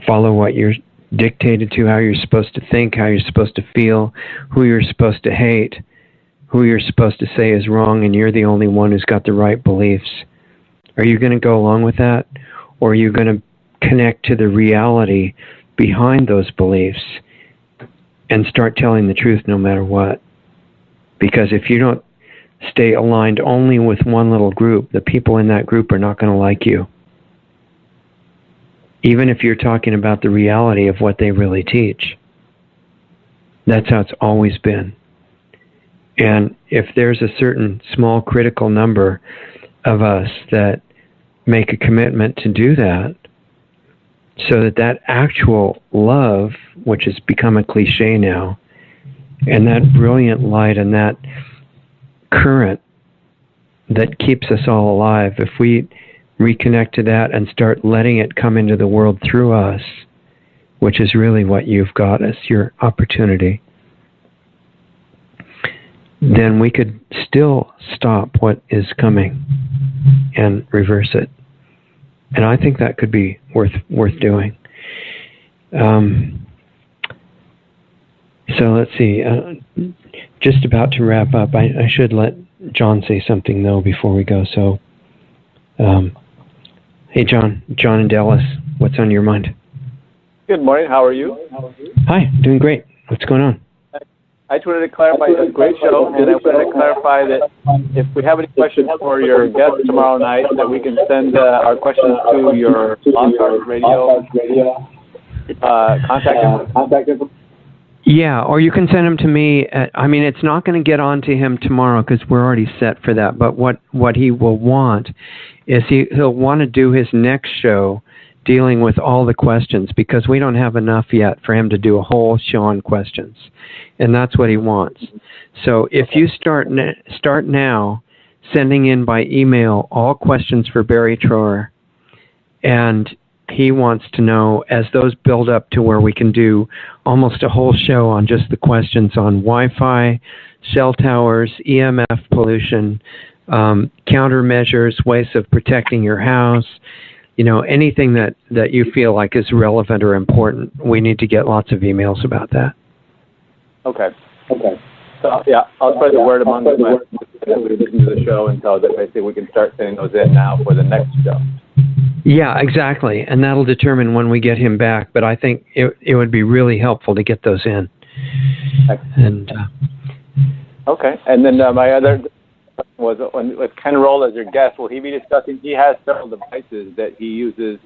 A: follow what you're dictated to, how you're supposed to think, how you're supposed to feel, who you're supposed to hate, who you're supposed to say is wrong, and you're the only one who's got the right beliefs? Are you going to go along with that? Or are you going to connect to the reality behind those beliefs and start telling the truth no matter what? Because if you don't stay aligned only with one little group, the people in that group are not going to like you. Even if you're talking about the reality of what they really teach. That's how it's always been. And if there's a certain small critical number of us that make a commitment to do that, so that that actual love, which has become a cliche now, and that brilliant light and that current that keeps us all alive, if we reconnect to that and start letting it come into the world through us, which is really what you've got as your opportunity, then we could still stop what is coming and reverse it. And I think that could be worth doing. So let's see. Just about to wrap up. I should let John say something, though, before we go. So, hey, John in Dallas, what's on your mind?
B: Good morning. How are you?
A: Hi, doing great. What's going on?
B: I just wanted to clarify, it's a great show, and I wanted to clarify that if we have any questions for your guest tomorrow night, that we can send our questions to your Lost Arts Radio contact info.
A: Yeah, or you can send them to me. I mean, it's not going to get on to him tomorrow because we're already set for that. But what he will want is he'll want to do his next show dealing with all the questions, because we don't have enough yet for him to do a whole show on questions. And that's what he wants. So if you start now sending in by email all questions for Barry Trower, and he wants to know, as those build up to where we can do almost a whole show on just the questions on Wi-Fi, cell towers, EMF pollution, countermeasures, ways of protecting your house, you know, anything that you feel like is relevant or important, we need to get lots of emails about that.
B: Okay. So, yeah, I'll spread the word among the friends that we listen to the show, and so that basically we can start sending those in now for the next show.
A: Yeah, exactly. And that'll determine when we get him back. But I think it would be really helpful to get those in. And
B: okay. And then my other was with Ken Roll as your guest. Will he be discussing? He has several devices that he uses,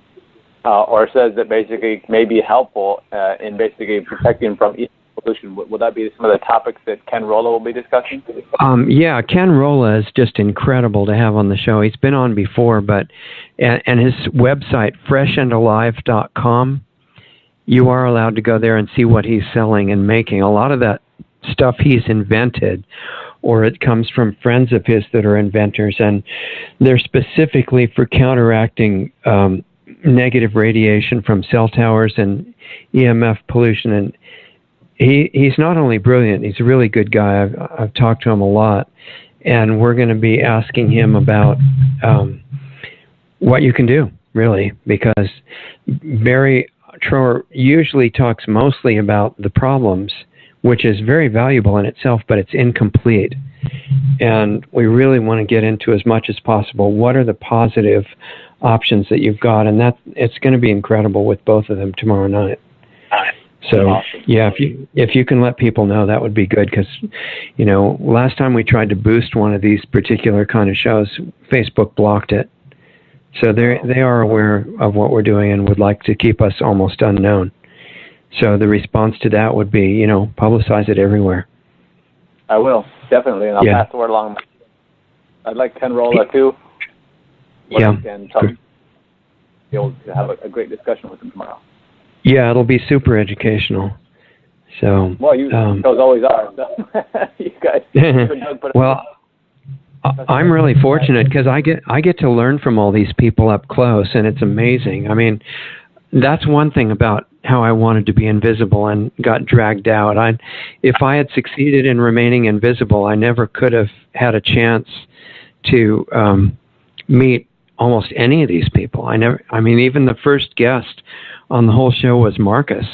B: or says that basically may be helpful in basically protecting from pollution. Will that be some of the topics that Ken Rolla will be discussing?
A: Yeah, Ken Rolla is just incredible to have on the show. He's been on before, but and his website, freshandalive.com, you are allowed to go there and see what he's selling and making. A lot of that stuff he's invented, or it comes from friends of his that are inventors, and they're specifically for counteracting negative radiation from cell towers and EMF pollution. And he's not only brilliant, he's a really good guy. I've talked to him a lot, and we're going to be asking him about what you can do, really, because Barry Trower usually talks mostly about the problems, which is very valuable in itself, but it's incomplete. And we really want to get into as much as possible. What are the positive options that you've got? And that it's going to be incredible with both of them tomorrow night. So, awesome. Yeah, if you can let people know, that would be good, because, you know, last time we tried to boost one of these particular kind of shows, Facebook blocked it. So they are aware of what we're doing and would like to keep us almost unknown. So the response to that would be, you know, publicize it everywhere.
B: I will, definitely, and I'll pass the word along. I'd like Ken Rolla, too.
A: Yeah.
B: And be able to have a great discussion with him tomorrow.
A: Yeah, it'll be super educational. So,
B: well, you shows always are. So you guys.
A: Well, I'm really fortunate because I get to learn from all these people up close, and it's amazing. I mean, that's one thing about how I wanted to be invisible and got dragged out. If I had succeeded in remaining invisible, I never could have had a chance to meet almost any of these people. Even the first guest on the whole show was Marcus,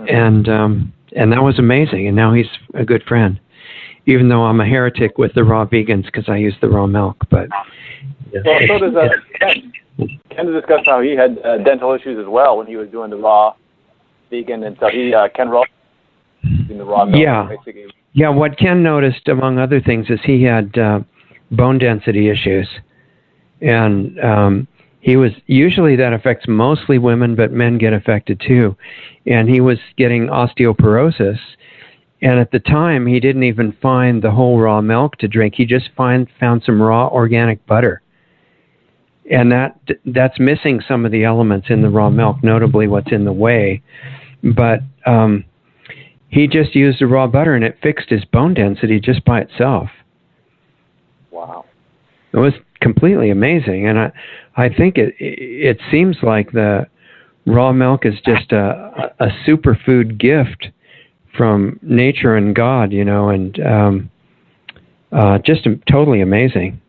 A: and that was amazing. And now he's a good friend, even though I'm a heretic with the raw vegans because I use the raw milk. But
B: well, so does Ken discussed how he had dental issues as well when he was doing the raw vegan, and so Ken Roll using the raw milk.
A: Yeah, basically. Yeah. What Ken noticed, among other things, is he had bone density issues, and usually that affects mostly women, but men get affected too. And he was getting osteoporosis, and at the time he didn't even find the whole raw milk to drink. He just found some raw organic butter. And that's missing some of the elements in the raw milk, notably what's in the whey. But he just used the raw butter, and it fixed his bone density just by itself.
B: Wow.
A: It was completely amazing. And I think it seems like the raw milk is just a superfood gift from nature and God, and just totally amazing.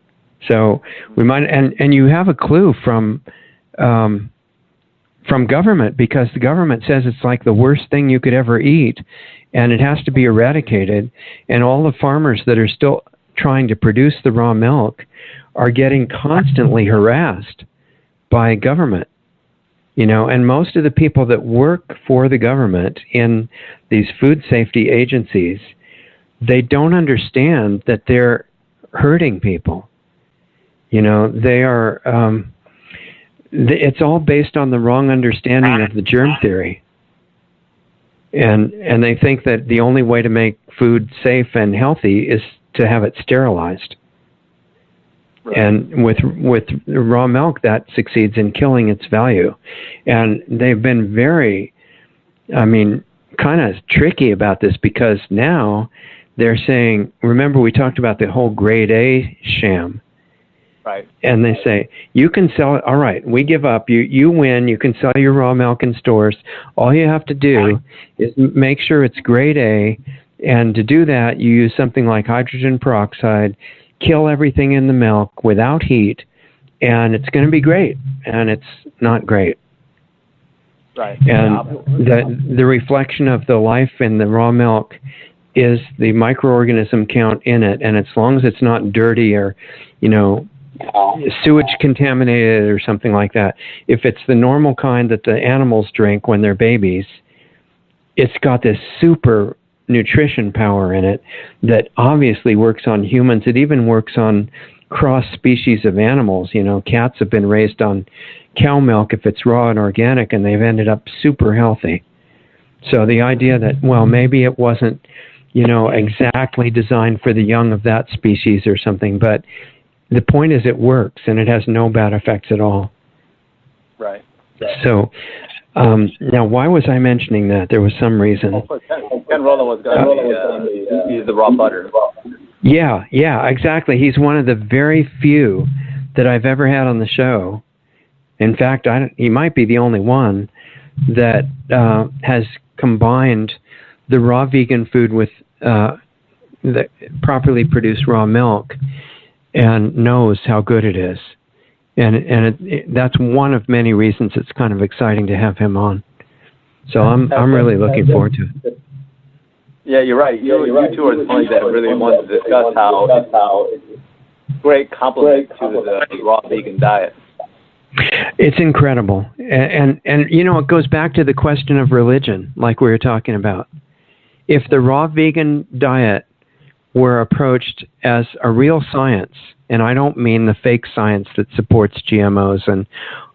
A: So we might, and you have a clue from government, because the government says it's like the worst thing you could ever eat, and it has to be eradicated. And all the farmers that are still trying to produce the raw milk are getting constantly harassed by government, and most of the people that work for the government in these food safety agencies, they don't understand that they're hurting people. They are, it's all based on the wrong understanding of the germ theory. And they think that the only way to make food safe and healthy is to have it sterilized. Right. And with raw milk, that succeeds in killing its value. And they've been very, kind of tricky about this, because now they're saying, remember we talked about the whole grade A sham.
B: Right.
A: And they say, you can sell it. All right, we give up. You win. You can sell your raw milk in stores. All you have to do is make sure it's grade A. And to do that, you use something like hydrogen peroxide, kill everything in the milk without heat, and it's going to be great. And it's not great.
B: Right.
A: And the reflection of the life in the raw milk is the microorganism count in it. And as long as it's not dirty or, sewage contaminated or something like that, if it's the normal kind that the animals drink when they're babies, it's got this super nutrition power in it that obviously works on humans. It even works on cross species of animals. Cats have been raised on cow milk if it's raw and organic, and they've ended up super healthy. So the idea that, well, maybe it wasn't, exactly designed for the young of that species or something, but the point is it works, and it has no bad effects at all.
B: Right.
A: So, now why was I mentioning that? There was some reason.
B: Ken Rowland was going to use the raw butter.
A: Yeah, exactly. He's one of the very few that I've ever had on the show. In fact, he might be the only one that has combined the raw vegan food with the properly produced raw milk, and knows how good it is. And that's one of many reasons it's kind of exciting to have him on. So I'm really looking forward to it.
B: Yeah, you're right. You two are the ones that really want to discuss how it's a great complement to the raw vegan diet.
A: It's incredible. And it goes back to the question of religion, like we were talking about. If the raw vegan diet were approached as a real science, and I don't mean the fake science that supports GMOs and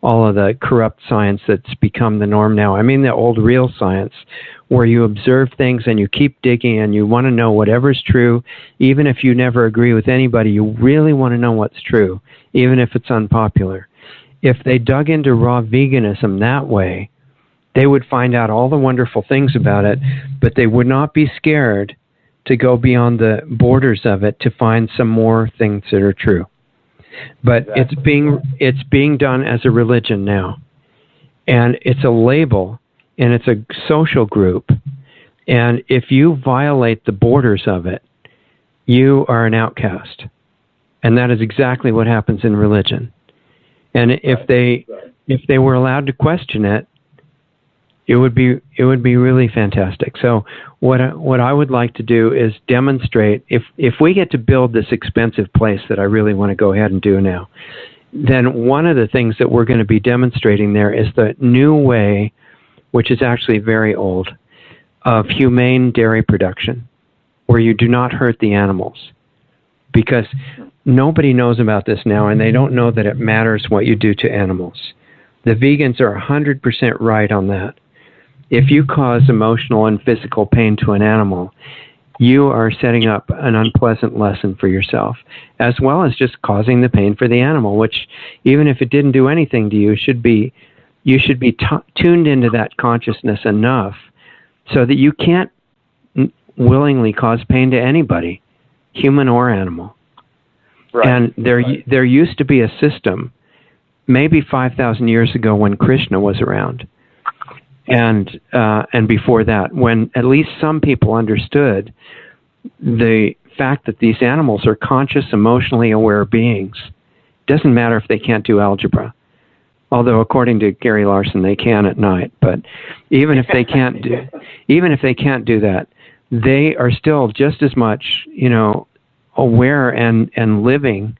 A: all of the corrupt science that's become the norm now. I mean the old real science, where you observe things and you keep digging and you want to know whatever's true, even if you never agree with anybody. You really want to know what's true, even if it's unpopular. If they dug into raw veganism that way, they would find out all the wonderful things about it, but they would not be scared to go beyond the borders of it to find some more things that are true. But exactly. It's being done as a religion now. And it's a label, and it's a social group. And if you violate the borders of it, you are an outcast. And that is exactly what happens in religion. And if they were allowed to question it, it would be really fantastic. So what I would like to do is demonstrate, if we get to build this expensive place that I really want to go ahead and do now, then one of the things that we're going to be demonstrating there is the new way, which is actually very old, of humane dairy production, where you do not hurt the animals. Because nobody knows about this now, and they don't know that it matters what you do to animals. The vegans are 100% right on that. If you cause emotional and physical pain to an animal, you are setting up an unpleasant lesson for yourself, as well as just causing the pain for the animal, which, even if it didn't do anything to you, you should be tuned into that consciousness enough so that you can't willingly cause pain to anybody, human or animal.
B: Right.
A: And there used to be a system, maybe 5,000 years ago when Krishna was around, and before that, when at least some people understood the fact that these animals are conscious, emotionally aware beings. Doesn't matter if they can't do algebra, although according to Gary Larson they can at night. But even if they can't do that, they are still just as much, aware and living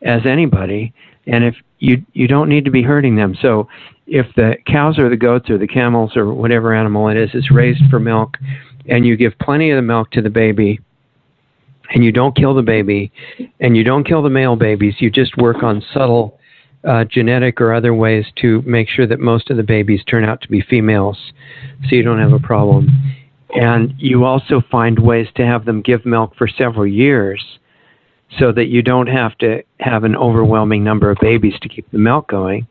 A: as anybody. And if you don't need to be hurting them. So if the cows or the goats or the camels or whatever animal it is raised for milk, and you give plenty of the milk to the baby, and you don't kill the baby, and you don't kill the male babies, you just work on subtle genetic or other ways to make sure that most of the babies turn out to be females, so you don't have a problem. And you also find ways to have them give milk for several years so that you don't have to have an overwhelming number of babies to keep the milk going.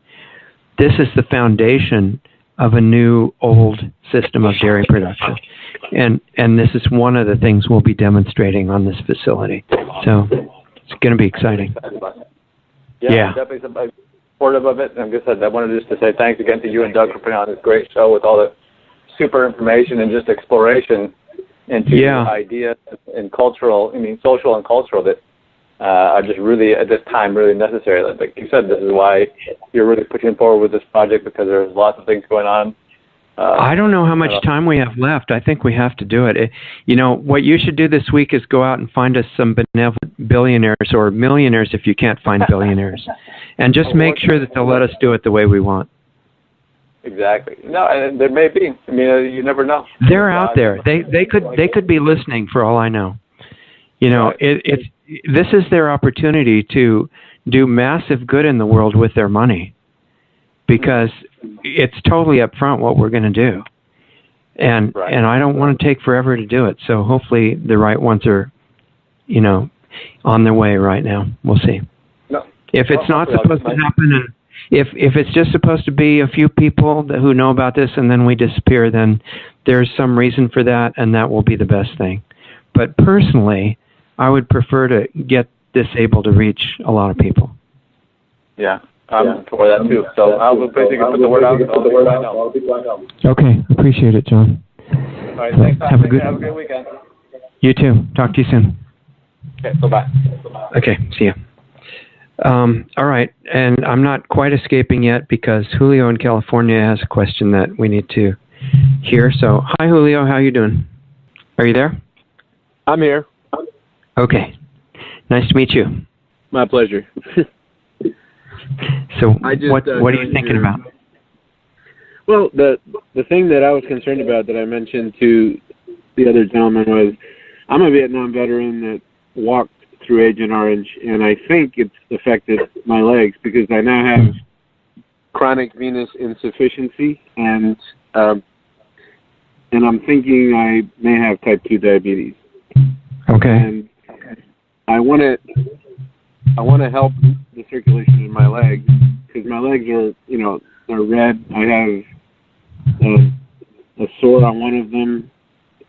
A: This is the foundation of a new old system of dairy production. And this is one of the things we'll be demonstrating on this facility. So it's going to be exciting.
B: Yeah. Definitely supportive of it. And like I said, I wanted just to say thanks again to you and Doug for putting on this great show with all the super information and just exploration into ideas and social and cultural that are just really, at this time, really necessary. Like you said, this is why you're really pushing forward with this project, because there's lots of things going on.
A: I don't know how much time we have left. I think we have to do it. What you should do this week is go out and find us some benevolent billionaires or millionaires if you can't find billionaires, and just make sure that they'll let us do it the way we want.
B: Exactly. No, and there may be. I mean, you never know.
A: They're out there. They could be listening for all I know. This is their opportunity to do massive good in the world with their money, because it's totally upfront what we're going to do. And I don't want to take forever to do it. So hopefully the right ones are, on their way right now. We'll see.
B: No.
A: If it's not supposed to happen, and if it's just supposed to be a few people who know about this and then we disappear, then there's some reason for that, and that will be the best thing. But personally, I would prefer to get this able to reach a lot of people.
B: Yeah, I'm for that too. So I'll basically put the word out.
A: Okay, appreciate it, John.
B: All right, thanks. Have a good weekend.
A: You too. Talk to you soon.
B: Okay, bye-bye.
A: Okay, see ya. All right, and I'm not quite escaping yet because Julio in California has a question that we need to hear. So, hi Julio, how you doing? Are you there?
C: I'm here.
A: Okay, nice to meet you.
C: My pleasure.
A: So, what are you thinking about?
C: Well, the thing that I was concerned about that I mentioned to the other gentleman was, I'm a Vietnam veteran that walked through Agent Orange, and I think it's affected my legs because I now have chronic venous insufficiency, and I'm thinking I may have type 2 diabetes.
A: Okay.
C: And I want to help the circulation in my legs because my legs are, they're red. I have a sore on one of them,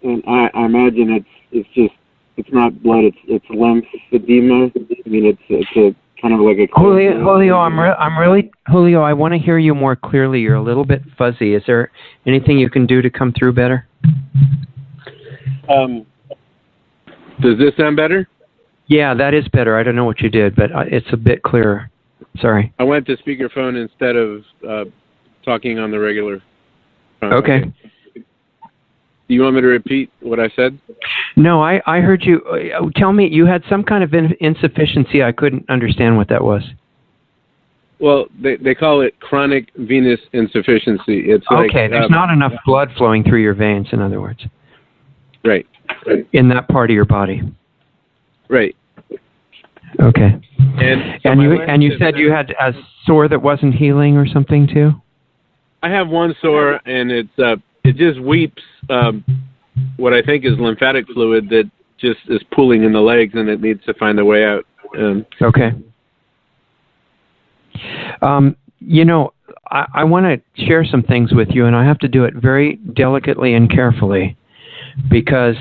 C: and I imagine it's not blood. It's lymphedema. I mean, it's a kind of like a
A: Julio, Julio, I want to hear you more clearly. You're a little bit fuzzy. Is there anything you can do to come through better?
C: Does this sound better?
A: Yeah, that is better. I don't know what you did, but it's a bit clearer. Sorry.
C: I went to speakerphone instead of talking on the regular phone.
A: Okay.
C: Do you want me to repeat what I said?
A: No, I heard you. Tell me, you had some kind of insufficiency. I couldn't understand what that was.
C: Well, they call it chronic venous insufficiency. It's
A: okay, there's not enough blood flowing through your veins, in other words.
C: Right.
A: In that part of your body.
C: Right.
A: Okay.
C: And
A: you said you had a sore that wasn't healing or something too?
C: I have one sore, and it just weeps what I think is lymphatic fluid that just is pooling in the legs, and it needs to find a way out.
A: Okay. I want to share some things with you, and I have to do it very delicately and carefully because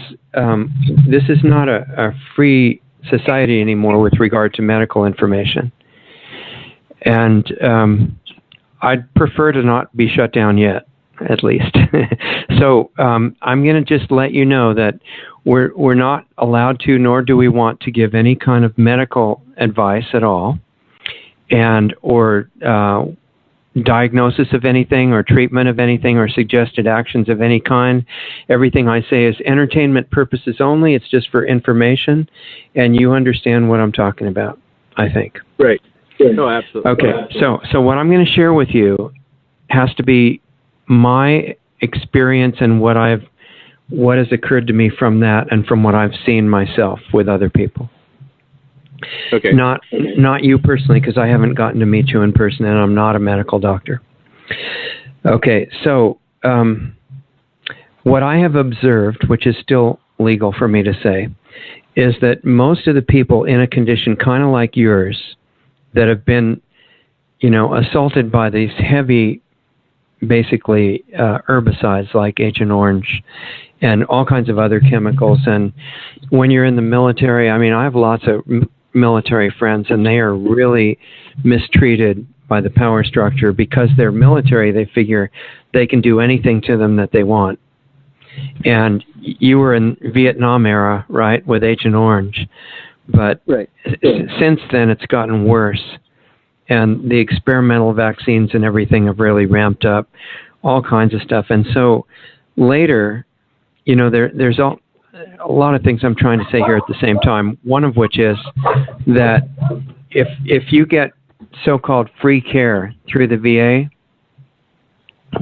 A: this is not a free society anymore with regard to medical information. And I'd prefer to not be shut down yet, at least. So I'm going to just let you know that we're not allowed to, nor do we want to give any kind of medical advice at all, or diagnosis of anything, or treatment of anything, or suggested actions of any kind. Everything I say is entertainment purposes only. It's just for information, and you understand what I'm talking about, I think.
C: Right. No, absolutely.
A: Okay. So what I'm going to share with you has to be my experience and what has occurred to me from that and from what I've seen myself with other people.
C: Okay.
A: Not you personally, because I haven't gotten to meet you in person, and I'm not a medical doctor. Okay, so what I have observed, which is still legal for me to say, is that most of the people in a condition kind of like yours that have been, assaulted by these heavy, basically herbicides like Agent Orange and all kinds of other chemicals. And when you're in the military, I have lots of military friends, and they are really mistreated by the power structure because they're military. They figure they can do anything to them that they want. And you were in Vietnam era, right, with Agent Orange. But
C: right.
A: Since then, it's gotten worse. And the experimental vaccines and everything have really ramped up, all kinds of stuff. And so later, there's a lot of things I'm trying to say here at the same time, one of which is that if you get so-called free care through the VA,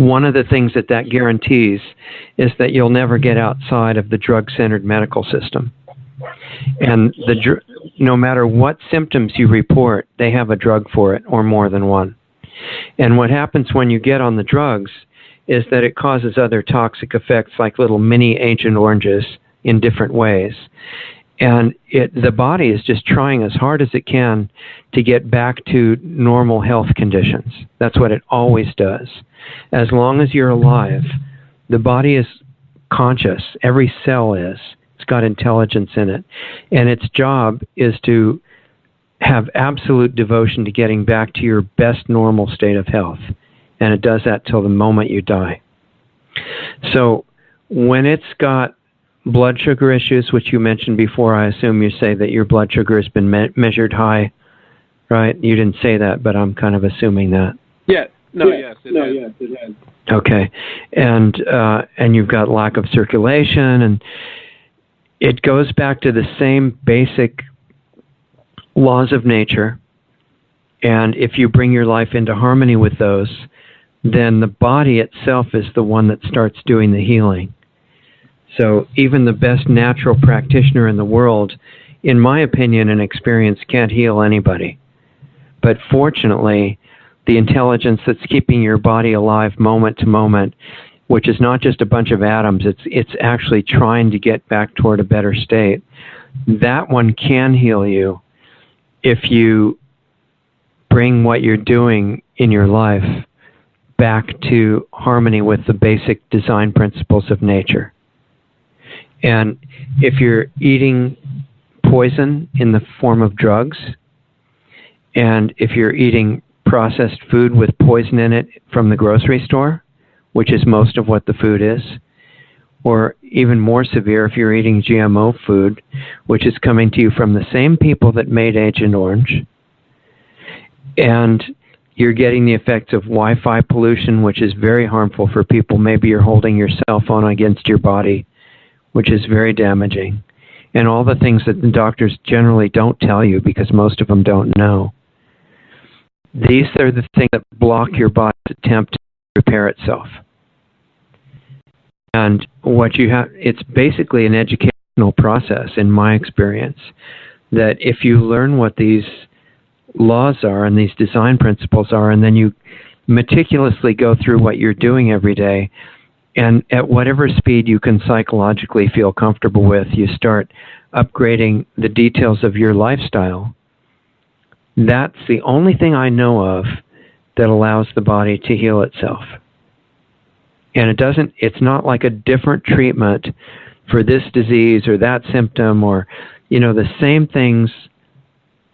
A: one of the things that guarantees is that you'll never get outside of the drug-centered medical system. And no matter what symptoms you report, they have a drug for it, or more than one. And what happens when you get on the drugs is that it causes other toxic effects like little mini Agent Oranges in different ways. And the body is just trying as hard as it can to get back to normal health conditions. That's what it always does. As long as you're alive, the body is conscious. Every cell is. It's got intelligence in it. And its job is to have absolute devotion to getting back to your best normal state of health. And it does that till the moment you die. So when it's got blood sugar issues, which you mentioned before, I assume you say that your blood sugar has been measured high, right? You didn't say that, but I'm kind of assuming that.
C: Yeah. Yes, it has.
A: Okay. And you've got lack of circulation, and it goes back to the same basic laws of nature. And if you bring your life into harmony with those, then the body itself is the one that starts doing the healing. So even the best natural practitioner in the world, in my opinion and experience, can't heal anybody. But fortunately, the intelligence that's keeping your body alive moment to moment, which is not just a bunch of atoms, it's actually trying to get back toward a better state, that one can heal you if you bring what you're doing in your life back to harmony with the basic design principles of nature. And if you're eating poison in the form of drugs, And if you're eating processed food with poison in it from the grocery store, which is most of what the food is, or even more severe if you're eating GMO food, which is coming to you from the same people that made Agent Orange, and you're getting the effects of Wi-Fi pollution, which is very harmful for people. Maybe you're holding your cell phone against your body, which is very damaging. And all the things that the doctors generally don't tell you because most of them don't know. These are the things that block your body's attempt to repair itself. And what you have, it's basically an educational process, in my experience, that if you learn what these laws are and these design principles are, and then you meticulously go through what you're doing every day, and at whatever speed you can psychologically feel comfortable with, you start upgrading the details of your lifestyle. That's the only thing I know of that allows the body to heal itself. And it's not like a different treatment for this disease or that symptom, or, the same things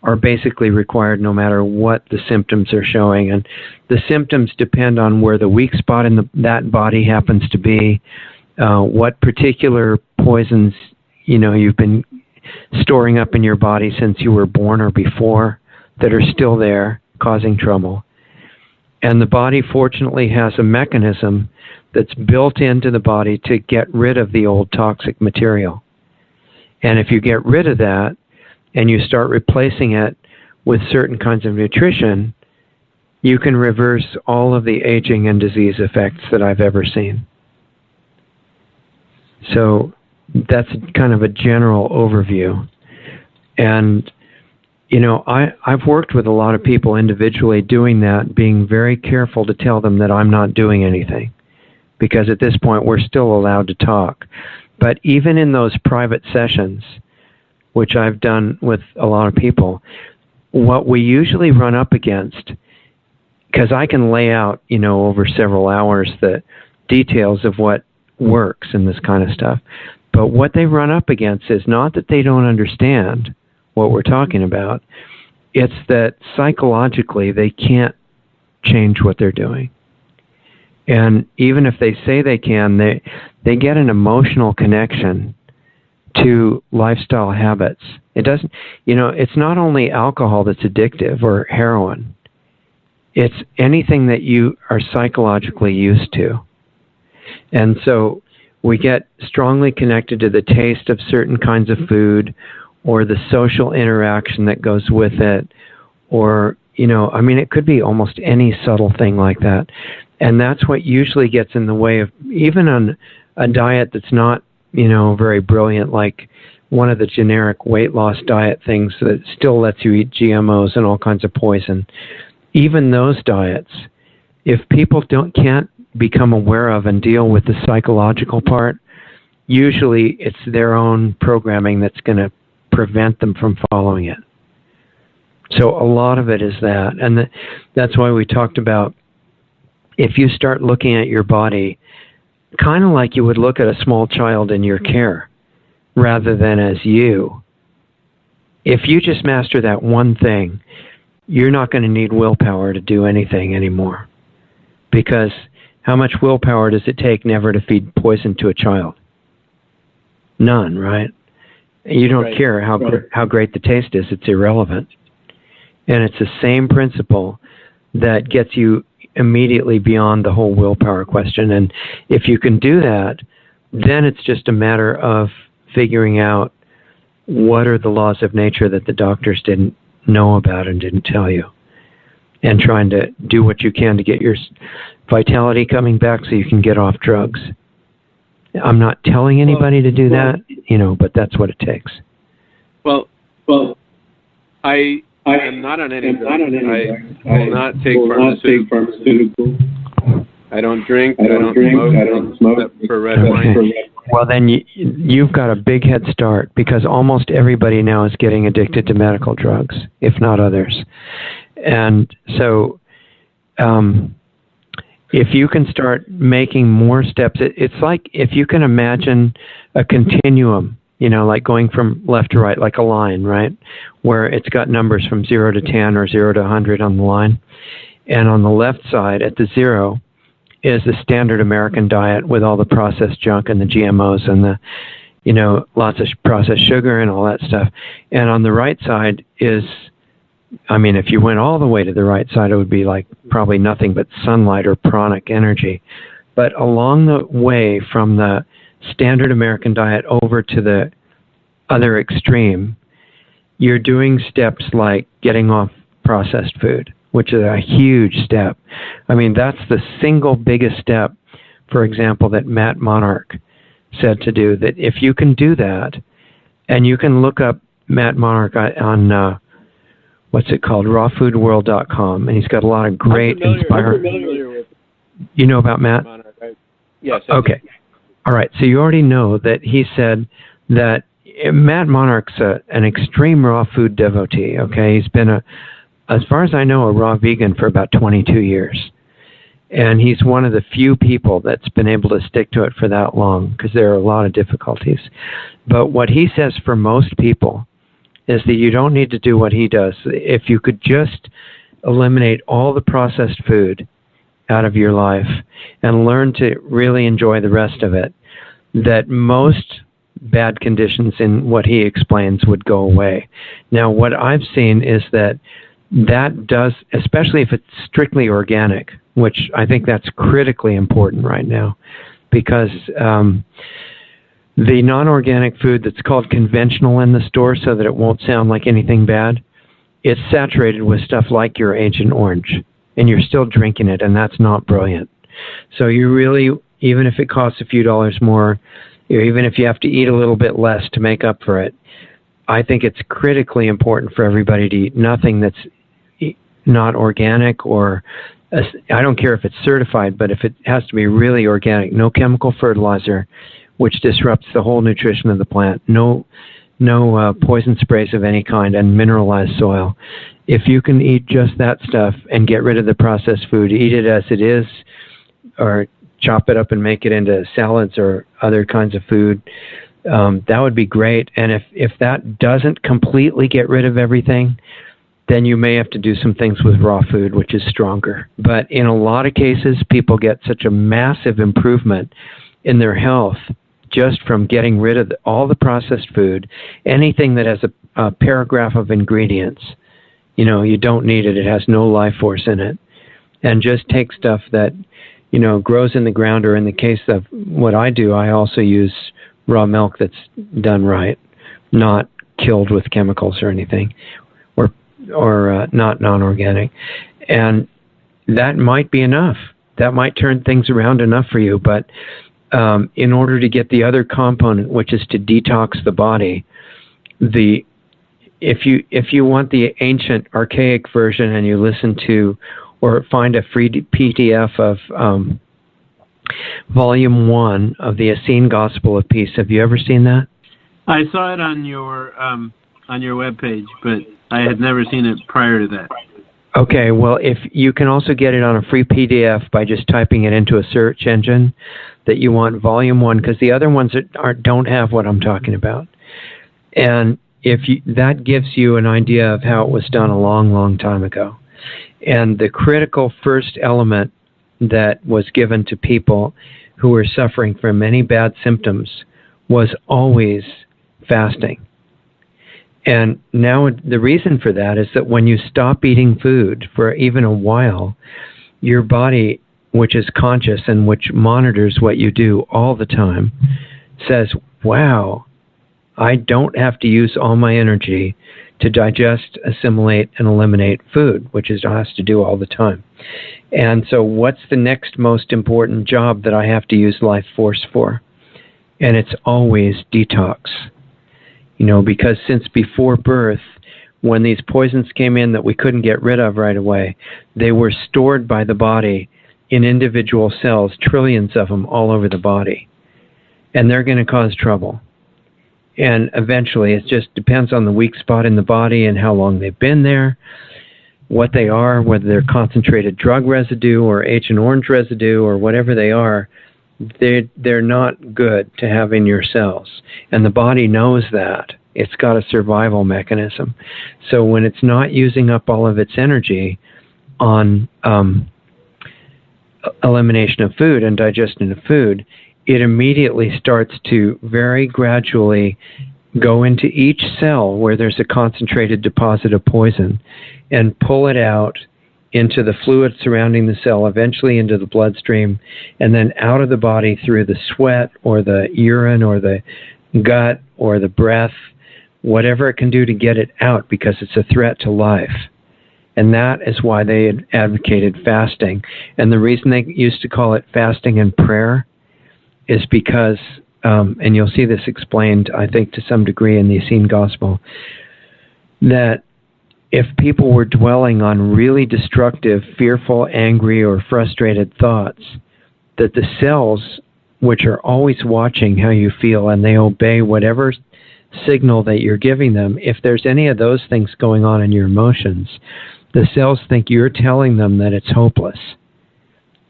A: are basically required no matter what the symptoms are showing. And the symptoms depend on where the weak spot in that body happens to be, what particular poisons, you've been storing up in your body since you were born or before that are still there causing trouble. And the body, fortunately, has a mechanism that's built into the body to get rid of the old toxic material. And if you get rid of that and you start replacing it with certain kinds of nutrition, you can reverse all of the aging and disease effects that I've ever seen. So that's kind of a general overview. And I've worked with a lot of people individually doing that, being very careful to tell them that I'm not doing anything, because at this point we're still allowed to talk. But even in those private sessions, which I've done with a lot of people, what we usually run up against, because I can lay out, over several hours the details of what works and this kind of stuff, but what they run up against is not that they don't understand what we're talking about. It's that psychologically they can't change what they're doing. And even if they say they can, they get an emotional connection to lifestyle habits. It doesn't, it's not only alcohol that's addictive or heroin. It's anything that you are psychologically used to. And so we get strongly connected to the taste of certain kinds of food, or the social interaction that goes with it, or, it could be almost any subtle thing like that. And that's what usually gets in the way of, even on a diet that's not, very brilliant, like one of the generic weight loss diet things that still lets you eat GMOs and all kinds of poison. Even those diets, if people can't become aware of and deal with the psychological part, usually it's their own programming that's going to prevent them from following it. So a lot of it is that. And that's why we talked about, if you start looking at your body kind of like you would look at a small child in your care, rather than as you, if you just master that one thing, you're not going to need willpower to do anything anymore. Because how much willpower does it take never to feed poison to a child? None, right? You don't care how great the taste is. It's irrelevant. And it's the same principle that gets you immediately beyond the whole willpower question. And if you can do that, then it's just a matter of figuring out what are the laws of nature that the doctors didn't know about and didn't tell you, and trying to do what you can to get your vitality coming back so you can get off drugs. I'm not telling anybody to do that, but that's what it takes.
C: Well, I am not on any drugs. I will not take pharmaceuticals. I don't drink. I don't smoke. Except for red wine.
A: Well, then you've got a big head start, because almost everybody now is getting addicted to medical drugs, if not others. And so if you can start making more steps, it's like if you can imagine a continuum like going from left to right, like a line, right? Where it's got numbers from 0 to 10 or 0 to 100 on the line. And on the left side, at the 0, is the standard American diet with all the processed junk and the GMOs and the, lots of processed sugar and all that stuff. And on the right side is, if you went all the way to the right side, it would be like probably nothing but sunlight or pranic energy. But along the way from the standard American diet over to the other extreme, you're doing steps like getting off processed food, which is a huge step. That's the single biggest step, for example, that Matt Monarch said to do, that if you can do that, and you can look up Matt Monarch on, what's it called, rawfoodworld.com, and he's got a lot of great inspiring... You know about Matt?
C: Yes.
A: Okay. All right. So you already know that he said that Matt Monarch's an extreme raw food devotee, okay? He's been, as far as I know, a raw vegan for about 22 years. And he's one of the few people that's been able to stick to it for that long, because there are a lot of difficulties. But what he says for most people is that you don't need to do what he does. If you could just eliminate all the processed food out of your life and learn to really enjoy the rest of it, that most bad conditions in what he explains would go away. Now, what I've seen is that does, especially if it's strictly organic, which I think that's critically important right now, because the non-organic food that's called conventional in the store, so that it won't sound like anything bad, it's saturated with stuff like your Agent Orange, and you're still drinking it, and that's not brilliant. So you really, even if it costs a few dollars more, or even if you have to eat a little bit less to make up for it, I think it's critically important for everybody to eat nothing that's not organic, or I don't care if it's certified, but if it has to be really organic, no chemical fertilizer, which disrupts the whole nutrition of the plant, no poison sprays of any kind, and mineralized soil. If you can eat just that stuff and get rid of the processed food, eat it as it is, or chop it up and make it into salads or other kinds of food, that would be great. And if that doesn't completely get rid of everything, then you may have to do some things with raw food, which is stronger. But in a lot of cases, people get such a massive improvement in their health just from getting rid of all the processed food, anything that has a paragraph of ingredients. You don't need it. It has no life force in it. And just take stuff that, grows in the ground, or in the case of what I do, I also use raw milk that's done right, not killed with chemicals or anything, or not non-organic. And that might be enough. That might turn things around enough for you. But in order to get the other component, which is to detox the body, if you want the ancient, archaic version, and you listen to or find a free PDF of Volume 1 of the Essene Gospel of Peace. Have you ever seen that?
C: I saw it on your webpage, but I had never seen it prior to that.
A: Okay, well, if you can also get it on a free PDF by just typing it into a search engine that you want Volume 1, because the other ones don't have what I'm talking about. And that gives you an idea of how it was done a long, long time ago. And the critical first element that was given to people who were suffering from any bad symptoms was always fasting. And now the reason for that is that when you stop eating food for even a while, your body, which is conscious and which monitors what you do all the time, says, wow, I don't have to use all my energy to digest, assimilate, and eliminate food, which it has to do all the time. And so what's the next most important job that I have to use life force for? And it's always detox. Because since before birth, when these poisons came in that we couldn't get rid of right away, they were stored by the body in individual cells, trillions of them all over the body. And they're going to cause trouble. And eventually, it just depends on the weak spot in the body and how long they've been there, what they are, whether they're concentrated drug residue or Agent Orange residue or whatever they are, they're not good to have in your cells. And the body knows that. It's got a survival mechanism. So when it's not using up all of its energy on elimination of food and digestion of food, it immediately starts to very gradually go into each cell where there's a concentrated deposit of poison and pull it out into the fluid surrounding the cell, eventually into the bloodstream, and then out of the body through the sweat or the urine or the gut or the breath, whatever it can do to get it out, because it's a threat to life. And that is why they had advocated fasting. And the reason they used to call it fasting and prayer is because, and you'll see this explained, I think, to some degree in the Essene Gospel, that if people were dwelling on really destructive, fearful, angry, or frustrated thoughts, that the cells, which are always watching how you feel and they obey whatever signal that you're giving them, if there's any of those things going on in your emotions, the cells think you're telling them that it's hopeless.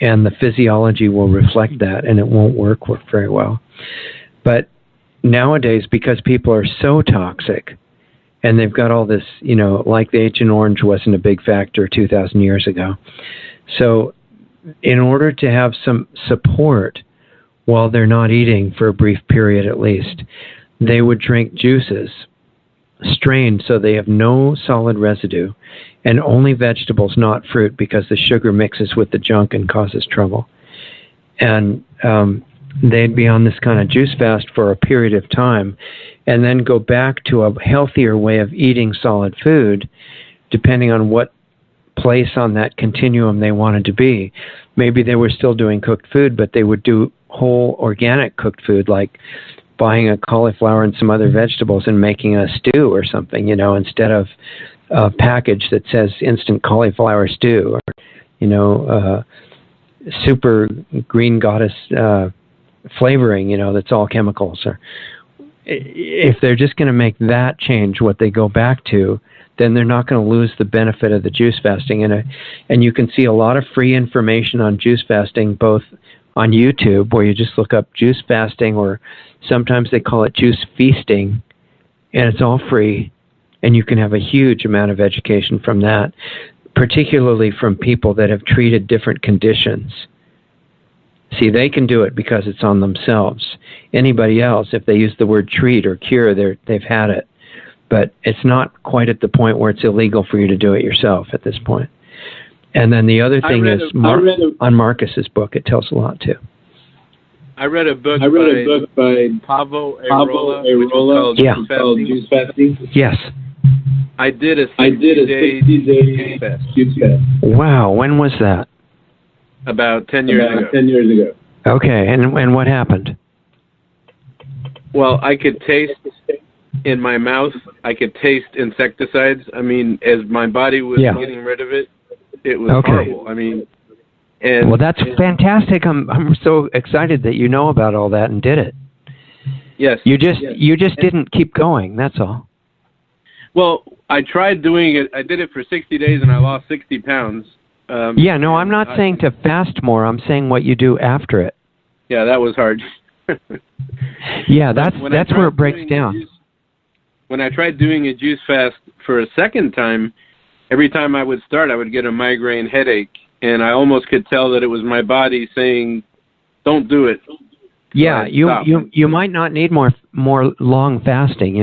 A: And the physiology will reflect that, and it won't work very well. But nowadays, because people are so toxic, and they've got all this, like the Agent Orange wasn't a big factor 2,000 years ago. So in order to have some support while they're not eating for a brief period at least, they would drink juices, strained so they have no solid residue, and only vegetables, not fruit, because the sugar mixes with the junk and causes trouble. And they'd be on this kind of juice fast for a period of time, and then go back to a healthier way of eating solid food, depending on what place on that continuum they wanted to be. Maybe they were still doing cooked food, but they would do whole organic cooked food, like buying a cauliflower and some other vegetables and making a stew or something, instead of a package that says instant cauliflower stew, or, super green goddess flavoring, that's all chemicals. Or if they're just going to make that change what they go back to, then they're not going to lose the benefit of the juice fasting. And you can see a lot of free information on juice fasting, both on YouTube, where you just look up juice fasting, or sometimes they call it juice feasting, and it's all free. And you can have a huge amount of education from that, particularly from people that have treated different conditions. See, they can do it because it's on themselves. Anybody else, if they use the word treat or cure, they've had it. But it's not quite at the point where it's illegal for you to do it yourself at this point. And then the other thing is, on Marcus's book, it tells a lot too.
C: I read a book by Paavo Airola called Juice Fasting.
A: Yes.
C: I did a 60-day juice fast.
A: Wow, when was that?
C: About 10 years ago.
A: Okay, and what happened?
C: Well, I could taste in my mouth, I could taste insecticides. I mean, as my body was getting rid of it, it was horrible. I mean, and
A: well, that's fantastic. I'm so excited that you know about all that and did it.
C: Yes.
A: You just didn't keep going. That's all.
C: Well, I tried doing it. I did it for 60 days, and I lost 60 pounds.
A: I'm not saying to fast more. I'm saying what you do after it.
C: Yeah, that was hard.
A: Yeah, that's where it breaks down.
C: When I tried doing a juice fast for a second time, every time I would start, I would get a migraine headache, and I almost could tell that it was my body saying, "Don't do it."
A: Yeah, you might not need more long fasting.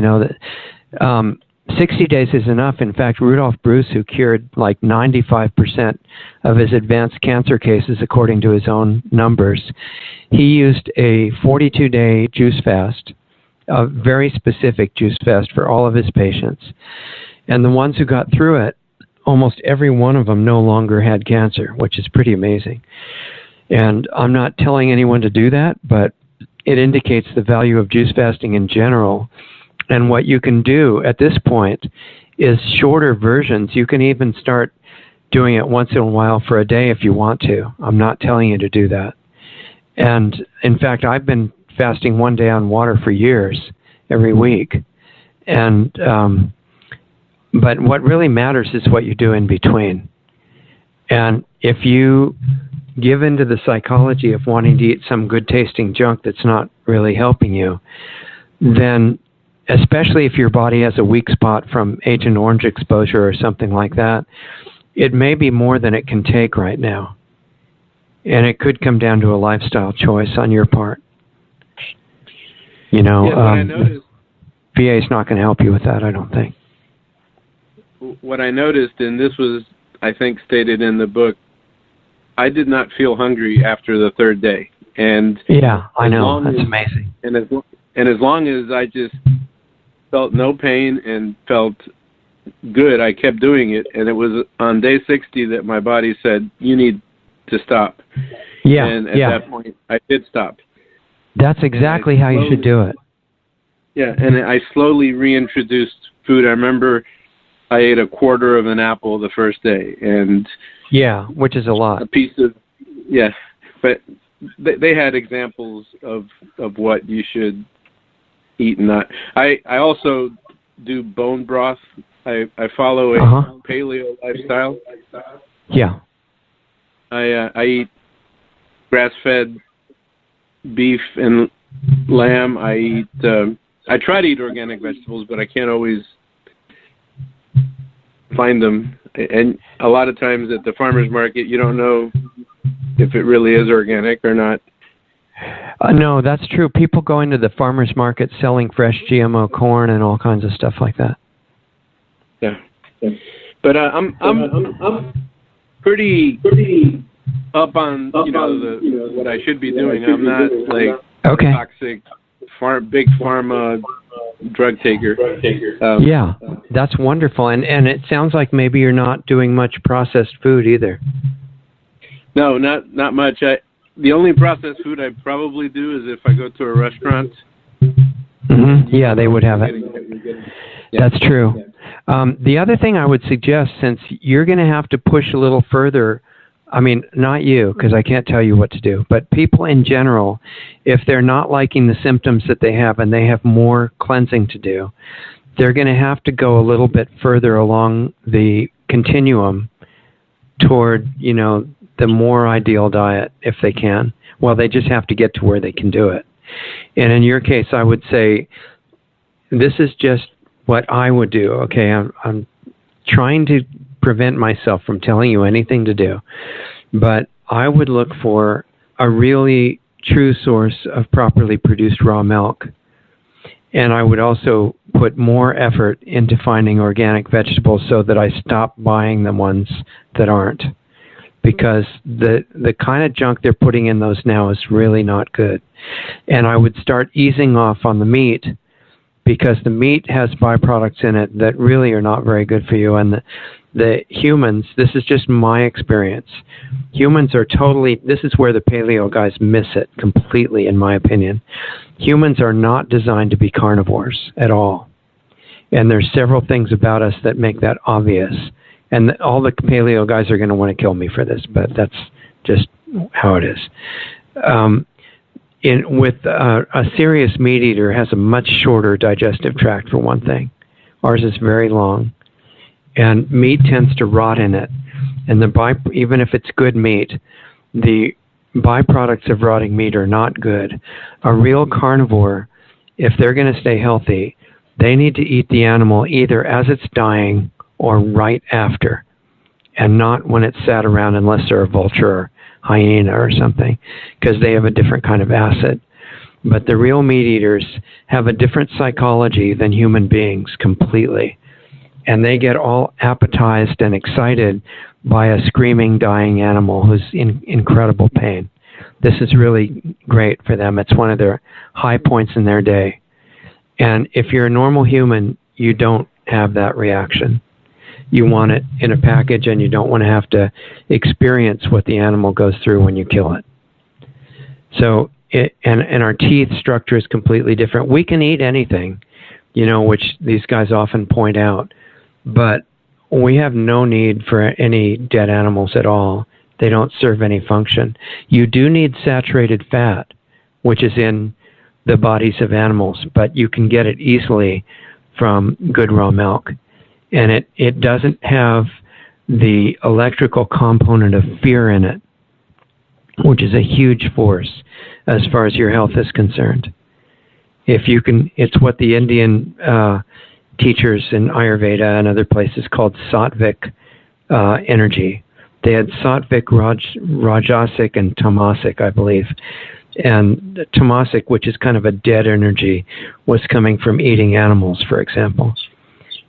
A: 60 days is enough. In fact, Rudolf Bruce, who cured like 95% of his advanced cancer cases, according to his own numbers, he used a 42-day juice fast, a very specific juice fast for all of his patients. And the ones who got through it, almost every one of them no longer had cancer, which is pretty amazing. And I'm not telling anyone to do that, but it indicates the value of juice fasting in general. And what you can do at this point is shorter versions. You can even start doing it once in a while for a day if you want to. I'm not telling you to do that. And in fact, I've been fasting one day on water for years, every week. And but what really matters is what you do in between. And if you give into the psychology of wanting to eat some good tasting junk that's not really helping you, then especially if your body has a weak spot from Agent Orange exposure or something like that, it may be more than it can take right now. And it could come down to a lifestyle choice on your part. You know, VA is not going to help you with that, I don't think.
C: What I noticed, and this was, I think, stated in the book, I did not feel hungry after the third day. And
A: yeah, I know. That's amazing.
C: And as long as I just felt no pain and felt good, I kept doing it. And it was on day 60 that my body said, you need to stop.
A: Yeah.
C: And at that point, I did stop.
A: That's exactly how you should do it.
C: Yeah, and I slowly reintroduced food. I remember I ate a quarter of an apple the first day, and
A: yeah, which is a lot.
C: A piece of, yeah, but they had examples of what you should eat and not. I also do bone broth. I follow a paleo lifestyle.
A: Yeah.
C: I eat grass-fed beef and lamb. I try to eat organic vegetables, but I can't always find them. And a lot of times at the farmer's market, you don't know if it really is organic or not.
A: No, that's true. People go into the farmer's market selling fresh GMO corn and all kinds of stuff like that.
C: Yeah. But I'm pretty up on what I should be doing. I'm not like toxic big pharma drug taker.
A: Yeah, that's wonderful. And it sounds like maybe you're not doing much processed food either.
C: No, not much. The only processed food I probably do is if I go to a restaurant.
A: Mm-hmm. Yeah, they would have it. That's true. The other thing I would suggest, since you're going to have to push a little further, I mean, not you, because I can't tell you what to do, but people in general, if they're not liking the symptoms that they have and they have more cleansing to do, they're going to have to go a little bit further along the continuum toward, the more ideal diet if they can. Well, they just have to get to where they can do it. And in your case, I would say, this is just what I would do. Okay, I'm trying to prevent myself from telling you anything to do, but I would look for a really true source of properly produced raw milk. And I would also put more effort into finding organic vegetables so that I stop buying the ones that aren't. Because the kind of junk they're putting in those now is really not good. And I would start easing off on the meat, because the meat has byproducts in it that really are not very good for you. And the humans, this is just my experience, humans are this is where the paleo guys miss it completely, in my opinion. Humans are not designed to be carnivores at all. And there's several things about us that make that obvious. And all the paleo guys are going to want to kill me for this, but that's just how it is. With a serious meat eater has a much shorter digestive tract, for one thing. Ours is very long, and meat tends to rot in it. And even if it's good meat, the byproducts of rotting meat are not good. A real carnivore, if they're going to stay healthy, they need to eat the animal either as it's dying or right after, and not when it's sat around, unless they're a vulture or hyena or something, because they have a different kind of acid. But the real meat eaters have a different psychology than human beings completely. And they get all appetized and excited by a screaming, dying animal who's in incredible pain. This is really great for them. It's one of their high points in their day. And if you're a normal human, you don't have that reaction. You want it in a package, and you don't want to have to experience what the animal goes through when you kill it. So, and our teeth structure is completely different. We can eat anything, which these guys often point out, but we have no need for any dead animals at all. They don't serve any function. You do need saturated fat, which is in the bodies of animals, but you can get it easily from good raw milk. And it doesn't have the electrical component of fear in it which is a huge force as far as your health is concerned. If you can, it's what the Indian teachers in Ayurveda and other places called sattvic energy. They had sattvic, rajasic, and tamasic, I believe. And tamasic, which is kind of a dead energy, was coming from eating animals, for example.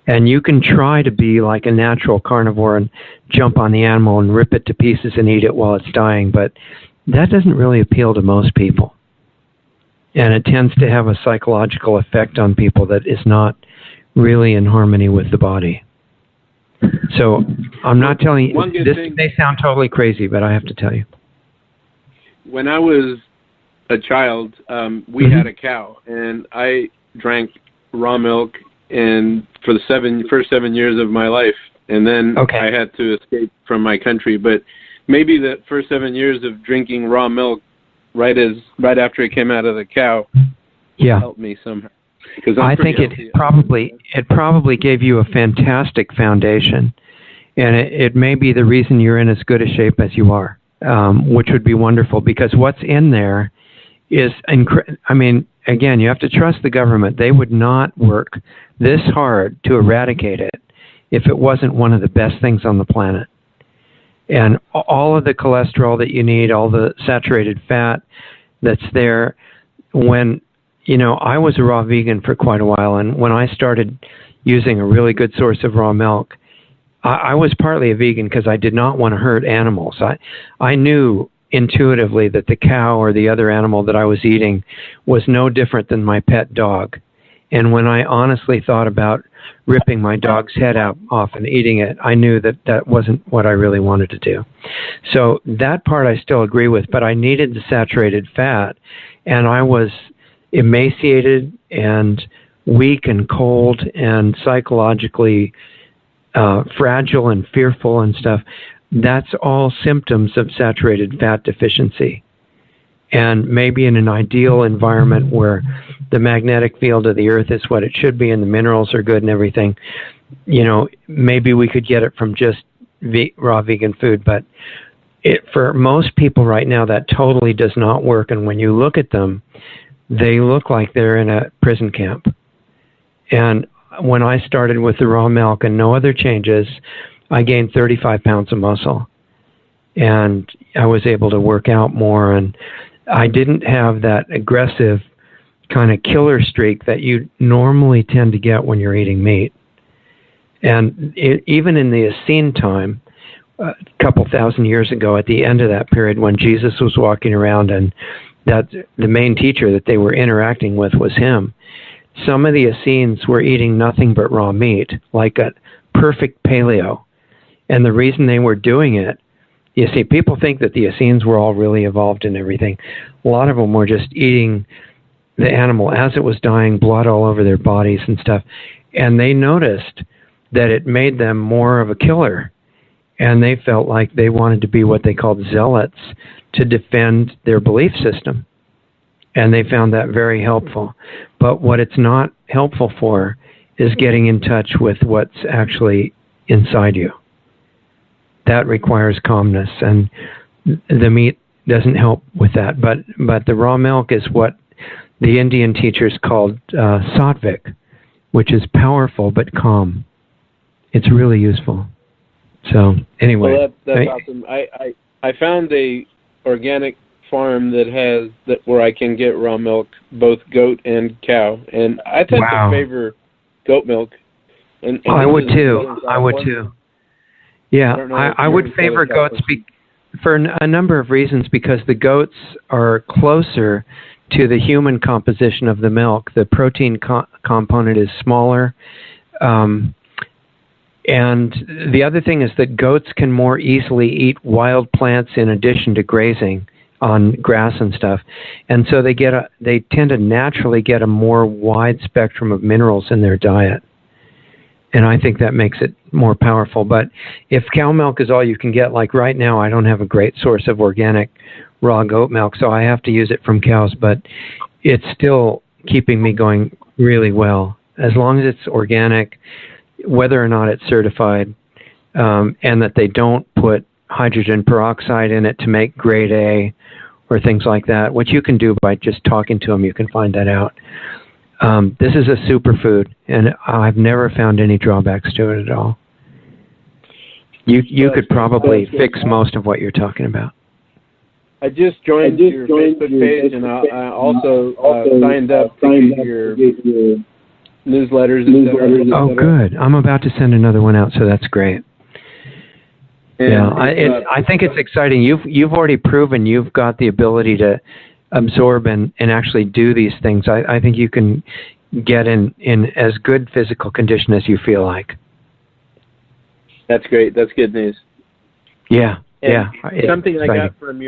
A: And you can try to be like a natural carnivore and jump on the animal and rip it to pieces and eat it while it's dying, but that doesn't really appeal to most people. And it tends to have a psychological effect on people that is not really in harmony with the body. So I'm not telling you, this may sound totally crazy, but I have to tell you.
C: When I was a child, we had a cow, and I drank raw milk and for the first 7 years of my life, and then I had to escape from my country. But maybe the first 7 years of drinking raw milk, right after it came out of the cow, helped me somehow.
A: I think it probably gave you a fantastic foundation, and it may be the reason you're in as good a shape as you are, which would be wonderful, because what's in there is, I mean, again, you have to trust the government. They would not work this hard to eradicate it if it wasn't one of the best things on the planet. And all of the cholesterol that you need, all the saturated fat that's there. When, I was a raw vegan for quite a while, and when I started using a really good source of raw milk, I was partly a vegan because I did not want to hurt animals. I knew intuitively that the cow or the other animal that I was eating was no different than my pet dog. And when I honestly thought about ripping my dog's head off and eating it, I knew that that wasn't what I really wanted to do. So that part I still agree with, but I needed the saturated fat, and I was emaciated and weak and cold and psychologically fragile and fearful and stuff. That's all symptoms of saturated fat deficiency. And maybe in an ideal environment where the magnetic field of the earth is what it should be and the minerals are good and everything, maybe we could get it from just raw vegan food. But for most people right now, that totally does not work. And when you look at them, they look like they're in a prison camp. And when I started with the raw milk and no other changes, I gained 35 pounds of muscle. And I was able to work out more, and I didn't have that aggressive kind of killer streak that you normally tend to get when you're eating meat. And even in the Essene time, a couple thousand years ago, at the end of that period when Jesus was walking around and that the main teacher that they were interacting with was him, some of the Essenes were eating nothing but raw meat, like a perfect paleo. And the reason they were doing it, you see, people think that the Essenes were all really evolved and everything. A lot of them were just eating the animal as it was dying, blood all over their bodies and stuff. And they noticed that it made them more of a killer. And they felt like they wanted to be what they called zealots to defend their belief system. And they found that very helpful. But what it's not helpful for is getting in touch with what's actually inside you. That requires calmness, and the meat doesn't help with that. But the raw milk is what the Indian teachers called sattvic, which is powerful but calm. It's really useful. So anyway,
C: well, that's awesome. I found a organic farm where I can get raw milk, both goat and cow, and I tend to favor goat milk. And
A: I would too. I would too. Yeah, I would favor goats for a number of reasons, because the goats are closer to the human composition of the milk. The protein component is smaller. And the other thing is that goats can more easily eat wild plants in addition to grazing on grass and stuff. And so they tend to naturally get a more wide spectrum of minerals in their diet. And I think that makes it more powerful. But if cow milk is all you can get, like right now, I don't have a great source of organic raw goat milk, so I have to use it from cows. But it's still keeping me going really well. As long as it's organic, whether or not it's certified, and that they don't put hydrogen peroxide in it to make grade A or things like that, which you can do by just talking to them. You can find that out. This is a superfood, and I've never found any drawbacks to it at all. You could probably fix most of what you're talking about.
C: I just joined your Facebook page, and I also signed up to your newsletters.
A: Oh, good. I'm about to send another one out, so that's great. I think it's exciting. You've already proven you've got the ability to absorb and actually do these things. I think you can get in as good physical condition as you feel like. That's
C: great. That's good news.
A: Yeah,
C: Something I got from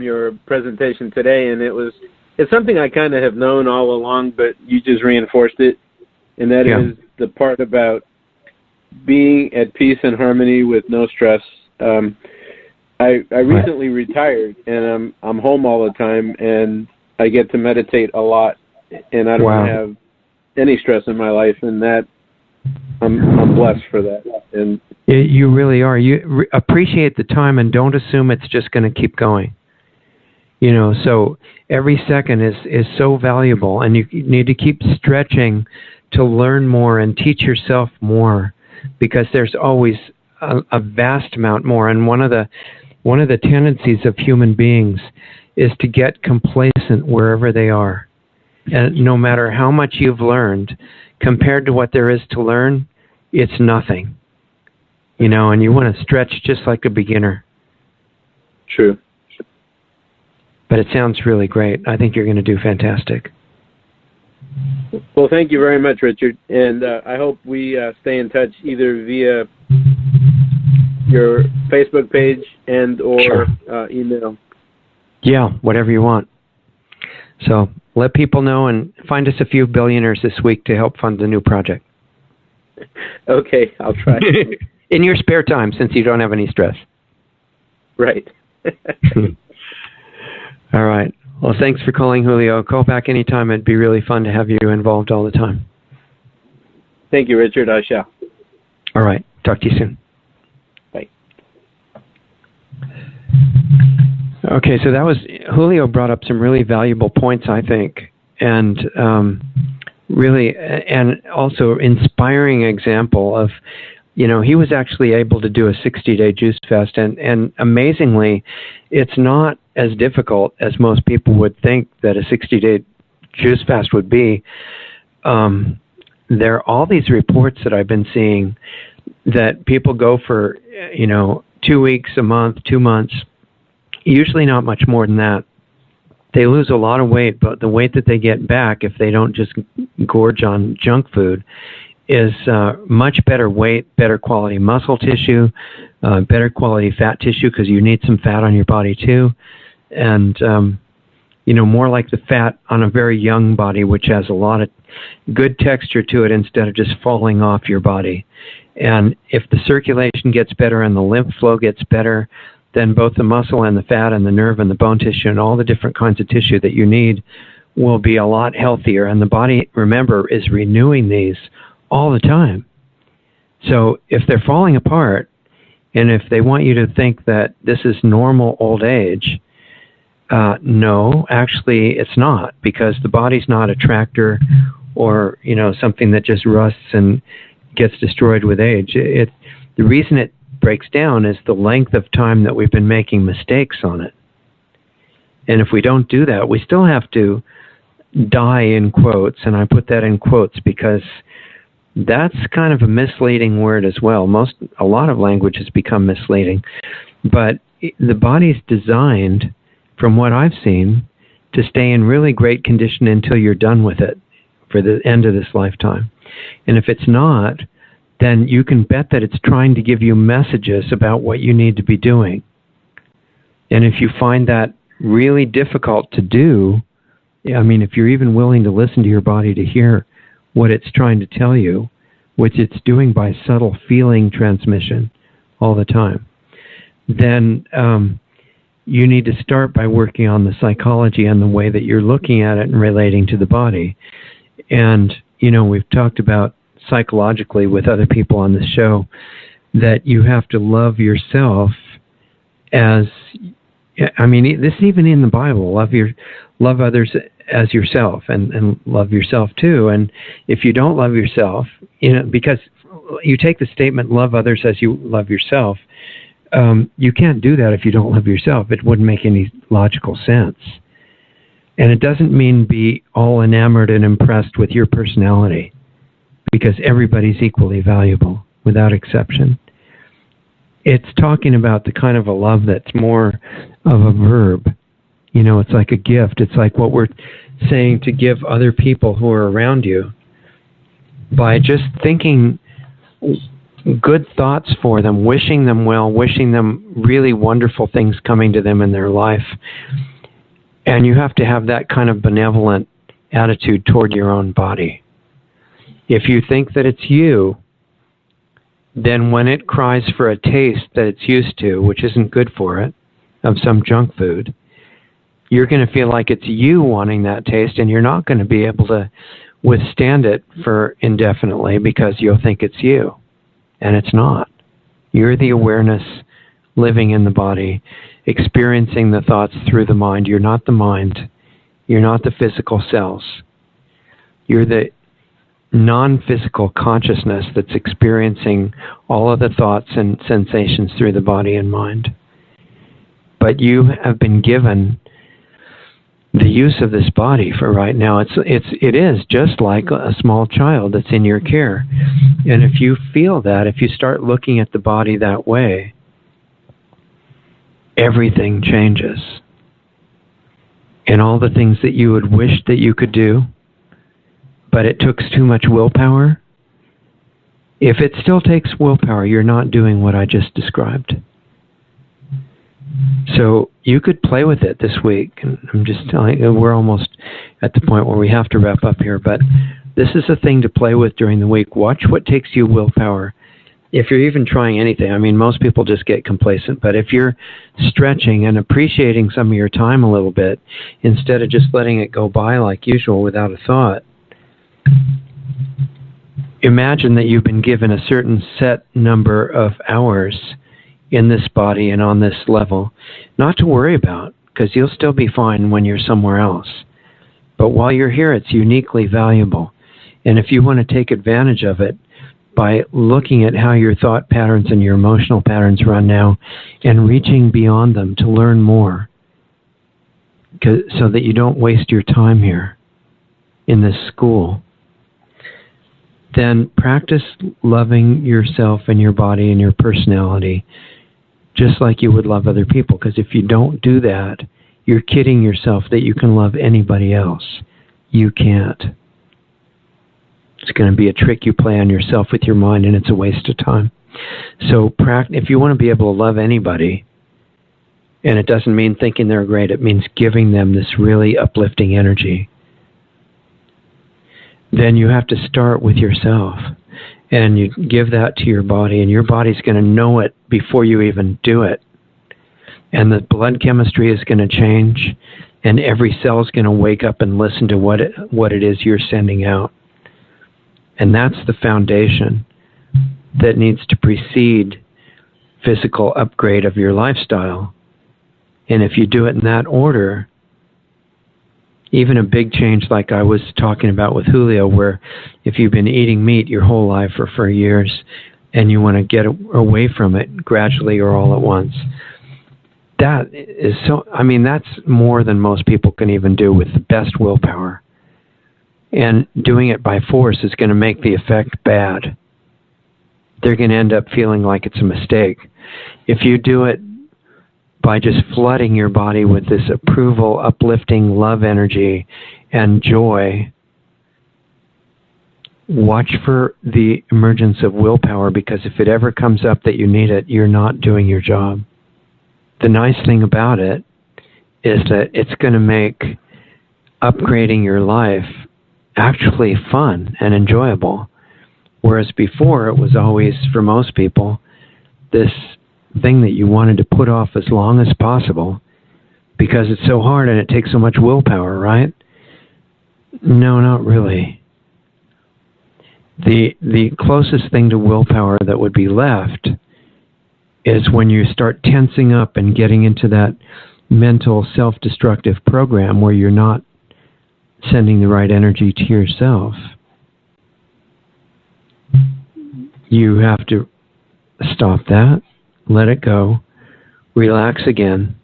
C: your presentation today, and it's something I kind of have known all along, but you just reinforced it, and that is the part about being at peace and harmony with no stress. I recently retired, and I'm home all the time, and I get to meditate a lot, and I don't have any stress in my life, and that I'm blessed for that. And
A: you really are. You appreciate the time and don't assume it's just going to keep going. So every second is so valuable, and you need to keep stretching to learn more and teach yourself more, because there's always a vast amount more. And one of the tendencies of human beings is to get complacent wherever they are. And no matter how much you've learned, compared to what there is to learn, it's nothing. And you want to stretch just like a beginner.
C: True.
A: But it sounds really great. I think you're going to do fantastic.
C: Well, thank you very much, Richard. And I hope we stay in touch either via your Facebook page or email.
A: Yeah, whatever you want. So let people know and find us a few billionaires this week to help fund the new project.
C: Okay, I'll try.
A: In your spare time, since you don't have any stress.
C: Right.
A: All right. Well, thanks for calling, Julio. Call back anytime. It'd be really fun to have you involved all the time.
C: Thank you, Richard. I shall.
A: All right. Talk to you soon.
C: Bye.
A: Okay, so Julio brought up some really valuable points, I think, and really, and also inspiring example of, he was actually able to do a 60-day juice fast, and amazingly, it's not as difficult as most people would think that a 60-day juice fast would be. There are all these reports that I've been seeing that people go for, 2 weeks, a month, 2 months, usually not much more than that. They lose a lot of weight, but the weight that they get back, if they don't just gorge on junk food, is much better weight, better quality muscle tissue, better quality fat tissue, because you need some fat on your body too, and more like the fat on a very young body, which has a lot of good texture to it instead of just falling off your body. And if the circulation gets better and the lymph flow gets better, then both the muscle and the fat and the nerve and the bone tissue and all the different kinds of tissue that you need will be a lot healthier. And the body, remember, is renewing these all the time. So if they're falling apart, and if they want you to think that this is normal old age, no, actually it's not, because the body's not a tractor or something that just rusts and gets destroyed with age. The reason it breaks down is the length of time that we've been making mistakes on it. And if we don't do that, we still have to die in quotes, and I put that in quotes because that's kind of a misleading word as well. A lot of language has become misleading, but the body's designed, from what I've seen, to stay in really great condition until you're done with it for the end of this lifetime. And if it's not, then you can bet that it's trying to give you messages about what you need to be doing. And if you find that really difficult to do, if you're even willing to listen to your body to hear what it's trying to tell you, which it's doing by subtle feeling transmission all the time, then you need to start by working on the psychology and the way that you're looking at it and relating to the body. And, we've talked about psychologically with other people on the show that you have to love yourself as, I mean, this is even in the Bible. Love others as yourself, and love yourself too. And if you don't love yourself, because you take the statement, love others as you love yourself, you can't do that if you don't love yourself. It wouldn't make any logical sense. And it doesn't mean be all enamored and impressed with your personality, because everybody's equally valuable, without exception. It's talking about the kind of a love that's more of a verb. It's like a gift. It's like what we're saying to give other people who are around you by just thinking good thoughts for them, wishing them well, wishing them really wonderful things coming to them in their life. And you have to have that kind of benevolent attitude toward your own body. If you think that it's you, then when it cries for a taste that it's used to, which isn't good for it, of some junk food, you're going to feel like it's you wanting that taste, and you're not going to be able to withstand it for indefinitely, because you'll think it's you, and it's not. You're the awareness living in the body, experiencing the thoughts through the mind. You're not the mind. You're not the physical cells. You're the non-physical consciousness that's experiencing all of the thoughts and sensations through the body and mind. But you have been given the use of this body for right now. It is just like a small child that's in your care. And if you feel that, if you start looking at the body that way, everything changes. And all the things that you would wish that you could do, but it took too much willpower, if it still takes willpower, you're not doing what I just described. So you could play with it this week. And I'm just telling you, we're almost at the point where we have to wrap up here, but this is a thing to play with during the week. Watch what takes you willpower. If you're even trying anything, I mean, most people just get complacent, but if you're stretching and appreciating some of your time a little bit, instead of just letting it go by like usual without a thought, imagine that you've been given a certain set number of hours in this body and on this level, not to worry about, because you'll still be fine when you're somewhere else. But while you're here, it's uniquely valuable. And if you want to take advantage of it by looking at how your thought patterns and your emotional patterns run now and reaching beyond them to learn more, so that you don't waste your time here in this school, then practice loving yourself and your body and your personality just like you would love other people. Because if you don't do that, you're kidding yourself that you can love anybody else. You can't. It's going to be a trick you play on yourself with your mind, and it's a waste of time. So if you want to be able to love anybody, and it doesn't mean thinking they're great, it means giving them this really uplifting energy, then you have to start with yourself. And you give that to your body, and your body's going to know it before you even do it. And the blood chemistry is going to change, and every cell is going to wake up and listen to what it is you're sending out. And that's the foundation that needs to precede physical upgrade of your lifestyle. And if you do it in that order, even a big change like I was talking about with Julio, where if you've been eating meat your whole life or for years and you want to get away from it gradually or all at once, that is that's more than most people can even do with the best willpower. And doing it by force is going to make the effect bad. They're going to end up feeling like it's a mistake. If you do it by just flooding your body with this approval, uplifting love energy and joy, watch for the emergence of willpower, because if it ever comes up that you need it, you're not doing your job. The nice thing about it is that it's going to make upgrading your life actually fun and enjoyable, whereas before it was always, for most people, this thing that you wanted to put off as long as possible because it's so hard and it takes so much willpower, right? No, not really. The closest thing to willpower that would be left is when you start tensing up and getting into that mental self-destructive program where you're not sending the right energy to yourself. You have to stop that, let it go, relax again,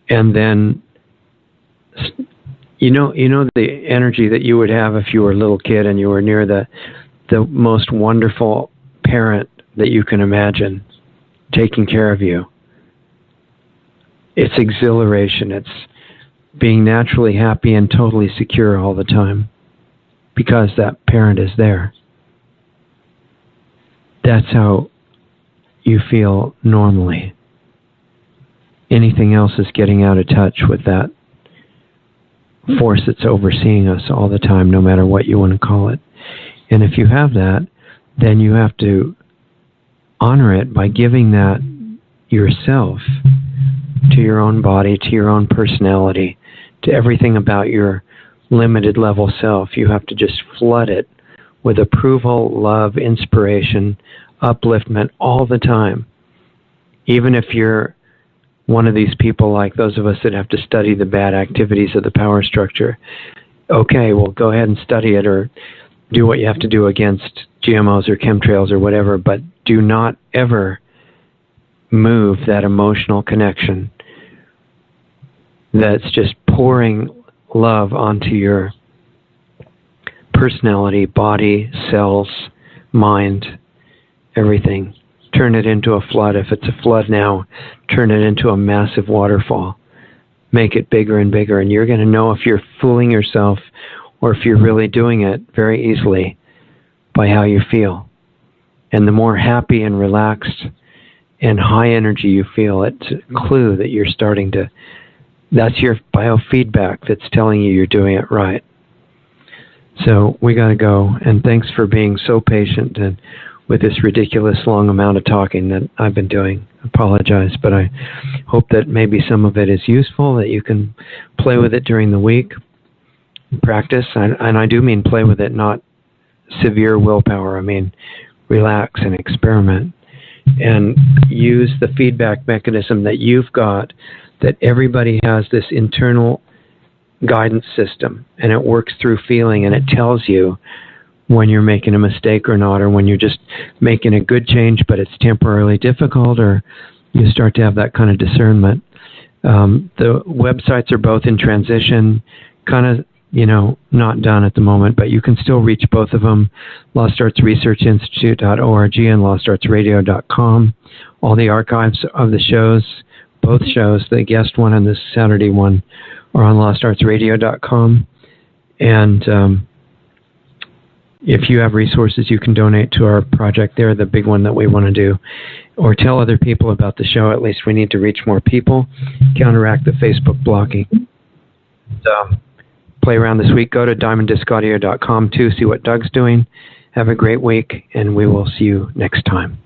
A: and then you know the energy that you would have if you were a little kid and you were near the most wonderful parent that you can imagine taking care of you. It's exhilaration. It's being naturally happy and totally secure all the time because that parent is there. That's how you feel normally. Anything else is getting out of touch with that force that's overseeing us all the time, no matter what you want to call it. And if you have that, then you have to honor it by giving that yourself, to your own body, to your own personality, to everything about your limited level self. You have to just flood it with approval, love, inspiration, upliftment all the time. Even if you're one of these people like those of us that have to study the bad activities of the power structure, okay, well, go ahead and study it or do what you have to do against GMOs or chemtrails or whatever, but do not ever move that emotional connection that's just pouring love onto your personality, body, cells, mind, everything. Turn it into a flood. If it's a flood now, turn it into a massive waterfall. Make it bigger and bigger, and you're going to know if you're fooling yourself or if you're really doing it very easily by how you feel. And the more happy and relaxed and high energy you feel, it's a clue that you're starting to, that's your biofeedback that's telling you you're doing it right. So we got to go, and thanks for being so patient and with this ridiculous long amount of talking that I've been doing. I apologize, but I hope that maybe some of it is useful, that you can play with it during the week, practice, and I do mean play with it, not severe willpower. I mean relax and experiment and use the feedback mechanism that you've got, that everybody has this internal guidance system, and it works through feeling, and it tells you when you're making a mistake or not, or when you're just making a good change but it's temporarily difficult, or you start to have that kind of discernment. The websites are both in transition, kind of, not done at the moment, but you can still reach both of them, LostArtsResearchInstitute.org and LostArtsRadio.com. All the archives of the shows, both shows, the guest one and the Saturday one, are on LostArtsRadio.com. And if you have resources, you can donate to our project there, the big one that we want to do, or tell other people about the show. At least we need to reach more people, counteract the Facebook blocking. Play around this week. Go to diamonddiscaudio.com to see what Doug's doing. Have a great week, and we will see you next time.